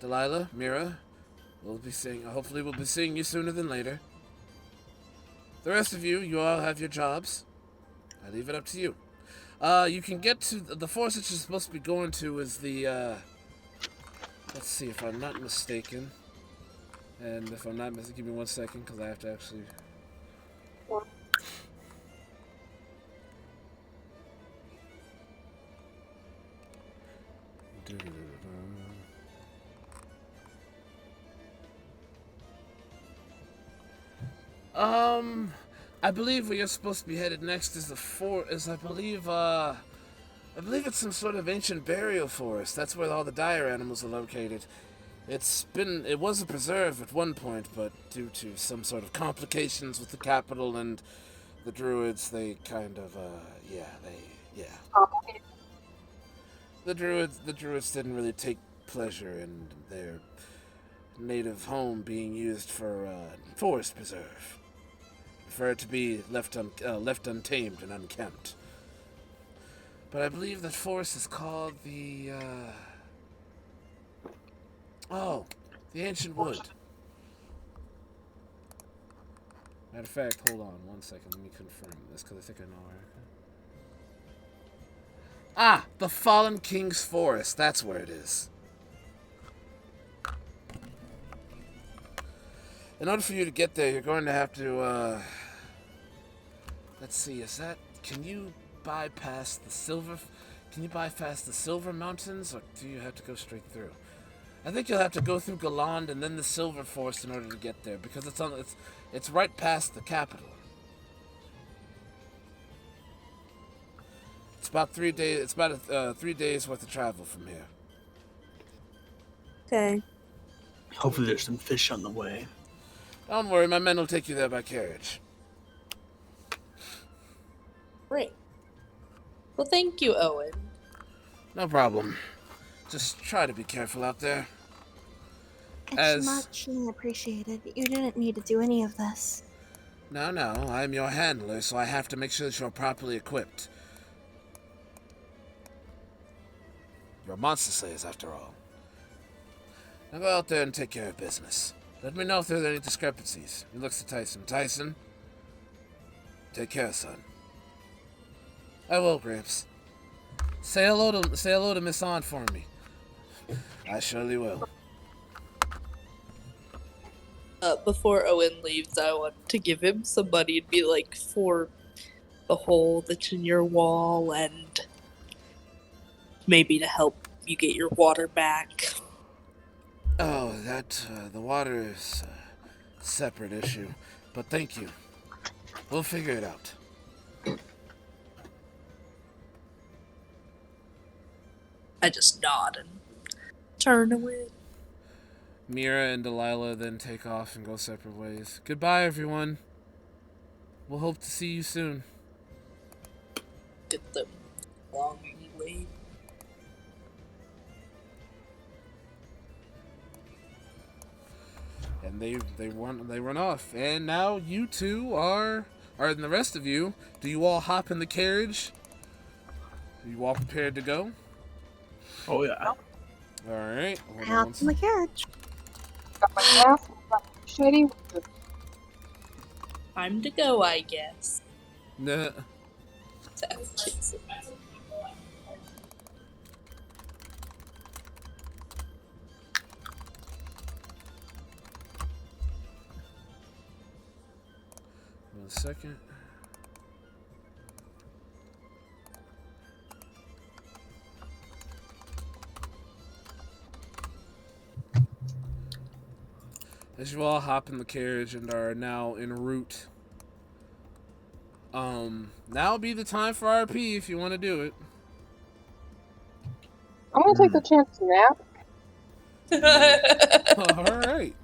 A: Delilah, Mira, hopefully we'll be seeing you sooner than later. The rest of you all have your jobs. I leave it up to you. You can get to the forest that you're supposed to be going to is the, let's see if I'm not mistaken. And if I'm not mistaken, give me 1 second, because I have to actually... I believe where you're supposed to be headed next is I believe it's some sort of ancient burial forest. That's where all the dire animals are located. It was a preserve at one point, but due to some sort of complications with the capital and the druids, they kind of, The druids didn't really take pleasure in their native home being used for forest preserve. For it to be left untamed and unkempt. But I believe that forest is called the Ancient Wood. Matter of fact, hold on 1 second. Let me confirm this because I think I know where. The Fallen King's Forest. That's where it is. In order for you to get there, you're going to have to Let's see, is that... Can you bypass the silver... Can you bypass the Silver Mountains, or do you have to go straight through? I think you'll have to go through Galand and then the Silver Forest in order to get there, because it's right past the capital. It's about 3 days. It's about 3 days worth of travel from here.
F: Okay.
C: Hopefully there's some fish on the way.
A: Don't worry, my men will take you there by carriage.
F: Great. Well, thank you, Owen.
A: No problem. Just try to be careful out there.
B: It's muchly appreciated. You didn't need to do any of this.
A: No, I'm your handler, so I have to make sure that you're properly equipped. You're monster slayers, after all. Now go out there and take care of business. Let me know if there's any discrepancies. He looks at Tyson. Tyson, take care, son. I will, Gramps. Say hello to Miss Aunt for me. I surely will.
F: Before Owen leaves, I want to give him some money and be like, for the hole that's in your wall and maybe to help you get your water back.
A: Oh, the water is a separate issue. But thank you. We'll figure it out.
F: I just nod and turn away.
A: Mira and Delilah then take off and go separate ways. Goodbye, everyone. We'll hope to see you soon.
F: Get them longing away.
A: And they run off. And now you two are and the rest of you, do you all hop in the carriage? Are you all prepared to go?
C: Oh yeah.
A: Alright.
B: Out in the carriage.
E: Got my glass, got my machete.
F: Time to go, I guess.
A: Nah. One second. As you all hop in the carriage and are now en route. Now would be the time for RP if you want to do it.
E: I'm gonna take the chance to nap.
A: Alright.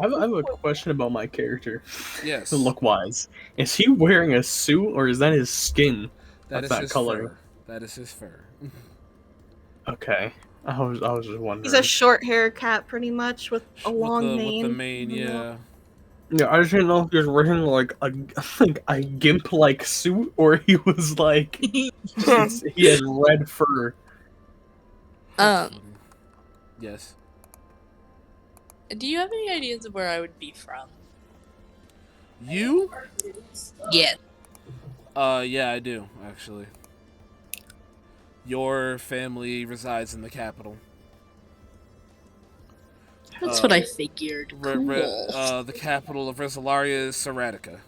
C: I have a question about my character.
A: Yes.
C: Look-wise. Is he wearing a suit, or is that his skin?
A: That is
C: that
A: his
C: color?
A: fur. That is his fur.
C: Okay. I was just wondering.
G: He's a short hair cat, pretty much, with a long mane.
A: With the mane, yeah.
C: Yeah, I just didn't know if he was wearing like a gimp-like suit, or he was like he had red fur.
A: Yes.
F: Do you have any ideas of where I would be from?
A: You?
F: Yeah.
A: Yeah, I do, actually. Your family resides in the capital.
F: That's what I figured. Cool.
A: The capital of Resalaria is Seratica.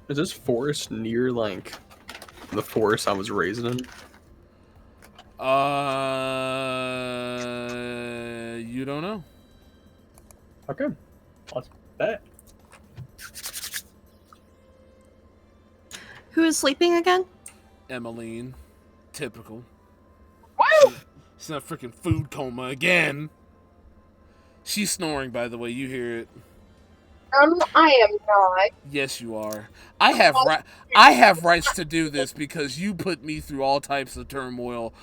C: Is this forest near like the forest I was raised in?
A: You don't know.
C: Okay. Let's bet.
G: Who is sleeping again?
A: Emmeline. Typical.
E: Woo!
A: She's in a freaking food coma again. She's snoring, by the way. You hear it.
E: I am not.
A: Yes, you are. I have rights to do this because you put me through all types of turmoil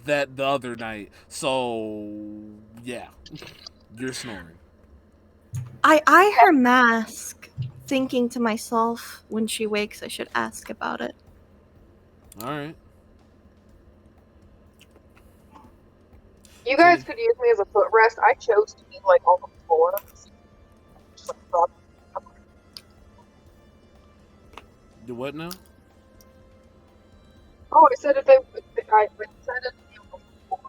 A: that the other night. So, yeah. You're snoring.
G: I eye her mask, thinking to myself, when she wakes, I should ask about it.
A: Alright.
E: You guys could use me as a footrest. I chose to be like on the floor. Just like drop.
A: Do what now?
E: Oh, I said if they, I said it to be on the floor.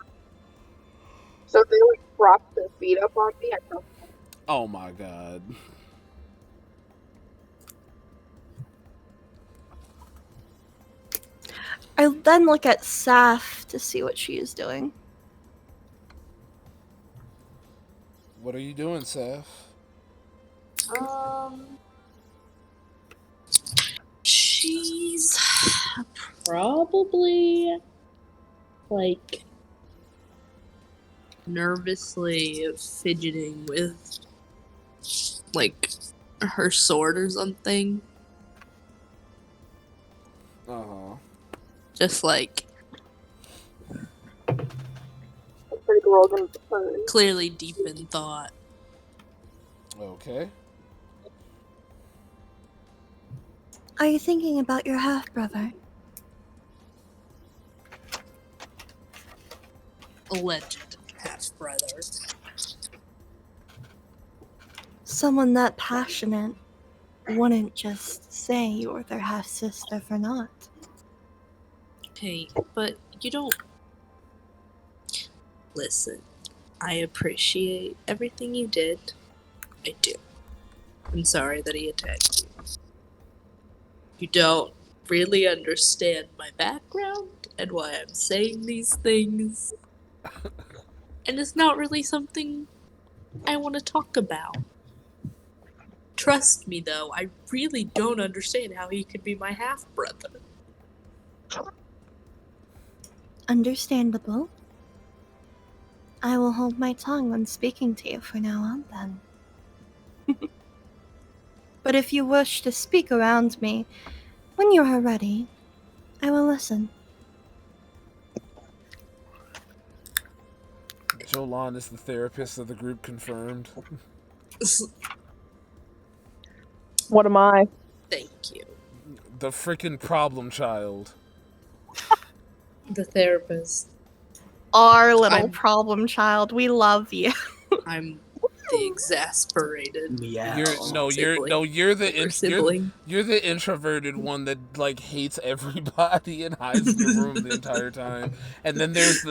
E: So if they like props their feet up on me. I don't.
A: Oh my god.
B: I then look at Saf to see what she is doing.
A: What are you doing, Seth?
F: She's probably like nervously fidgeting with like her sword or something.
A: Uh-huh.
F: Just like
E: Pretty girl gonna turn.
F: clearly deep in thought.
A: Okay.
B: Are you thinking about your half-brother?
F: Alleged half-brother.
B: Someone that passionate wouldn't just say you were their half-sister for naught.
F: Hey, but you don't... Listen, I appreciate everything you did. I do. I'm sorry that he attacked you. You don't really understand my background and why I'm saying these things. And it's not really something I want to talk about. Trust me, though, I really don't understand how he could be my half-brother.
B: Understandable. I will hold my tongue when speaking to you from now on, then. But if you wish to speak around me, when you are ready, I will listen.
A: Jolan is the therapist of the group, confirmed.
E: What am I?
F: Thank you.
A: The freaking problem child.
F: The therapist.
G: Our little
F: I'm-
G: problem child. We love you.
F: I'm the exasperated
C: Yeah.
A: You're
F: sibling.
A: you're the introverted one that like hates everybody and hides in the room the entire time. And then there's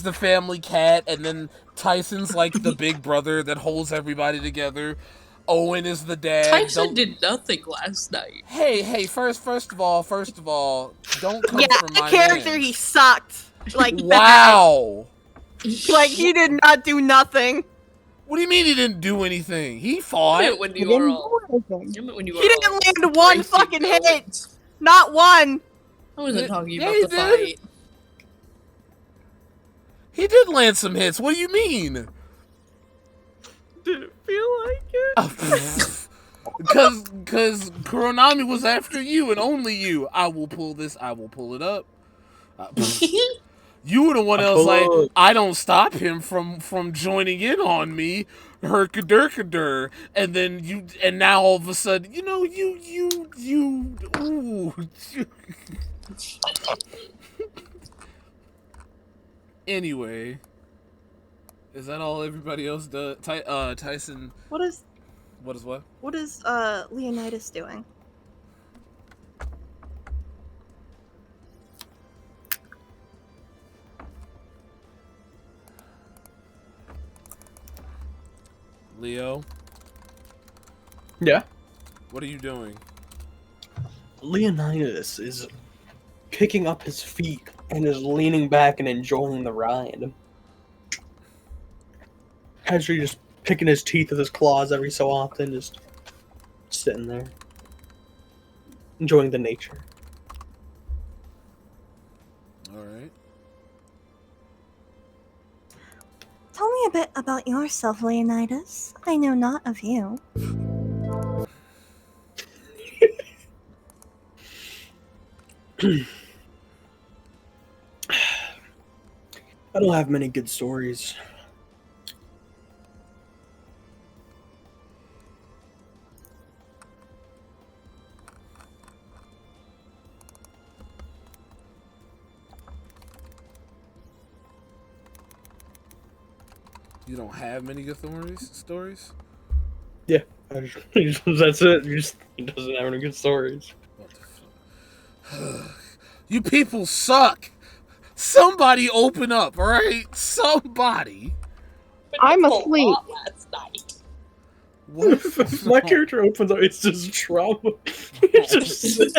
A: the family cat, and then Tyson's like the big brother that holds everybody together. Owen is the dad.
F: Tyson did nothing last night.
A: Hey, first of all, don't come
G: Yeah,
A: from
G: the
A: my
G: character
A: man.
G: he sucked. Like
A: Wow.
G: bad. Like he did not do nothing.
A: What do you mean he didn't do anything? He fought.
F: When
E: I
F: you were
E: didn't
F: all,
E: do anything.
F: when you
G: He
F: were
G: didn't
F: all
G: land one
F: racing
G: fucking hit.
F: goats.
G: Not one.
F: I wasn't talking
A: Yeah,
F: about
A: he
F: the
A: did.
F: fight.
A: He did land some hits. What do you mean?
G: Did it feel like it?
A: Because Kuronami was after you and only you. I will pull this. I will pull it up. You were the one else like, I don't stop him from joining in on me. Herkadur. And then and now all of a sudden, ooh. Anyway, is that all everybody else does? Tyson.
G: What is
A: what?
G: What is Leonidas doing?
A: Leo,
C: Yeah.
A: what are you doing?
C: Leonidas is picking up his feet and is leaning back and enjoying the ride. Casually just picking his teeth with his claws every so often, just sitting there. Enjoying the nature.
A: Alright.
B: Tell me a bit about yourself, Leonidas. I know not of you.
C: I don't have many good stories.
A: You don't have many good stories?
C: Yeah, that's it. He doesn't have any good stories.
A: What the fuck? You people suck! Somebody open up, alright? Somebody!
E: I'm
F: a
E: asleep.
F: lot last night.
A: What?
C: My character opens up, it's just trauma. It's just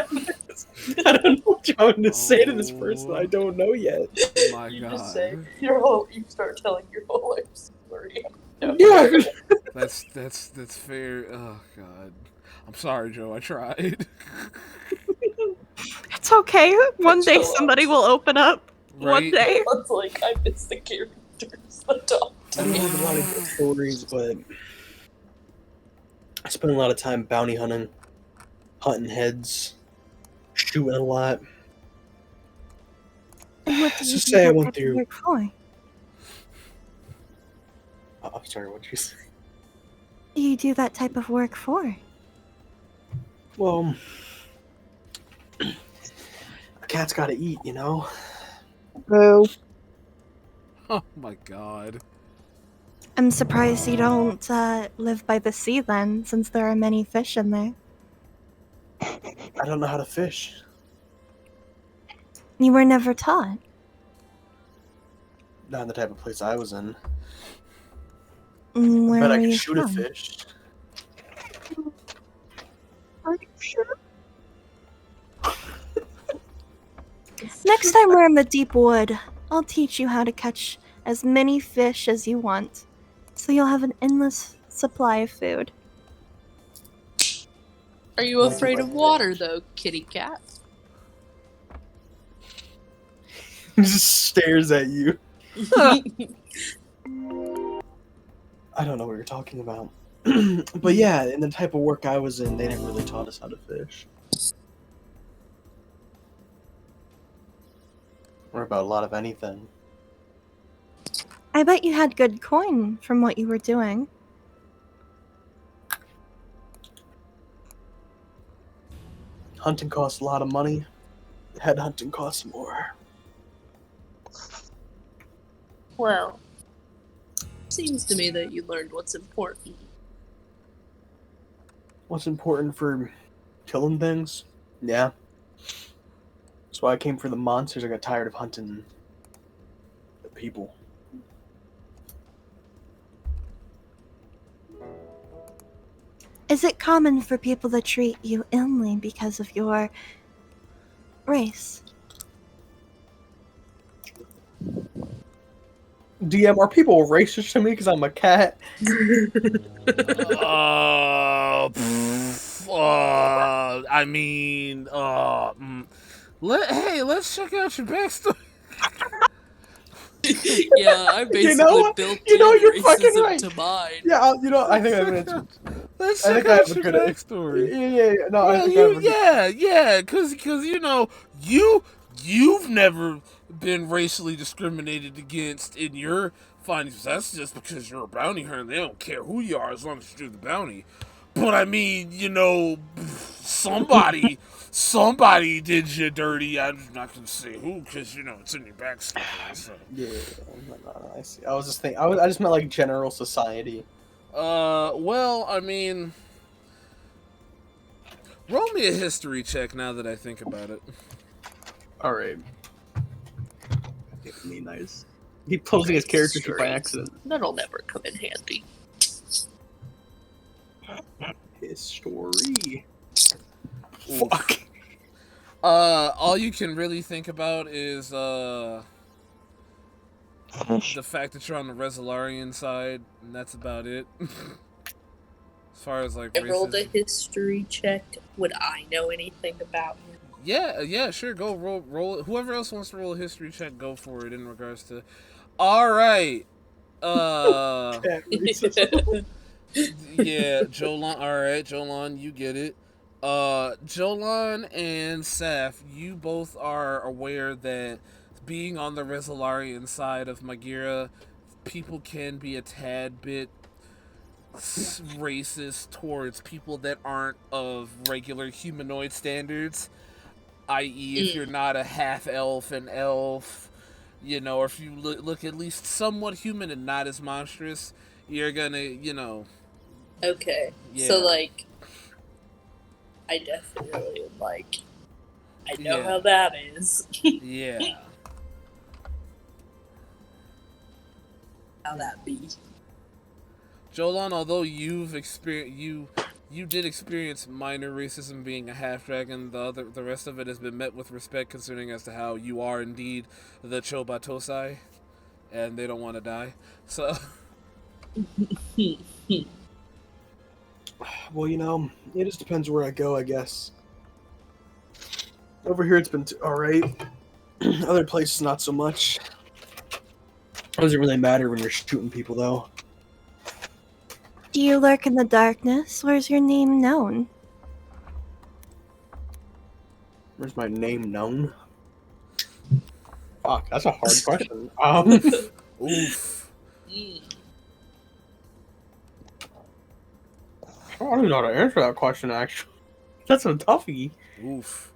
C: I don't know what you want to say to this person. I don't know yet.
A: My
F: You
A: God.
F: just say you start telling your whole life story.
C: Yeah.
A: That's fair. Oh God. I'm sorry, Joe. I tried.
G: It's okay. One day
F: Chill out.
G: somebody will open up. One
A: Right?
G: day.
F: It's like I miss the characters that talk
C: I
F: to
C: don't
F: me.
C: have a lot of good stories, but I spent a lot of time bounty hunting heads, shooting a lot.
B: And what do you
C: Just
B: do
C: say I
B: that
C: went
B: type of
C: through.
B: work for?
C: I'm sorry, what did you say?
B: Do you do that type of work for?
C: Well, a cat's got to eat, you know.
E: Boo.
A: Oh my God.
B: I'm surprised you don't live by the sea then, since there are many fish in there.
C: I don't know how to fish.
B: You were never taught.
C: Not in the type of place I was in.
B: Where
C: But I
B: were
C: could
B: you
C: shoot a
B: from?
C: fish.
E: Are you sure?
B: Next time we're in the deep wood, I'll teach you how to catch as many fish as you want, so you'll have an endless supply of food.
F: Are you afraid of water, though, kitty cat?
C: He just stares at you. I don't know what you're talking about. But yeah, in the type of work I was in, they didn't really taught us how to fish. Or about a lot of anything.
B: I bet you had good coin from what you were doing.
C: Hunting costs a lot of money. Head hunting costs more.
F: Well, seems to me that you learned what's important.
C: What's important for killing things? Yeah. That's why I came for the monsters. I got tired of hunting the people.
B: Is it common for people to treat you illly because of your race?
C: DM, are people racist to me because I'm a cat?
A: I mean, let's check out your backstory.
F: Yeah, I basically
C: what?
F: built
C: You're fucking
F: racism
C: right.
F: to mine.
C: Yeah, I think I've answered.
A: Let's
C: I
A: check
C: think I
A: out
C: have a
A: your
C: good
A: backstory.
C: Yeah. No, I think I have a good.
A: Yeah, because you've never been racially discriminated against in your findings. That's just because you're a bounty hunter. They don't care who you are as long as you do the bounty. But I mean, somebody did you dirty. I'm not gonna say who, because it's in your backstory. So.
C: Yeah, I see. I was just thinking. I just meant like general society.
A: Well, I mean, roll me a history check now that I think about it.
C: All right. Me nice. He closing his character sheet by accident.
F: That'll never come in handy.
C: History.
A: Oof.
C: Fuck.
A: All you can really think about is the fact that you're on the Resolarian side, and that's about it. As far as like
F: I rolled a
A: racism.
F: history check. Would I know anything about him?
A: Yeah, sure. Go roll it. Whoever else wants to roll a history check, go for it. In regards to, all right. Yeah, Jolan. All right, Jolan, you get it. Jolan and Saf, you both are aware that being on the Resolarian side of Magira, people can be a tad bit racist towards people that aren't of regular humanoid standards, i.e. if you're not a half elf, an elf, or if you look at least somewhat human and not as monstrous, you're gonna,
F: Okay.
A: Yeah.
F: So, like, I definitely am like, I know
A: Yeah.
F: how that is.
A: Yeah.
F: How that be.
A: Jolan, although you've experienced you did experience minor racism being a half dragon, the rest of it has been met with respect, considering as to how you are indeed the Chobatosai, and they don't want to die. So,
C: Well, you know, it just depends where I go, I guess. Over here, it's been all right. Other places, not so much. It doesn't really matter when you're shooting people, though.
B: Do you lurk in the darkness? Where's your name known?
C: Where's my name known? Fuck, that's a hard question.
A: oof.
C: I don't even know how to answer that question, actually. That's a toughie.
A: Oof.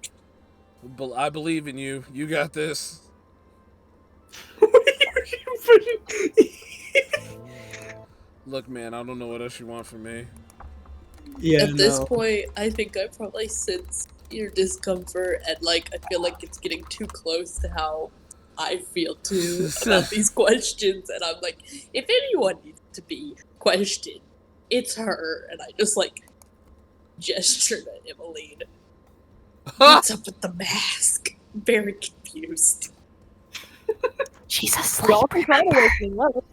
A: But I believe in you. You got this. Look, man, I don't know what else you want from me.
C: Yeah,
F: At this point, I think I probably sense your discomfort, and like I feel like it's getting too close to how I feel too about these questions, and I'm like, if anyone needs to be questioned, it's her. And I just like gestured at Emmeline. What's up with the mask? Very confused.
B: She's asleep.
E: Y'all can try to wake me up.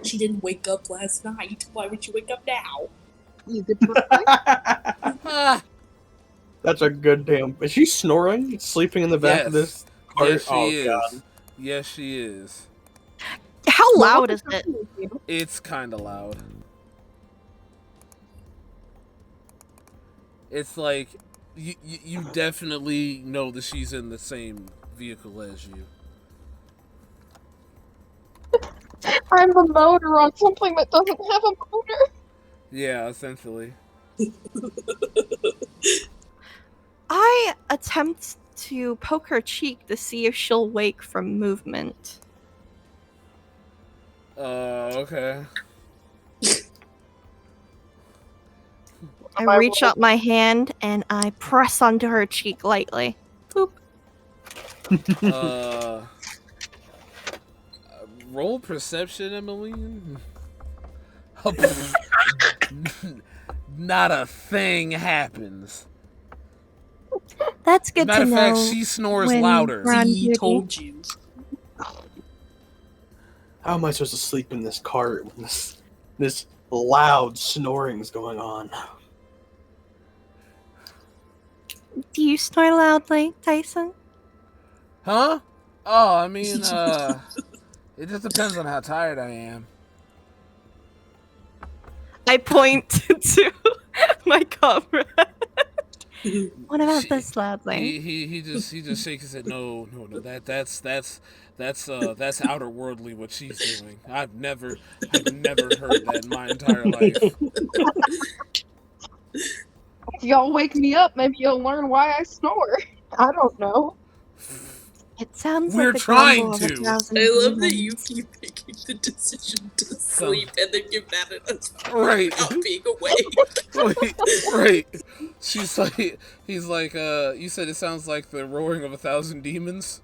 F: She didn't wake up last night. Why would you wake up now?
E: You could try.
C: That's a good damn. Is she snoring? Sleeping in the back of this cart?
A: Yes, she is.
C: God.
A: Yes, she is.
B: How loud is it?
A: It's kind of loud. It's like you definitely know that she's in the same vehicle as you.
E: I'm the motor on something that doesn't have a motor.
A: Yeah, essentially.
B: I attempt to poke her cheek to see if she'll wake from movement.
A: Okay.
B: I reach out my hand and I press onto her cheek lightly. Boop.
A: Roll perception, Emmeline. Not a thing happens.
B: That's good
A: Matter
B: to
A: of
B: know.
A: fact, she snores
B: when
A: louder.
B: we're on
F: He
B: duty.
F: told you.
C: How am I supposed to sleep in this cart when this loud snoring's going on?
B: Do you snore loudly, Tyson?
A: Huh? Oh, I mean, it just depends on how tired I am.
B: I point to my comrade. What about this loudly?
A: He just shakes his head. No. That's outer worldly what she's doing. I've never heard that in my entire life.
E: If y'all wake me up, maybe you'll learn why I snore. I don't know.
B: It sounds
A: We're
B: like the
A: trying
B: grumble of a
A: to.
B: thousand
F: I love that
B: demons.
F: you keep making the decision to sleep and then get mad at us for
A: Right.
F: not being awake.
A: Right. He's like, you said it sounds like the roaring of 1,000 demons.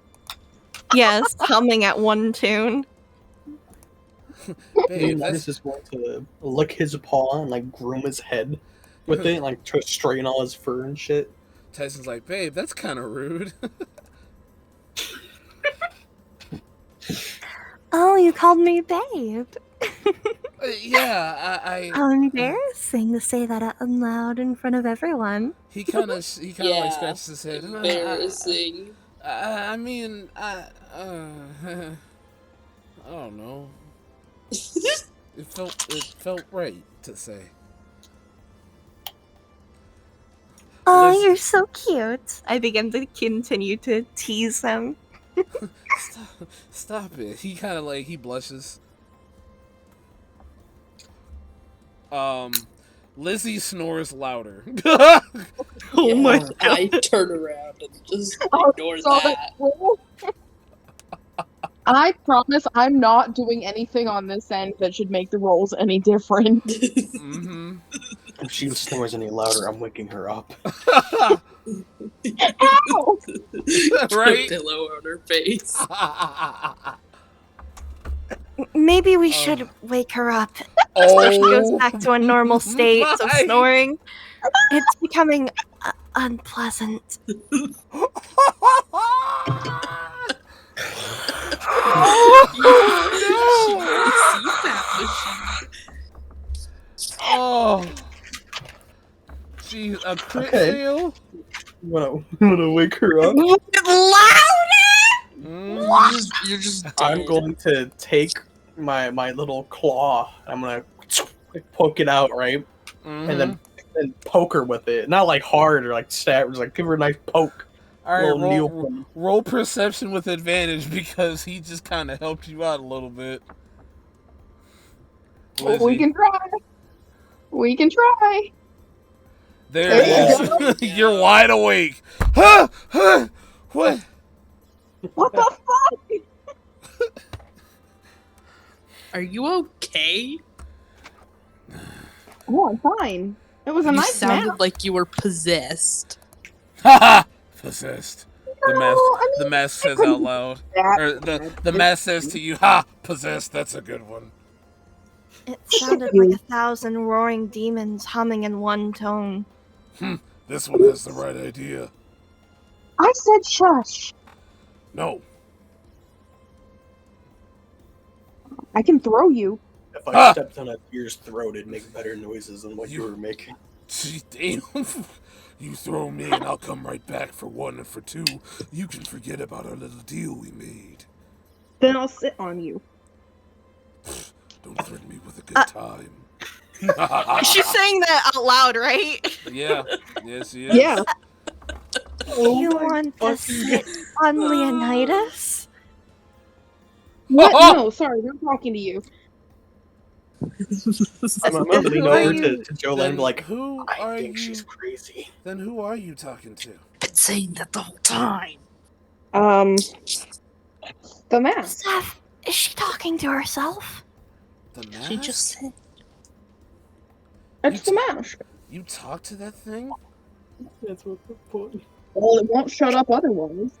B: Yes, humming at one tune.
A: Babe,
C: Leonidas just wants to lick his paw and like groom his head with it, like to straighten all his fur and shit.
A: Tyson's like, babe, that's kind of rude.
B: Oh, you called me babe.
A: Yeah, I
B: How embarrassing to say that out loud in front of everyone.
A: he kind of like
F: Yeah,
A: scratches his head.
F: Embarrassing.
A: I mean, I don't know. It felt right to say.
B: Oh,
A: Listen-
B: you're so cute. I begin to continue to tease him.
A: Stop it. He kind of like, he blushes. Lizzie snores louder.
B: Oh my
F: God. I turn around and just
E: Oh,
F: ignore
E: saw
F: that.
E: roll. I promise I'm not doing anything on this end that should make the rolls any different.
A: Mm-hmm.
C: If she snores any louder, I'm waking her up.
E: Ow!
F: Put a
A: Right?
F: pillow on her face.
B: Maybe we should wake her up.
G: before she goes
A: Oh
G: back to a normal state of
A: my.
G: snoring. It's becoming unpleasant.
A: Oh, jeez, a crit
C: Okay.
A: fail?
C: You wanna wake her up?
F: You're just dead.
C: I'm going to take my little claw. I'm gonna poke it out, right? And then poke her with it. Not like hard or like stab, just like give her a nice poke.
A: All
C: Little
A: right,
C: needle.
A: roll perception with advantage because he just kind of helped you out a little bit.
E: We
A: Lizzie.
E: can try. We can try.
A: There
E: There
A: it is. You're wide awake. Huh? Huh? What?
E: What the fuck?
F: Are you okay?
E: Oh, I'm fine. It was a
F: You
E: nice
F: sounded
E: nap.
F: like you were possessed.
A: Haha! Possessed.
E: I
A: The
E: mean,
A: mask says
E: couldn't
A: out loud.
E: that
A: Or the mask says to you, ha! Possessed, that's a good one.
G: It sounded like 1,000 roaring demons humming in one tone.
A: This one has the right idea.
E: I said shush.
A: No.
E: I can throw you.
C: If I stepped on a deer's throat, it'd make better noises than what you were making.
A: Gee, damn. You throw me and I'll come right back for one and for two. You can forget about our little deal we made.
E: Then I'll sit on you.
A: Don't threaten me with a good time.
G: She's saying that out loud, right?
A: Yeah. Yes, she is.
E: Yeah.
G: You want to sit on Leonidas?
E: What? No, sorry, I'm talking to you.
C: I'm gonna lean
G: Who are
C: over
G: you?
C: to Jolene and be like,
A: who
C: I
A: are
C: think
A: you?
C: she's crazy.
A: Then who are you talking to?
F: Been saying that the whole time.
E: The mask.
G: Seth, is she talking to herself?
A: The mask?
F: She just said.
E: It's the mask.
A: You talk to that thing?
C: That's what the point.
E: Well, it won't shut up otherwise.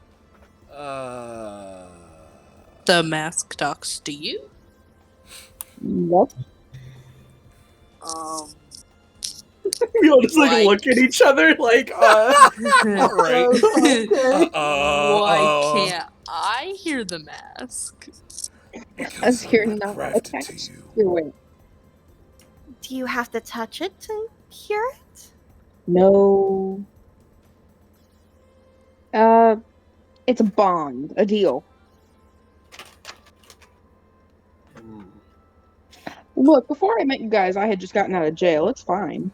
F: The mask talks to you?
E: What?
C: We all just like look at each other like,
A: Alright.
F: Why can't I hear the mask?
E: Because you're not
A: crafted to
E: attached
A: you.
E: to it.
G: Do you have to touch it to hear it?
E: No. It's a bond, a deal. Look, before I met you guys, I had just gotten out of jail. It's fine.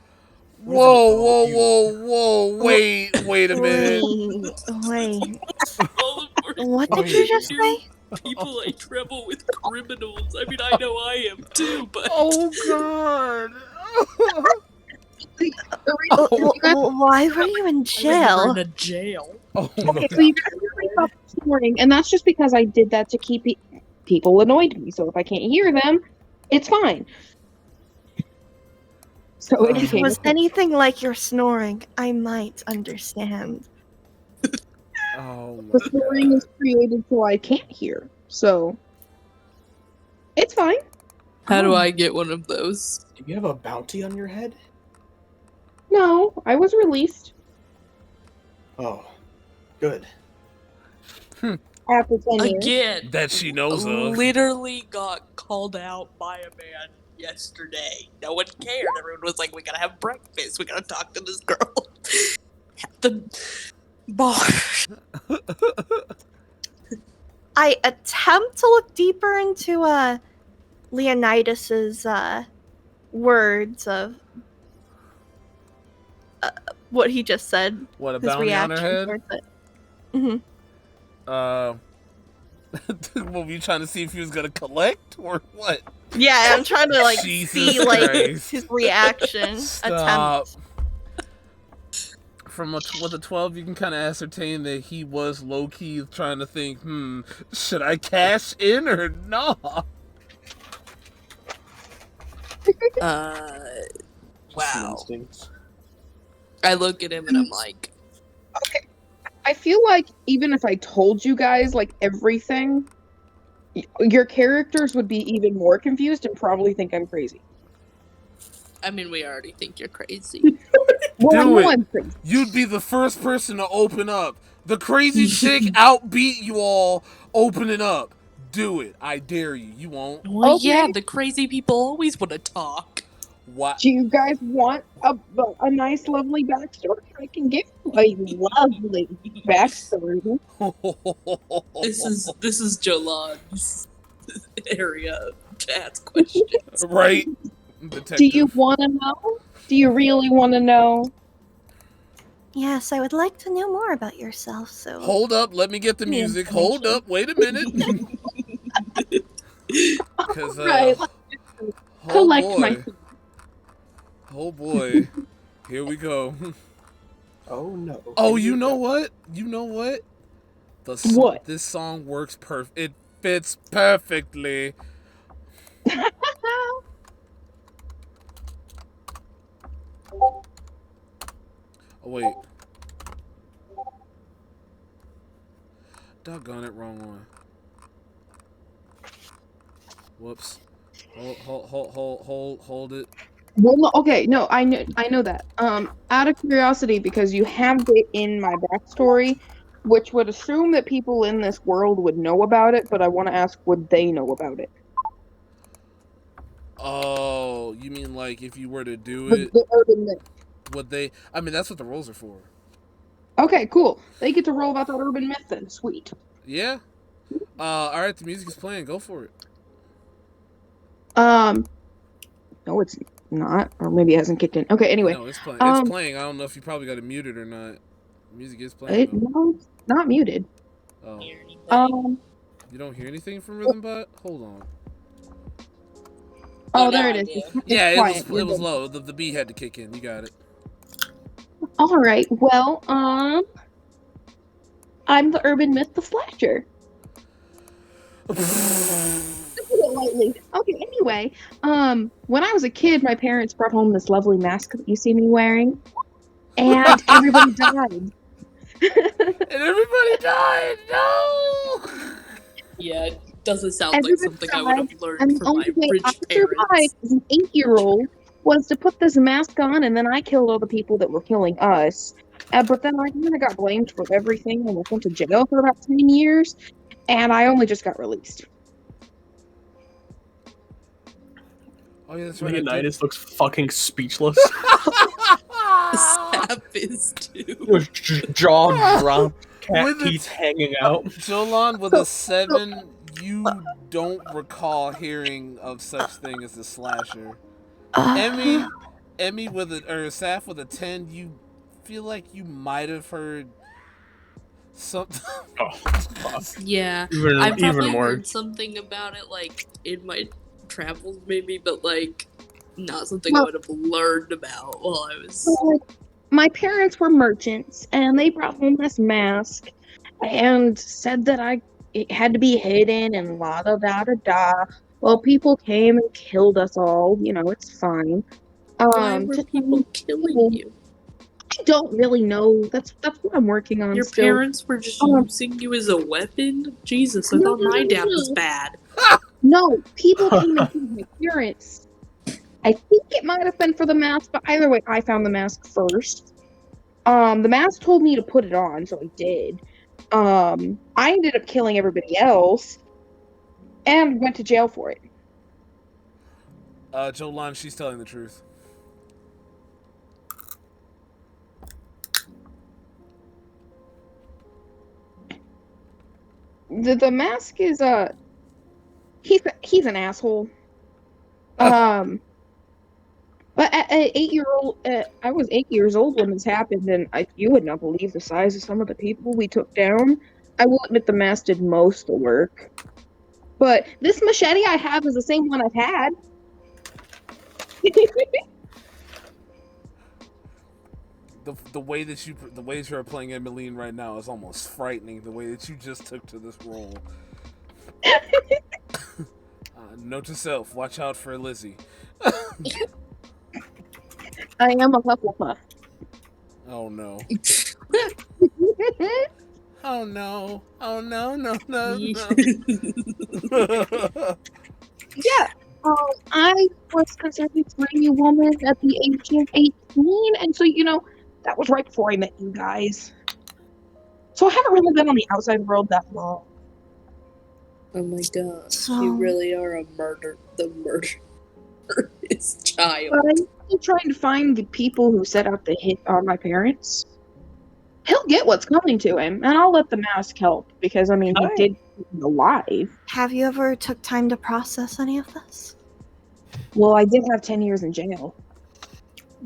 A: Whoa. Wait a minute.
G: Wait. What did you just say?
F: People I trouble with criminals. I mean, I know I am too, but.
A: Oh, God.
G: Why were you in jail?
F: In a jail.
A: Oh,
E: Okay, so you guys really stopped this morning, and that's just because I did that to keep people annoyed me. So if I can't hear them, it's fine. So it
G: If it
E: became
G: was anything like your snoring, I might understand.
A: Oh,
E: the snoring is created so I can't hear. So it's fine.
F: How do I get one of those?
C: Do you have a bounty on your head?
E: No, I was released
C: Oh, good.
E: after 10 years.
F: Again.
A: that she knows of.
F: Literally got called out by a man yesterday. No one cared. Everyone was like, we gotta have breakfast. We gotta talk to this girl at the bar.
G: I attempt to look deeper into Leonidas's words of what he just said.
A: What, a
G: His
A: bounty on her
G: reaction
A: head?
G: towards it. Mm-hmm.
A: What were you trying to see if he was gonna collect or what?
G: Yeah, I'm trying to like
A: Jesus
G: see like
A: Christ.
G: his reaction.
A: Stop.
G: Attempt.
A: With a 12, you can kind of ascertain that he was low key trying to think, should I cash in or not?
F: Wow. I look at him and I'm like,
E: Okay. I feel like even if I told you guys like everything, your characters would be even more confused and probably think I'm crazy.
F: I mean, we already think you're crazy.
E: Well, I
A: Do
E: know
A: it.
E: I'm crazy.
A: You'd be the first person to open up. The crazy chick outbeat you all opening up. Do it. I dare you. You won't.
F: Well, yeah,
E: Okay.
F: the crazy people always want to talk.
A: What?
E: Do you guys want a nice, lovely backstory? I can give you a lovely backstory.
F: This is Jolan's area to ask questions.
A: Right?
E: Do you
A: Detective.
E: want to know? Do you really want to know?
B: Yes, I would like to know more about yourself, so.
A: Hold up. Let me get the
B: Give me
A: music. Hold
B: information.
A: up. Wait a minute. Because,
E: Right.
A: oh
E: Collect my
A: boy. Oh boy. Here we go.
C: Oh no.
A: Oh, you know what? You know what?
E: What?
A: This song works perfect. It fits perfectly. Oh, wait. Doggone it, wrong one. Whoops. Hold it.
E: Well, no, okay, no, I know that. Out of curiosity, because you have it in my backstory, which would assume that people in this world would know about it, but I want to ask, would they know about it?
A: Oh, you mean like if you were to do
E: The,
A: it,
E: the urban myth.
A: would they? I mean, that's what the rolls are for.
E: Okay, cool. They get to roll about that urban myth then. Sweet.
A: Yeah. All right, the music is playing. Go for it.
E: No, it's not, or maybe it hasn't kicked in. Okay, anyway,
A: No, it's playing. It's playing. I don't know if you probably got it muted or not. Music is playing.
E: no, it's not muted.
A: Oh,
F: Hear anything?
A: you don't hear anything from Rhythm Bot? Hold on.
E: Oh,
F: now
E: there
F: I
E: it is.
F: do.
E: It's
A: Yeah, it
E: quiet.
A: was
E: You're
A: low. The beat had to kick in. You got it.
E: All right. Well, I'm the urban myth, the slasher. To put it lightly. Okay. Anyway, when I was a kid, my parents brought home this lovely mask that you see me wearing, and everybody died.
A: And everybody died. No.
F: Yeah, it doesn't sound like
E: Everybody
F: something I would
E: died,
F: have learned
E: and the
F: from
E: only
F: my
E: way I
F: rich
E: survived
F: parents.
E: as an 8-year-old was to put this mask on, and then I killed all the people that were killing us. But then I kind of got blamed for everything and went to jail for about 10 years, and I only just got released.
A: Oh yeah, that's right.
C: Leonidas looks fucking speechless.
F: Sap is too.
C: With jaw dropped, cat
A: With
C: teeth
A: its-
C: hanging out.
A: Jolan with a 7, you don't recall hearing of such thing as a slasher. Emmy with a or Saf with a 10, you feel like you might have heard something.
C: Oh, fuck.
F: Yeah,
C: Even,
F: I probably
C: even more.
F: heard something about it, like, in my travels, maybe, but, like, not something I
E: Well-
F: would have learned about while I was...
E: My parents were merchants, and they brought home this mask and said that it had to be hidden and la da da da da. Well, people came and killed us all. You know, it's fine.
F: Why were
E: to-
F: people killing you?
E: I don't really know. That's what I'm working on
F: Your
E: still.
F: parents were just using you as a weapon? Jesus, I
E: No,
F: thought
E: no,
F: my
E: no,
F: dad
E: no.
F: was bad.
E: No, people came and killed my parents. I think it might have been for the mask, but either way, I found the mask first. The mask told me to put it on, so I did. I ended up killing everybody else and went to jail for it.
A: Jolan, she's telling the truth.
E: The mask is he's an asshole. But at 8-year-old, I was 8 years old when this happened, and you would not believe the size of some of the people we took down. I will admit the mask did most of the work. But this machete I have is the same one I've had.
A: The way that you are playing Emmeline right now is almost frightening. The way that you just took to this role. Note to self: watch out for Lizzie.
E: I am a Hufflepuff.
A: Oh no. Oh no. Oh no. No.
E: Yeah. I was considered for a woman at the age of 18, and so, that was right before I met you guys. So I haven't really been on the outside world that long.
F: Oh my god.
B: So-
F: You really are the murderous child.
E: But I'm still trying to find the people who set out to hit on my parents. He'll get what's coming to him, and I'll let the mask help, because, he did keep me alive.
B: Have you ever took time to process any of this?
E: Well, I did have 10 years in jail.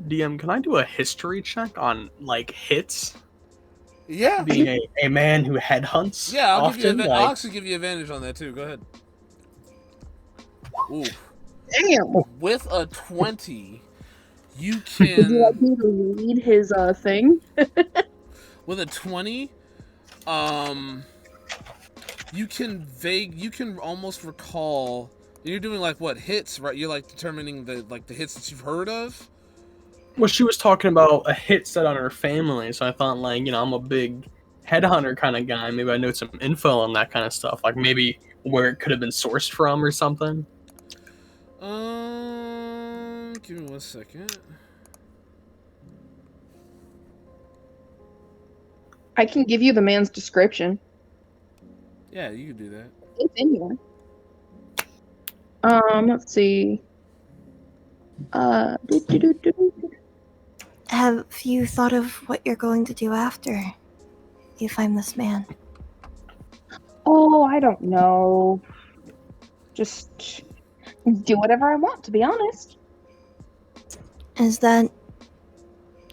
C: DM, can I do a history check on hits?
A: Yeah.
C: Being a man who headhunts.
A: Yeah, I'll
C: often,
A: I'll actually give you advantage on that too. Go ahead. Ooh.
E: Damn!
A: With a 20, you
E: Would you
A: can.
E: like me to read his thing?
A: With a 20, you can almost recall. You're doing what hits, right? You're determining the hits that you've heard of.
C: Well, she was talking about a hit set on her family, so I thought, I'm a big headhunter kind of guy. Maybe I know some info on that kind of stuff, maybe where it could have been sourced from or something.
A: Give me 1 second.
E: I can give you the man's description.
A: Yeah, you can do that.
E: It's in here. Let's see.
B: Have you thought of what you're going to do after you find this man?
E: Oh, I don't know. Just do whatever I want, to be honest.
B: Is that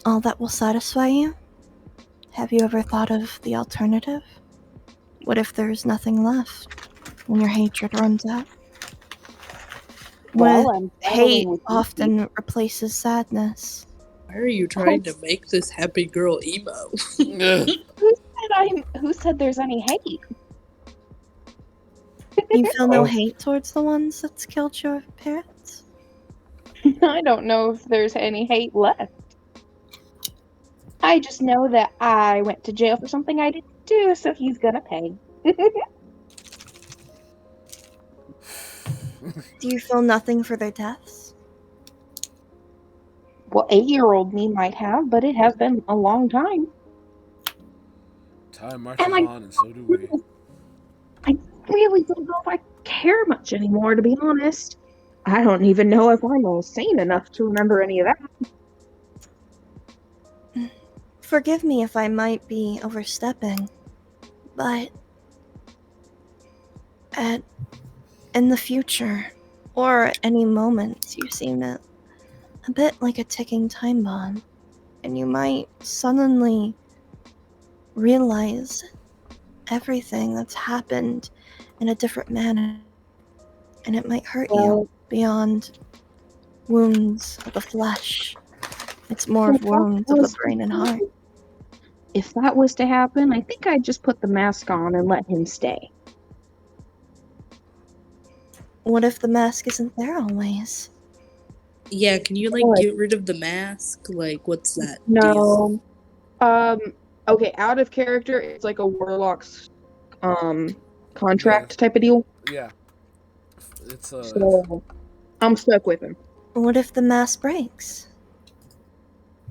B: all that will satisfy you? Have you ever thought of the alternative? What if there's nothing left when your hatred runs out?
E: Well,
B: What
E: I'm
B: if hate
E: battling with you.
B: often replaces sadness?
F: Why are you trying to make this happy girl emo?
E: Who said there's any hate?
B: You feel no
C: Oh.
B: hate towards the ones that's killed your parents?
E: I don't know if there's any hate left. I just know that I went to jail for something I didn't do, so he's gonna pay.
B: Do you feel nothing for their deaths?
E: Well, 8-year-old me might have, but it has been a long time.
A: Time marches
E: And I-
A: on, and so do we.
E: I really don't know if I care much anymore, to be honest. I don't even know if I'm sane enough to remember any of that.
B: Forgive me if I might be overstepping, but in the future, or at any moment, you seem a bit like a ticking time bomb, and you might suddenly realize everything that's happened in a different manner, and it might hurt you beyond wounds of the flesh. It's more of wounds of the brain and heart.
E: If that was to happen, I think I'd just put the mask on and let him stay.
B: What if the mask isn't there always?
F: Yeah, can you get rid of the mask? What's that
E: No. Okay, out of character, it's like a warlock's contract type of deal.
A: Yeah. It's
E: So I'm stuck with him.
B: What if the mask breaks?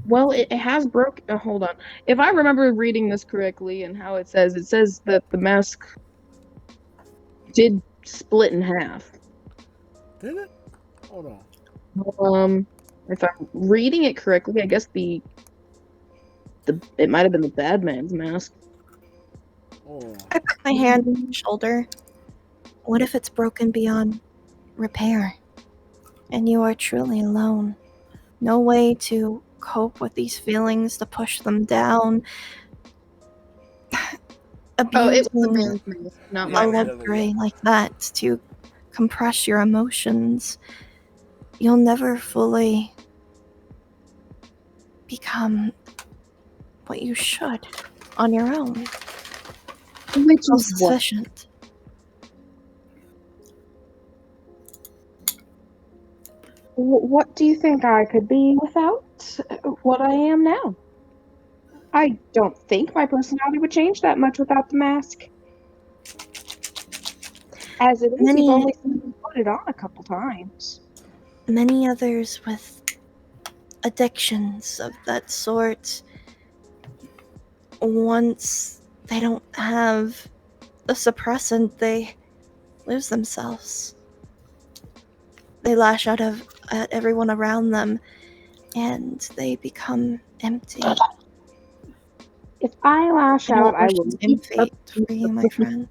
E: Well, it has broken. Hold on. If I remember reading this correctly and how it says that the mask did split in half.
A: Did it? Hold on.
E: If I'm reading it correctly, I guess it might have been the bad man's mask.
A: Oh.
B: I put my hand on your shoulder. What if it's broken beyond repair? And you are truly alone. No way to cope with these feelings, to push them down.
E: Oh, it was the
B: Abusing
E: man's mask, not
B: a
E: my mask.
B: luxury like that to compress your emotions. You'll never fully become what you should on your own.
E: Which is what?
B: Self-sufficient.
E: What do you think I could be without what I am now? I don't think my personality would change that much without the mask. As it is,
B: Many-
E: you've only seen him put it on a couple times.
B: Many others with addictions of that sort, once they don't have the suppressant, they lose themselves. They lash out at everyone around them, and they become empty.
E: If I lash out, I will
B: in fate for you, my friend.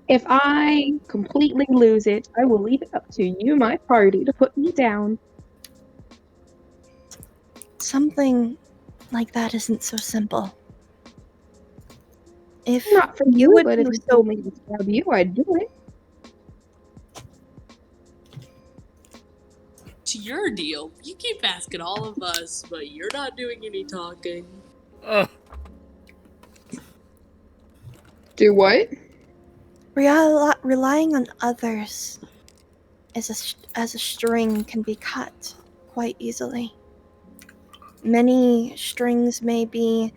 E: If I completely lose it, I will leave it up to you, my party, to put me down.
B: Something like that isn't so simple. If
E: Not for
B: you
E: you,
B: would
E: but if
B: do
E: you
B: so,
E: told me to stab you, I'd do it.
F: To your deal, you keep asking all of us, but you're not doing any talking.
E: Do what?
B: relying on others as a string can be cut quite easily. Many strings may be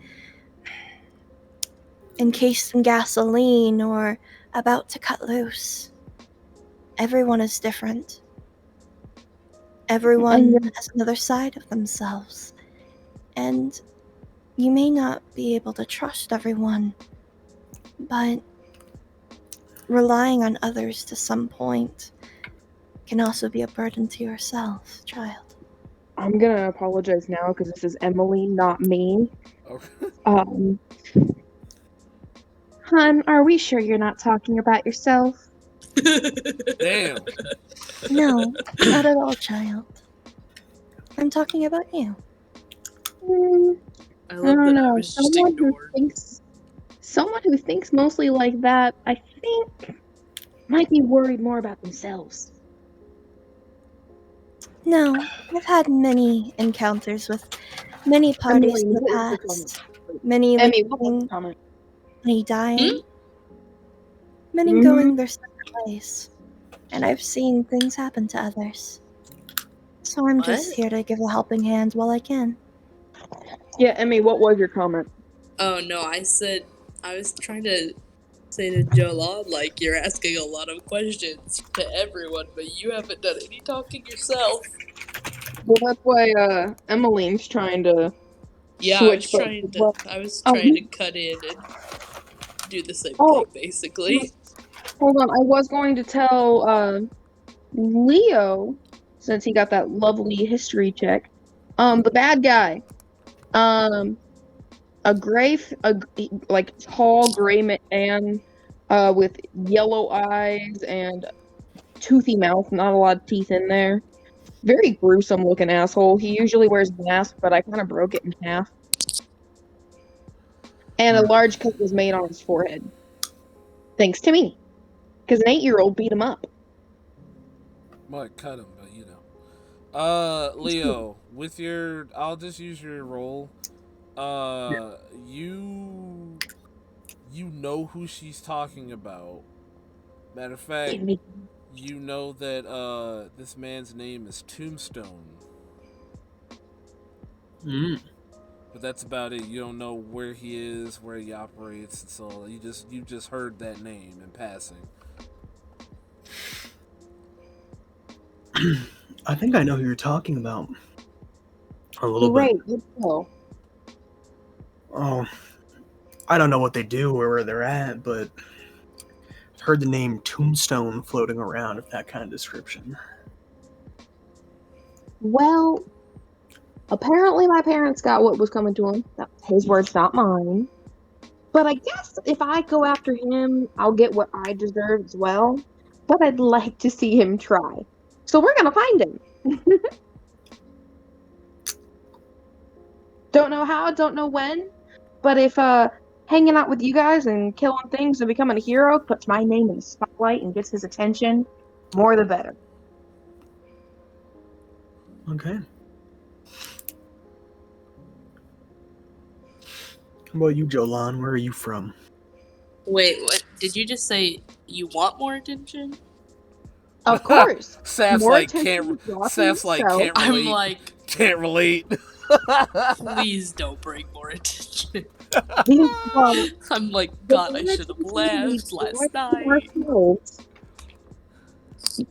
B: encased in gasoline or about to cut loose. Everyone is different. Everyone has another side of themselves. And you may not be able to trust everyone, but relying on others to some point can also be a burden to yourself, child.
E: I'm gonna apologize now because this is Emily, not me.
A: Okay.
E: Hun, are we sure you're not talking about yourself?
A: Damn.
B: No, not at all, child. I'm talking about you.
F: I
E: I
F: love
E: don't
F: that I
E: know.
F: was just ignored.
E: Someone who thinks mostly like that, I think, might be worried more about themselves.
B: No, I've had many encounters with many parties in the
E: Emily, what was your
B: past. Many
E: Emmy, what was
B: leaving,
E: your comment?
B: many dying, many
E: Mhm.
B: going their separate ways. And I've seen things happen to others. So I'm just
F: What?
B: here to give a helping hand while I can.
E: Yeah, Emmy, what was your comment?
F: Oh no, I was trying to say to Jolon, like, you're asking a lot of questions to everyone, but you haven't done any talking yourself.
E: Well, that's why Emmeline's trying to
F: Yeah,
E: switch.
F: I was trying to cut in and do the same
E: Oh.
F: thing, basically.
E: Hold on, I was going to tell Leo, since he got that lovely history check. The bad guy. Like tall gray man, with yellow eyes and toothy mouth. Not a lot of teeth in there. Very gruesome looking asshole. He usually wears a mask, but I kind of broke it in half. And a large cut was made on his forehead, thanks to me, because an 8-year-old beat him up.
A: Might cut him, but you know. Leo, with your, I'll just use your role. You know who she's talking about. Matter of fact, you know that this man's name is Tombstone. But that's about it. You don't know where he is, where he operates, and so you just heard that name in passing.
C: I think I know who you're talking about. A little bit.
E: Great, good.
C: Oh, I don't know what they do or where they're at, but I've heard the name Tombstone floating around of that kind of description.
E: Well, apparently my parents got what was coming to them. His words, not mine. But I guess if I go after him, I'll get what I deserve as well. But I'd like to see him try. So we're gonna find him. Don't know how, don't know when. But if hanging out with you guys and killing things and becoming a hero puts my name in the spotlight and gets his attention, more the better.
C: Okay. How about you, Jolan? Where are you from?
F: Wait, what? Did you just say you want more attention?
E: Of course.
A: Saf's
E: More
A: like
E: attention
A: can't.
E: to
A: Saf's like
E: yourself.
A: can't relate.
F: I'm like,
A: Can't relate.
F: please don't bring more attention. I'm like, God, I should have left last night.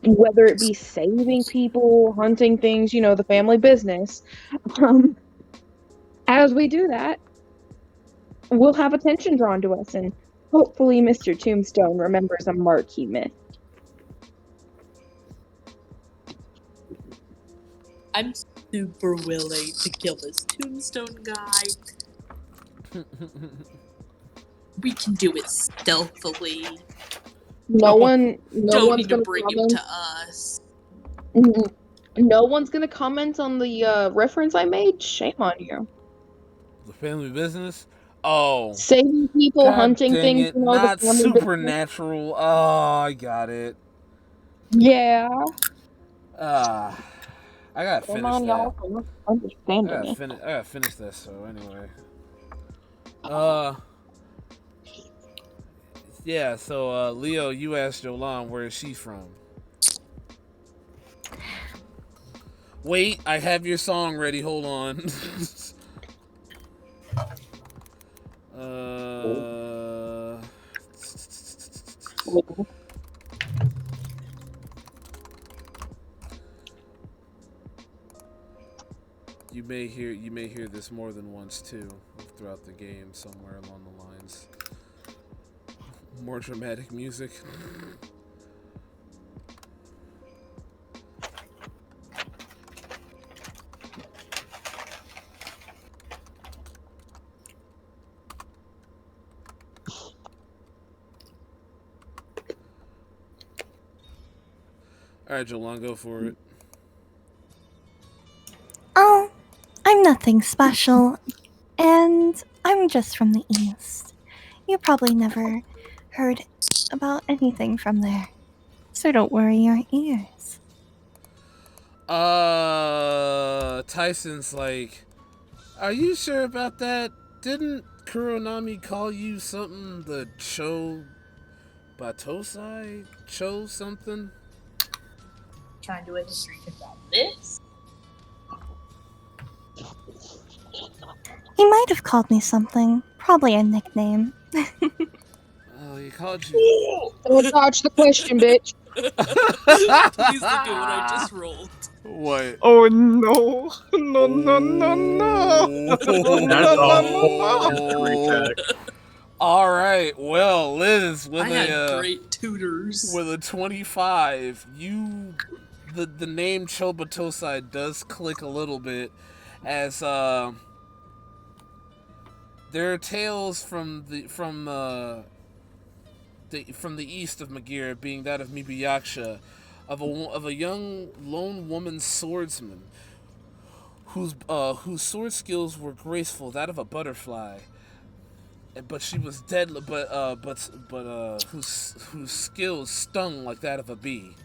E: Whether it be saving people, hunting things, the family business. As we do that, we'll have attention drawn to us, and hopefully Mr. Tombstone remembers a mark he missed.
F: I'm super willing to kill this Tombstone guy. We can do it stealthily.
E: No
F: Don't
E: one's
F: need to
E: gonna
F: bring
E: comment.
F: him to us.
E: No one's gonna comment on the reference I made. Shame on you.
A: The family business? Oh.
E: Saving people,
A: God
E: hunting
A: dang
E: things,
A: it.
E: the
A: Not
E: family business.
A: supernatural. Oh, I got it.
E: Yeah.
A: I gotta
E: Come
A: finish
E: on,
A: that.
E: y'all. I'm not understanding me.
A: I gotta finish this, so anyway. Yeah, so Leo, you asked Jolan where is she from. Wait, I have your song ready, hold on. You may hear this more than once too throughout the game, somewhere along the lines. More dramatic music. Alright, Jolan, go for it.
B: Oh, I'm nothing special, and I'm just from the East. You probably never heard about anything from there, so don't worry your ears.
A: Tyson's like, are you sure about that? Didn't Kuronami call you something the Batosai? Something?
F: Trying to do a history about this?
B: He might have called me something, probably a nickname.
A: Oh, he called you.
E: Don't dodge the question, bitch.
F: Please look at what I just rolled.
A: What?
C: Oh no! No!
A: That's
C: a whole
A: All right. Well, Liz, with
F: I had great tutors.
A: with a 25, the name Chobatosai does click a little bit, as there are tales from the east of Magira, being that of Mibiyaksha, of a young lone woman swordsman whose sword skills were graceful, that of a butterfly, but she was deadly. Whose skills stung like that of a bee.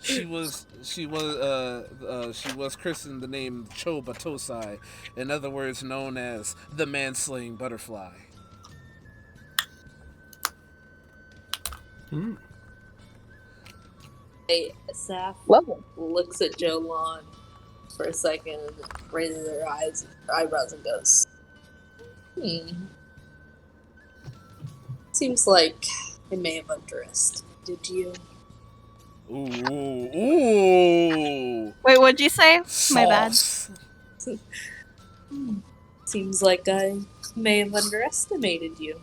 A: She was christened the name Cho Batosai, in other words known as the man-slaying butterfly.
F: Hey, Saf looks at Jolan for a second, raises her eyebrows and goes, seems like I may have underestimated you.
A: Ooh.
G: Wait, what'd you say? My bad.
F: Seems like I may have underestimated you.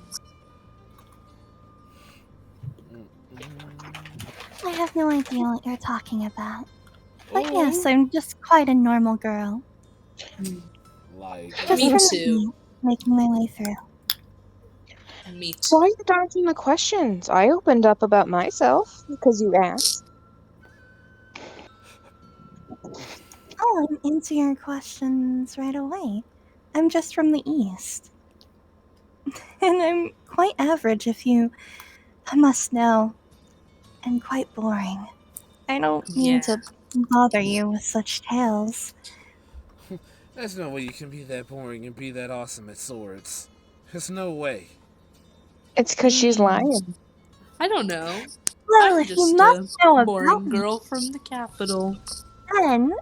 B: I have no idea what you're talking about. But yes, I'm just quite a normal girl.
A: Like,
B: Just
F: Me
B: from the
F: too.
B: East, making my way through.
F: Me too.
E: Why are you dodging the questions? I opened up about myself because you asked.
B: Oh, I'm into your questions right away. I'm just from the East. And I'm quite average if you must know. And quite boring. I don't mean to bother you with such tales.
A: there's no way you can be that boring and be that awesome at swords. There's no way.
E: It's because she's lying.
F: I don't know.
B: Well,
F: I'm
B: if
F: just
B: you
F: a
B: must know
F: boring
B: about me,
F: girl from the capital.
B: then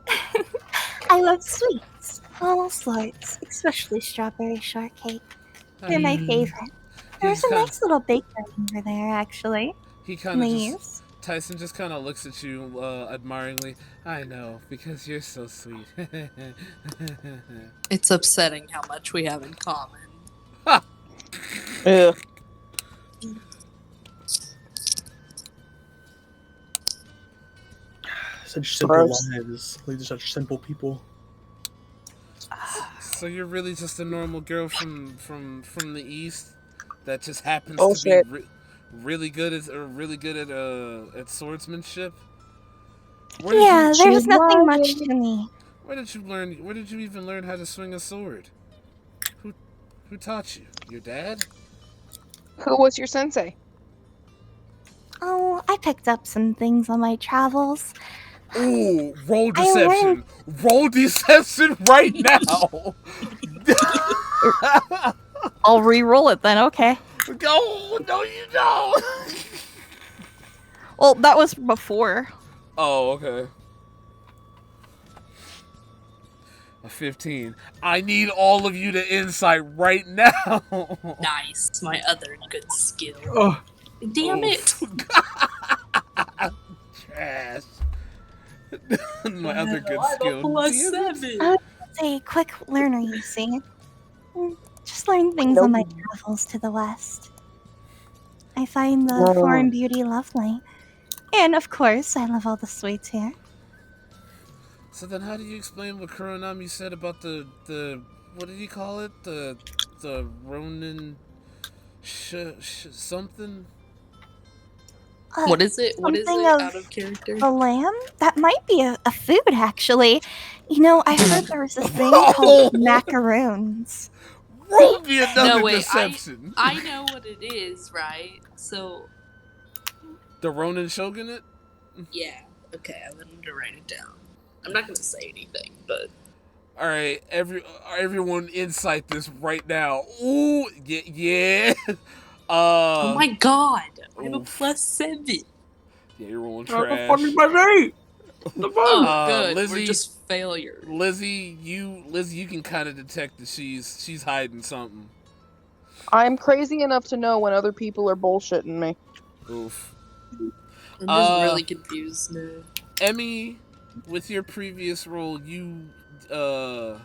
B: I love sweets. All sorts, especially strawberry shortcake. They're my
A: He
B: favorite. There's
A: just
B: a
A: kind
B: nice little bakery over there, actually.
A: he kind of just
B: Please.
A: Tyson just kind of looks at you admiringly. I know, because you're so sweet.
F: It's upsetting how much we have in common.
E: Ugh.
C: Such simple
E: Gross.
C: lives, lead to such simple people.
A: So you're really just a normal girl from the east that just happens
E: Bullshit.
A: to be really good at swordsmanship. Where did
B: Yeah,
A: you
B: there's
E: She's
B: nothing much
E: lying.
B: to me.
A: Where did you even learn how to swing a sword? Who taught you? Your dad?
E: Who was your sensei?
B: Oh, I picked up some things on my travels.
A: Ooh, roll
B: I learned-
A: deception. Roll deception right now.
B: I'll re-roll it then, okay.
A: Go, no you don't.
B: Well, that was before.
A: Oh, okay. A 15. I need all of you to insight right now.
F: Nice, my other good skill.
C: Oh,
F: Damn it!
A: Trash. My other good
F: I'm a
A: skill.
F: plus
A: Damn it.
F: 7.
B: It's a quick learner, you see. Just learn things on my travels to the west. I find the foreign beauty lovely. And of course, I love all the sweets here.
A: So then how do you explain what Kuronami said about the what did he call it? The Ronin something?
F: What is it? What is
B: something
F: it?
B: of
F: Out of character?
B: The lamb? That might be a food, actually. You know, I heard there was a thing
A: Oh!
B: called macaroons.
A: Roll me another
F: No, wait,
A: deception.
F: I know what it is, right? So,
A: The Ronin Shogunate?
F: yeah. Okay, I'm going to write it down. I'm not going to say anything, but...
A: Alright, everyone insight this right now. Ooh, yeah.
F: oh my god! I have a
A: oof.
F: plus 7.
A: Yeah, you're rolling
C: how the
A: trash.
C: fuck is my name?
F: Oh, good.
A: Lizzie-
F: We're just failures.
A: Lizzie, you can kind of detect that she's hiding something.
E: I'm crazy enough to know when other people are bullshitting me.
A: Oof.
F: I'm just really confused now.
A: Emmy, with your previous role, you I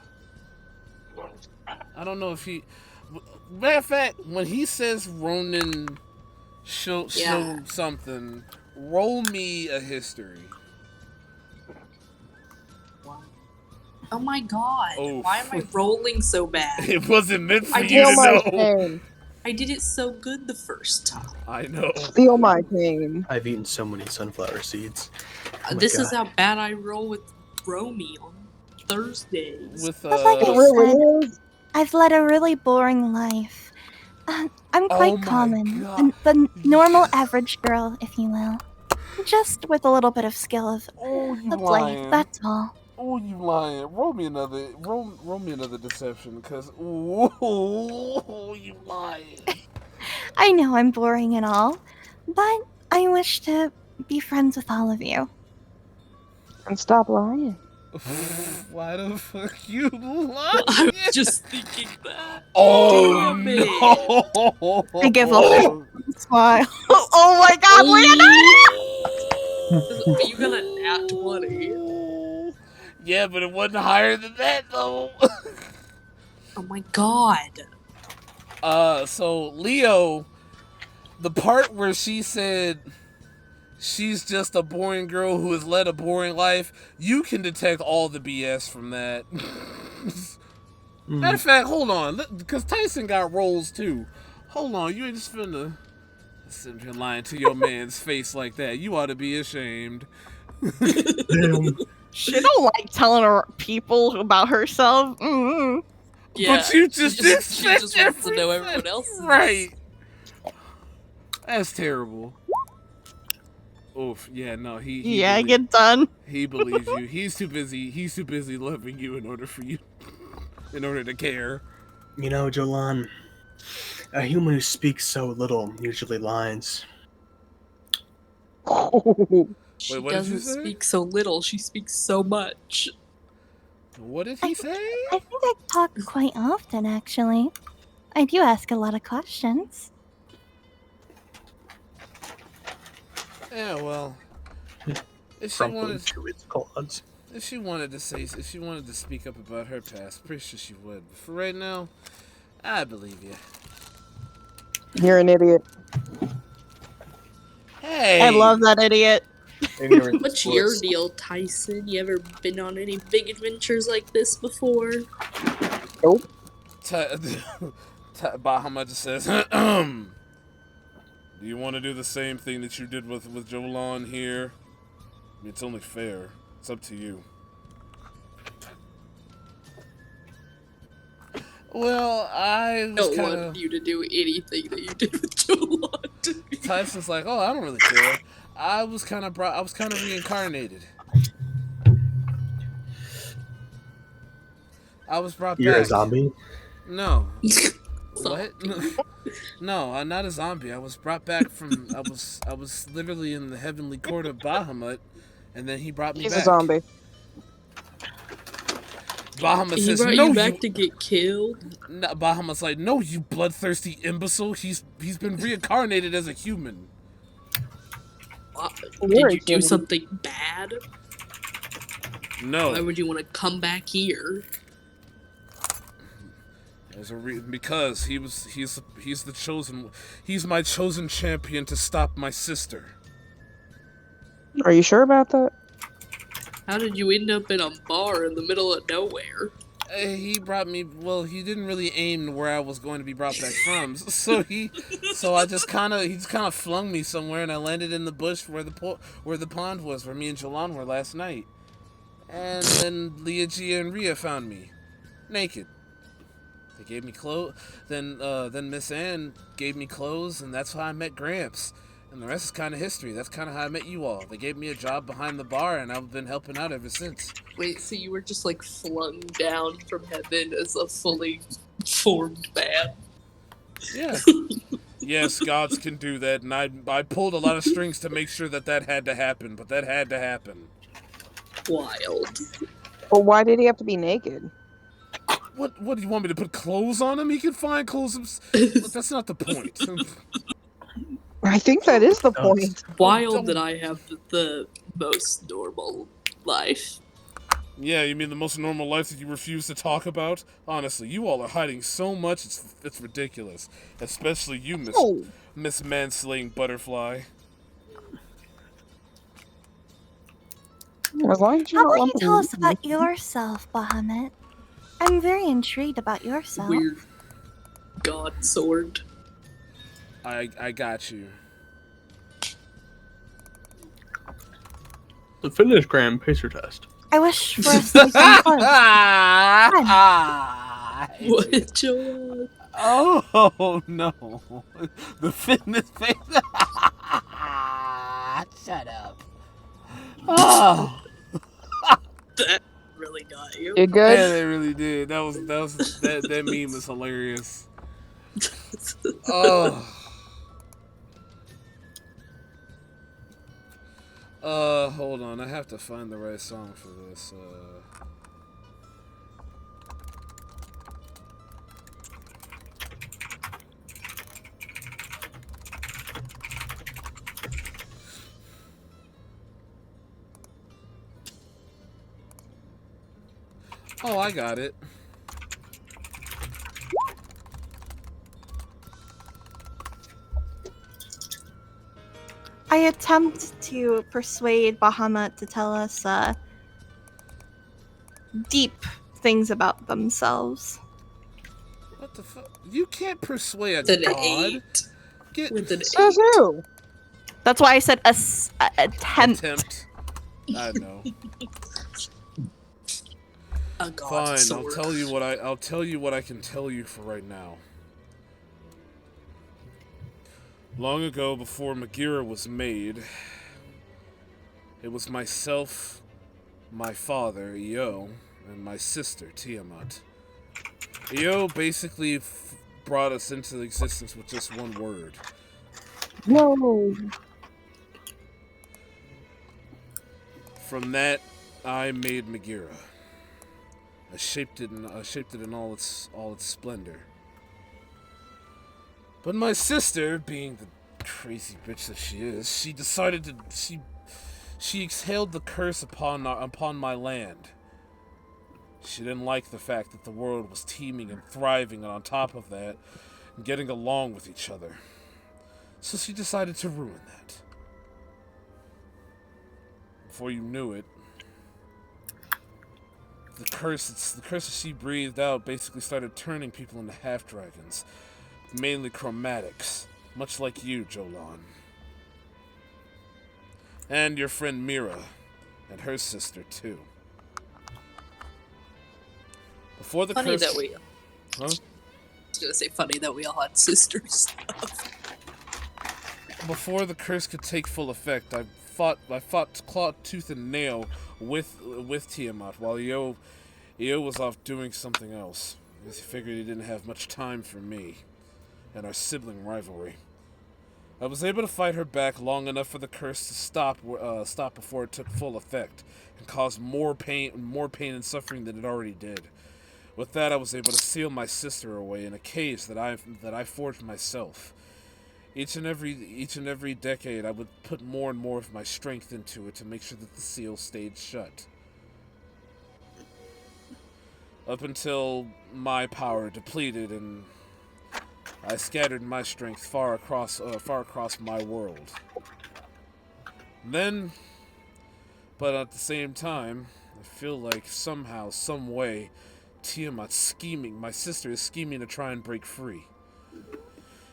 A: don't know if he. Matter of fact, when he says Ronin show something, roll me a history.
F: Oh my god.
A: Oof.
F: Why am I rolling so bad?
A: It wasn't meant for
F: I
A: you
E: Feel
A: to
E: my
A: know.
E: pain.
F: I did it so good the first time.
A: I know.
E: Feel my pain.
C: I've eaten so many sunflower seeds. Oh my
F: This is
C: God.
F: how bad I roll with Romy on Thursdays.
A: With
B: But like
E: It
B: I
E: really
B: said,
E: is.
B: I've led a really boring life. I'm quite
A: Oh my
B: common.
A: God.
B: The normal average girl, if you will. Just with a little bit of skill of life, that's all.
A: Oh, you lying. Roll me another deception, cause ooh, you lying.
B: I know I'm boring and all, but I wish to be friends with all of you.
E: And stop lying.
A: Why the fuck you lying?
F: I was just thinking that.
A: Oh
F: Damn it.
A: no!
B: I give a smile. Oh my god, Leonardo!
F: You got a nat 20.
A: Yeah, but it wasn't higher than that though.
F: Oh my god.
A: So Leo, the part where she said she's just a boring girl who has led a boring life, you can detect all the BS from that. Matter of fact, hold on, because Tyson got roles too. Hold on, you ain't just finna sit here lying to your man's face like that. You ought to be ashamed.
C: Damn.
B: She don't like telling her people about herself.
F: Yeah,
A: But you just
F: she just wants to know everyone else.
A: Right. That's terrible. Oof. Yeah. No. He
B: Yeah,
A: believes,
B: get done.
A: He believes you. He's too busy. He's too busy loving you in order to care.
C: You know, Jolan, a human who speaks so little usually lies.
F: She
A: what did you
F: doesn't
A: say?
F: speak so little, she speaks so much.
A: What did he say?
B: I think I talk quite often, actually. I do ask a lot of questions.
A: Yeah, well, if she
C: Crumpling
A: wanted,
C: to its claws.
A: if she wanted to speak up about her past, pretty sure she would. But for right now, I believe you.
E: You're an idiot.
A: Hey,
G: I love that idiot.
C: Ignorance
F: What's
C: is
F: your
C: bliss.
F: deal, Tyson? You ever been on any big adventures like this before?
E: Nope.
A: Bahamut just says, "Do you want to do the same thing that you did with Jolan here? I mean, it's only fair. It's up to you." Well, I was
F: Don't
A: kind
F: want
A: of.
F: you to do anything that you did with Jolan.
A: Tyson's like, "Oh, I don't really care. I was kind of reincarnated. I was brought
C: You're
A: back.
C: a zombie?
A: No. What? No, I'm not a zombie. I was brought back from. I was literally in the heavenly court of Bahamut, and then he brought me
E: He's
A: back.
E: a zombie.
A: Bahamut
F: He
A: says,
F: brought
A: "No,
F: you back to get killed?
A: No, Bahamut's like, "No, you bloodthirsty imbecile. He's been reincarnated as a human."
E: You're
F: Did you
E: a
F: do
E: human.
F: something bad?
A: No.
F: Why would you want to come back here?
A: There's a because he's the chosen. He's my chosen champion to stop my sister.
E: Are you sure about that?
F: How did you end up in a bar in the middle of nowhere?
A: He brought me. Well, he didn't really aim where I was going to be brought back from. So he just kind of flung me somewhere, and I landed in the bush where the pond was, where me and Jolan were last night. And then Leogia and Rhea found me, naked. They gave me clothes. Then Miss Anne gave me clothes, and that's how I met Gramps. And the rest is kind of history. That's kind of how I met you all. They gave me a job behind the bar, and I've been helping out ever since.
F: Wait, so you were just like flung down from heaven as a fully formed man?
A: Yeah. Yes, gods can do that, and I pulled a lot of strings to make sure that had to happen, but that had to happen.
F: Wild.
E: Well, why did he have to be naked?
A: What do you want me to put clothes on him? He can find clothes. Look, that's not the point.
E: I think that is the point.
F: Wild that I have the most normal life.
A: Yeah, you mean the most normal life that you refuse to talk about? Honestly, you all are hiding so much, it's ridiculous. Especially you, Miss Manslaying Butterfly.
E: As long as you
B: How
E: don't
B: about
E: want
B: you
E: to
B: tell us about yourself, Bahamut? I'm very intrigued about yourself.
F: Weird god sword.
A: I got you.
C: The fitness gram pacer test.
B: I wish for us to become close.
F: What, Joel?
A: Oh no. The fitness face. Shut up. Oh.
F: That really got you.
E: You good?
A: Yeah, they really did. That meme is hilarious. Oh. Hold on. I have to find the right song for this. Oh, I got it.
G: I attempt to persuade Bahamut to tell us deep things about themselves.
A: What the fuck? You can't persuade
F: With
A: a
F: an
A: god.
F: 8. With an
E: Says
F: 8.
E: who?
G: That's why I said attempt.
A: I know.
F: A god
A: Fine,
F: sword.
A: I'll tell you what I can tell you for right now. Long ago, before Magira was made, it was myself, my father, Io, and my sister, Tiamat. Io basically brought us into existence with just one word.
E: No.
A: From that, I made Magira. I shaped it in all its splendor. But my sister, being the crazy bitch that she is, she decided to she exhaled the curse upon my land. She didn't like the fact that the world was teeming and thriving, and on top of that, getting along with each other. So she decided to ruin that. Before you knew it, the curse that she breathed out basically started turning people into half-dragons, mainly chromatics, much like you, Jolan. And your friend Mira, and her sister, too. Before the
F: Funny
A: curse...
F: that we.
A: Huh?
F: I was gonna say funny that we all had sisters.
A: Before the curse could take full effect, I fought claw, tooth, and nail with Tiamat, while Io was off doing something else. He figured he didn't have much time for me and our sibling rivalry. I was able to fight her back long enough for the curse to stop before it took full effect and caused more pain and suffering than it already did. With that, I was able to seal my sister away in a cage that I forged myself. Each and every decade, I would put more and more of my strength into it to make sure that the seal stayed shut. Up until my power depleted and I scattered my strength far across my world. Then, but at the same time, I feel like somehow, some way, my sister is scheming to try and break free.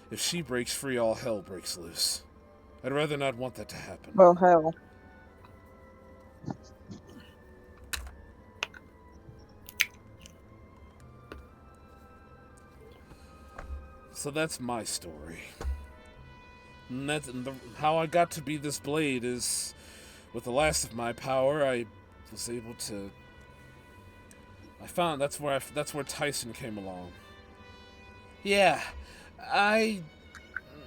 A: If she breaks free, all hell breaks loose. I'd rather not want that to happen.
E: Oh, hell.
A: So that's my story. And how I got to be this blade is, with the last of my power, I was able to... that's where Tyson came along. Yeah,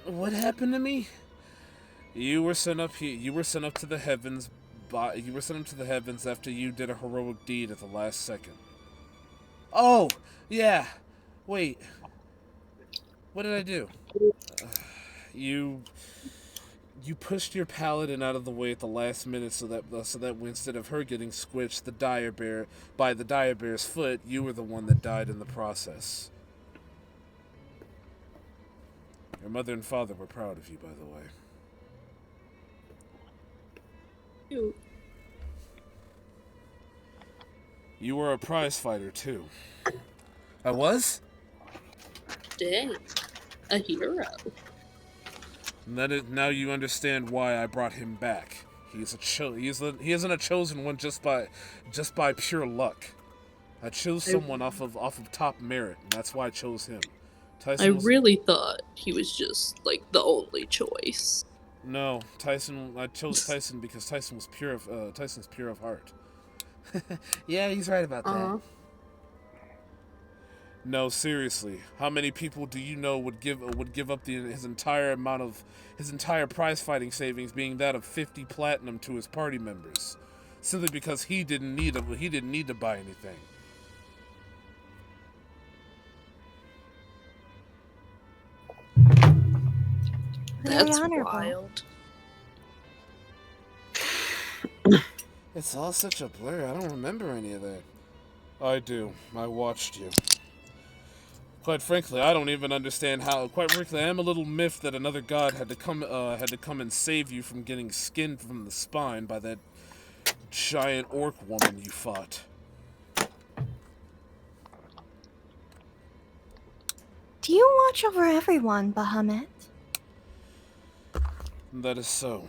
A: what happened to me? You were sent up here. You were sent up to the heavens. You were sent up to the heavens after you did a heroic deed at the last second. Oh, yeah. Wait. What did I do? You pushed your paladin out of the way at the last minute, so that instead of her getting squished, by the dire bear's foot, you were the one that died in the process. Your mother and father were proud of you, by the way. You were a prize fighter, too. I was?
F: Dang. A hero.
A: And now you understand why I brought him back. He isn't a chosen one just by pure luck. I chose someone off of top merit, and that's why I chose him.
F: I really thought he was just, like, the only choice.
A: No, I chose Tyson because Tyson's pure of heart. Yeah, he's right about that. No, seriously. How many people do you know would give up his entire prize fighting savings, being that of 50 platinum, to his party members, simply because he didn't need to buy anything?
F: That's
B: honorable.
F: wild.
A: It's all such a blur. I don't remember any of that. I do. I watched you. Quite frankly, I don't even understand how. Quite frankly, I am a little miffed that another god had to come and save you from getting skinned from the spine by that giant orc woman you fought.
B: Do you watch over everyone, Bahamut?
A: That is so.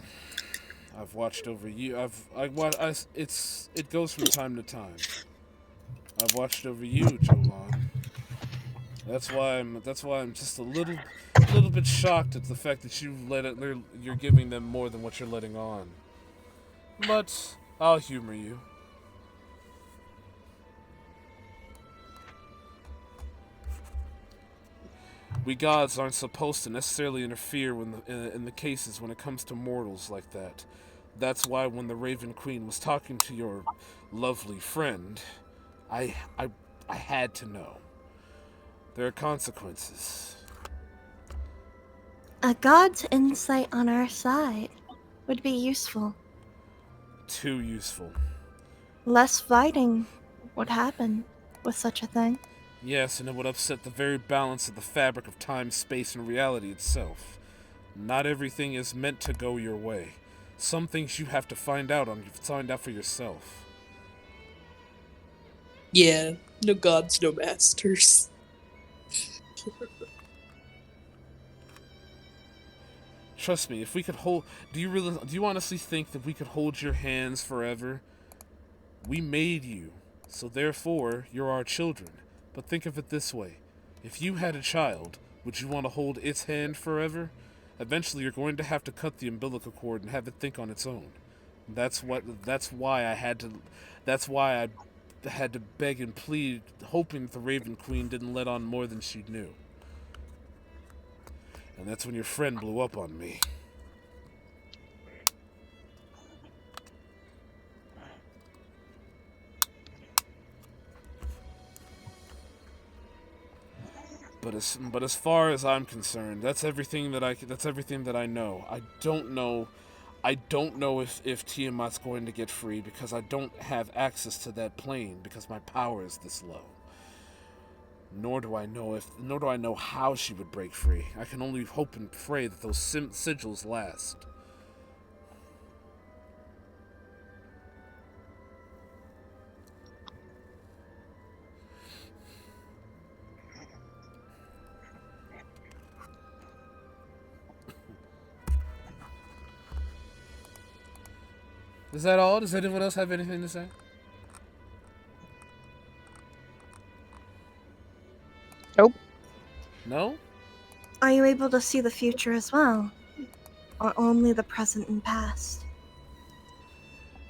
A: I've watched over you. It goes from time to time. I've watched over you, Jolan. That's why I'm just a little bit shocked at the fact that you're giving them more than what you're letting on. But I'll humor you. We gods aren't supposed to necessarily interfere in the cases when it comes to mortals like that. That's why when the Raven Queen was talking to your lovely friend, I had to know. There are consequences.
B: A god's insight on our side would be useful.
A: Too useful.
B: Less fighting would happen with such a thing.
A: Yes, and it would upset the very balance of the fabric of time, space, and reality itself. Not everything is meant to go your way. Some things you have to find out for yourself.
F: Yeah, no gods, no masters.
A: Trust me, if we could hold... Do you honestly think that we could hold your hands forever? We made you, so therefore, you're our children. But think of it this way. If you had a child, would you want to hold its hand forever? Eventually, you're going to have to cut the umbilical cord and have it think on its own. That's why I had to beg and plead, hoping the Raven Queen didn't let on more than she knew. And that's when your friend blew up on me. But as far as I'm concerned, that's everything that I know. I don't know if Tiamat's going to get free, because I don't have access to that plane because my power is this low. Nor do I know how she would break free. I can only hope and pray that those sigils last. Is that all? Does anyone else have anything to say?
E: Nope.
A: No?
B: Are you able to see the future as well? Or only the present and past?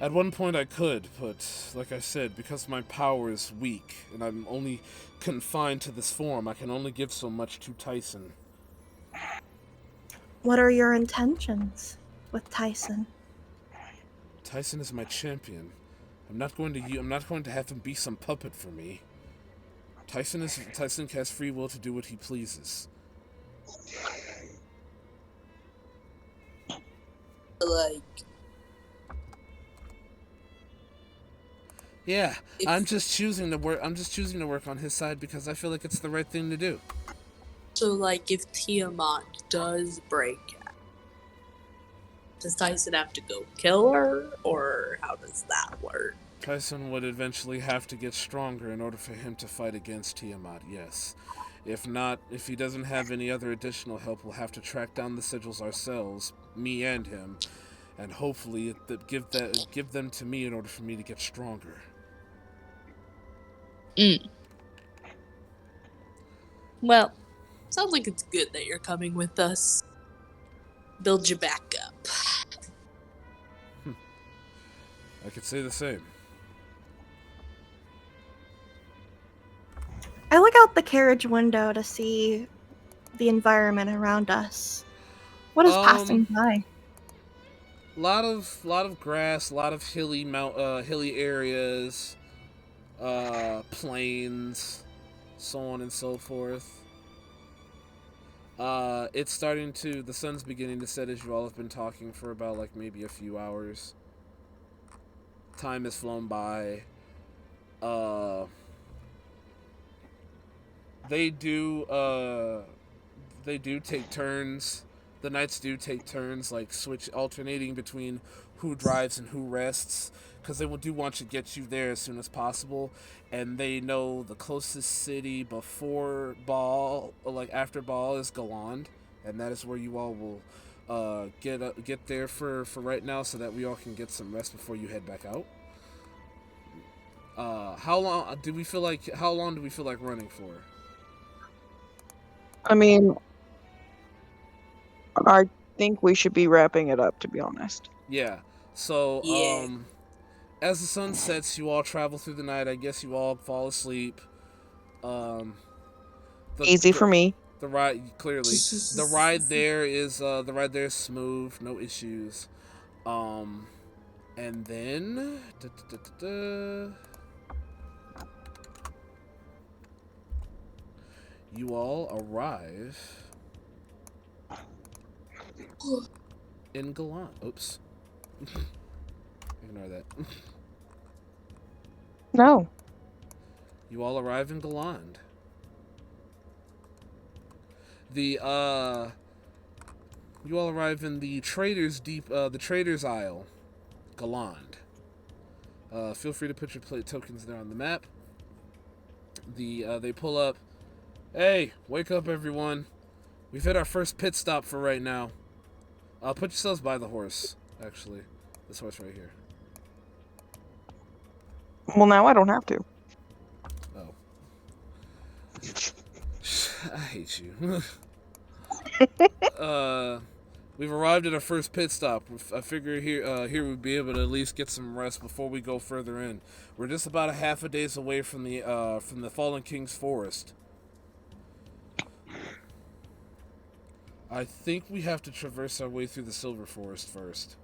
A: At one point I could, but like I said, because my power is weak and I'm only confined to this form, I can only give so much to Tyson.
B: What are your intentions with Tyson?
A: Tyson is my champion. I'm not going to have him be some puppet for me. Tyson has free will to do what he pleases.
F: Like,
A: yeah, I'm just choosing to work on his side because I feel like it's the right thing to do.
F: so like, if Tiamat does break out, does Tyson have to go kill her, or how does that work?
A: Tyson would eventually have to get stronger in order for him to fight against Tiamat, yes. If not, if he doesn't have any other additional help, we'll have to track down the sigils ourselves, me and him, and hopefully give them to me in order for me to get stronger.
F: Well, sounds like it's good that you're coming with us. Build you back up.
A: I could say the same.
B: I look out the carriage window to see the environment around us. What is passing by?
A: Lot of grass, a lot of hilly areas, plains, so on and so forth. The sun's beginning to set as you all have been talking for about like maybe a few hours. Time has flown by. They do take turns. The knights do take turns, like alternating between who drives and who rests, because they do want to get you there as soon as possible. And they know the closest city before Ball, like after Ball, is Galand, and that is where you all will get there for right now, so that we all can get some rest before you head back out. How long do we feel like running for?
E: I mean, I think we should be wrapping it up, to be honest.
A: Yeah. So,
F: Yeah.
A: as the sun sets, you all travel through the night. I guess you all fall asleep.
E: Easy for me.
A: The ride, clearly, the ride there is smooth, no issues. And then You all arrive in Galan. Oops. Ignore that.
E: No.
A: You all arrive in Galand. You all arrive in the Traders Isle, Galand. Feel free to put your plate tokens there on the map. They pull up. Hey, wake up, everyone! We've hit our first pit stop for right now. Put yourselves by the horse. Actually, this horse right here.
E: Well, now I don't have to.
A: Oh, I hate you. We've arrived at our first pit stop. I figure here we'd be able to at least get some rest before we go further in. We're just about a half a day's away from the Fallen King's Forest. I think we have to traverse our way through the Silver Forest first.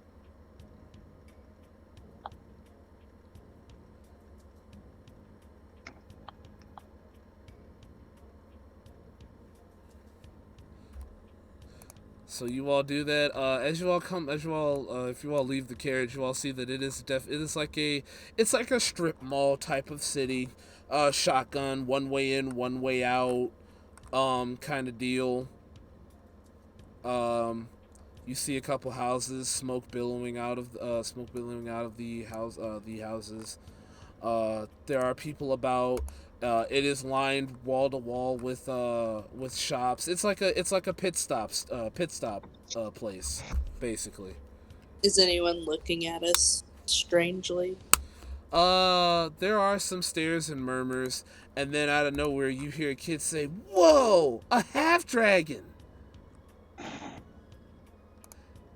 A: So you all do that. If you all leave the carriage, you all see that it is like a strip mall type of city, shotgun, one way in, one way out, kind of deal. You see a couple houses, smoke billowing out of the houses. There are people about. It is lined wall to wall with shops. It's like a pit stop place, basically.
F: Is anyone looking at us strangely?
A: There are some stares and murmurs, and then out of nowhere you hear a kid say, "Whoa, a half dragon!"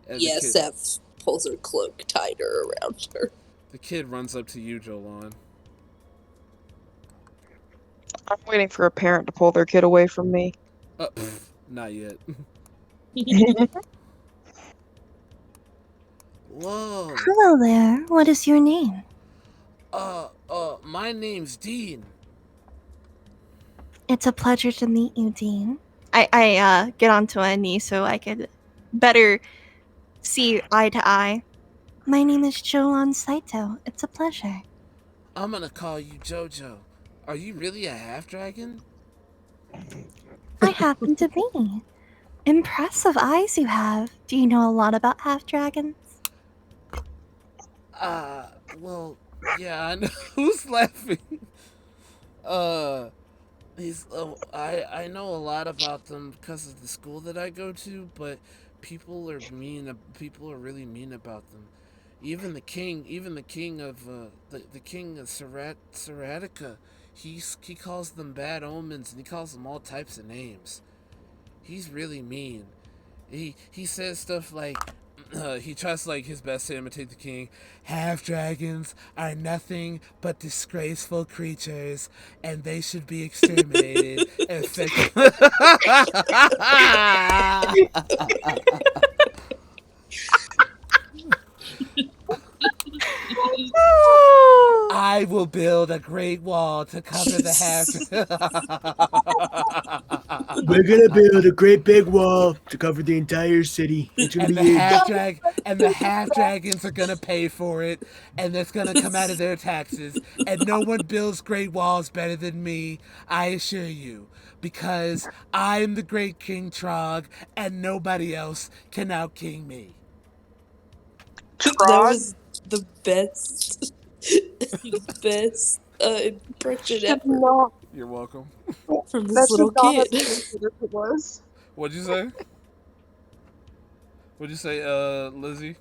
A: And
F: Yes, Seth pulls her cloak tighter around her.
A: The kid runs up to you, Jolan.
E: I'm waiting for a parent to pull their kid away from me.
A: Not yet. Whoa.
B: Hello there. What is your name?
A: My name's Dean.
B: It's a pleasure to meet you, Dean. I get onto a knee so I could better see eye to eye. My name is Jolan Saito. It's a pleasure.
A: I'm gonna call you Jojo. Are you really a half dragon?
B: I happen to be. Impressive eyes you have. Do you know a lot about half dragons?
A: Well, yeah, I know. Who's laughing? I know a lot about them because of the school that I go to, but people are really mean about them. Even the king of the king of Seratica, he calls them bad omens, and he calls them all types of names. He's really mean. He says stuff like, he tries like his best to imitate the king. Half dragons are nothing but disgraceful creatures, and they should be exterminated. I will build a great wall to cover the half.
C: We're gonna build a great big wall to cover the entire city. It's gonna
A: And
C: be
A: the half dragons are gonna pay for it, and that's gonna come out of their taxes. And no one builds great walls better than me, I assure you, because I'm the great King Trog, and nobody else can out-king me.
F: That was the best, impression ever
A: You're welcome.
F: from this little kid.
E: It was.
A: What'd you say? What'd you say, Lizzie?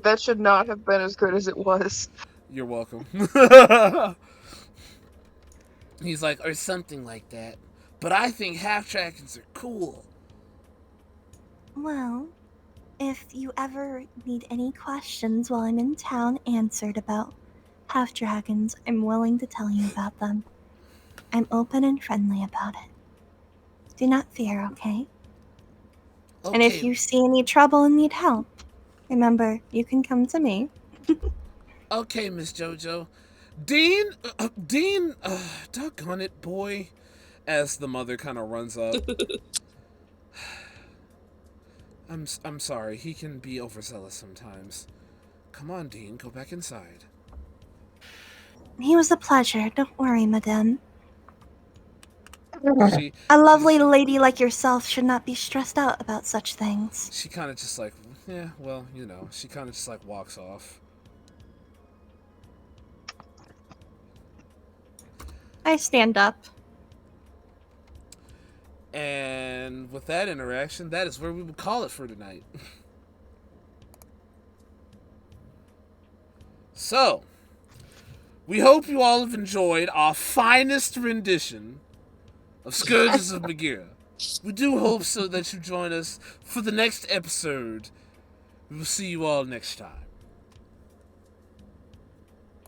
E: That should not have been as good as it was.
A: You're welcome. He's like, or something like that. But I think half dragons are cool.
B: Well, if you ever need any questions while I'm in town answered about half dragons, I'm willing to tell you about them. I'm open and friendly about it. Do not fear, okay? And if you see any trouble and need help, remember, you can come to me.
A: Okay, Miss Jojo. Dean, doggone it, boy. as the mother kind of runs up. I'm sorry. He can be overzealous sometimes. Come on, Dean. Go back inside.
B: He was a pleasure. Don't worry, madame.
A: She
B: A lovely lady like yourself should not be stressed out about such things.
A: she kind of just like, yeah, well, you know, she kind of just like walks off.
G: I stand up.
A: And with that interaction, that is where we would call it for tonight. So, we hope you all have enjoyed our finest rendition of Scourges of Magira. We do hope so that you join us for the next episode. We will see you all next time.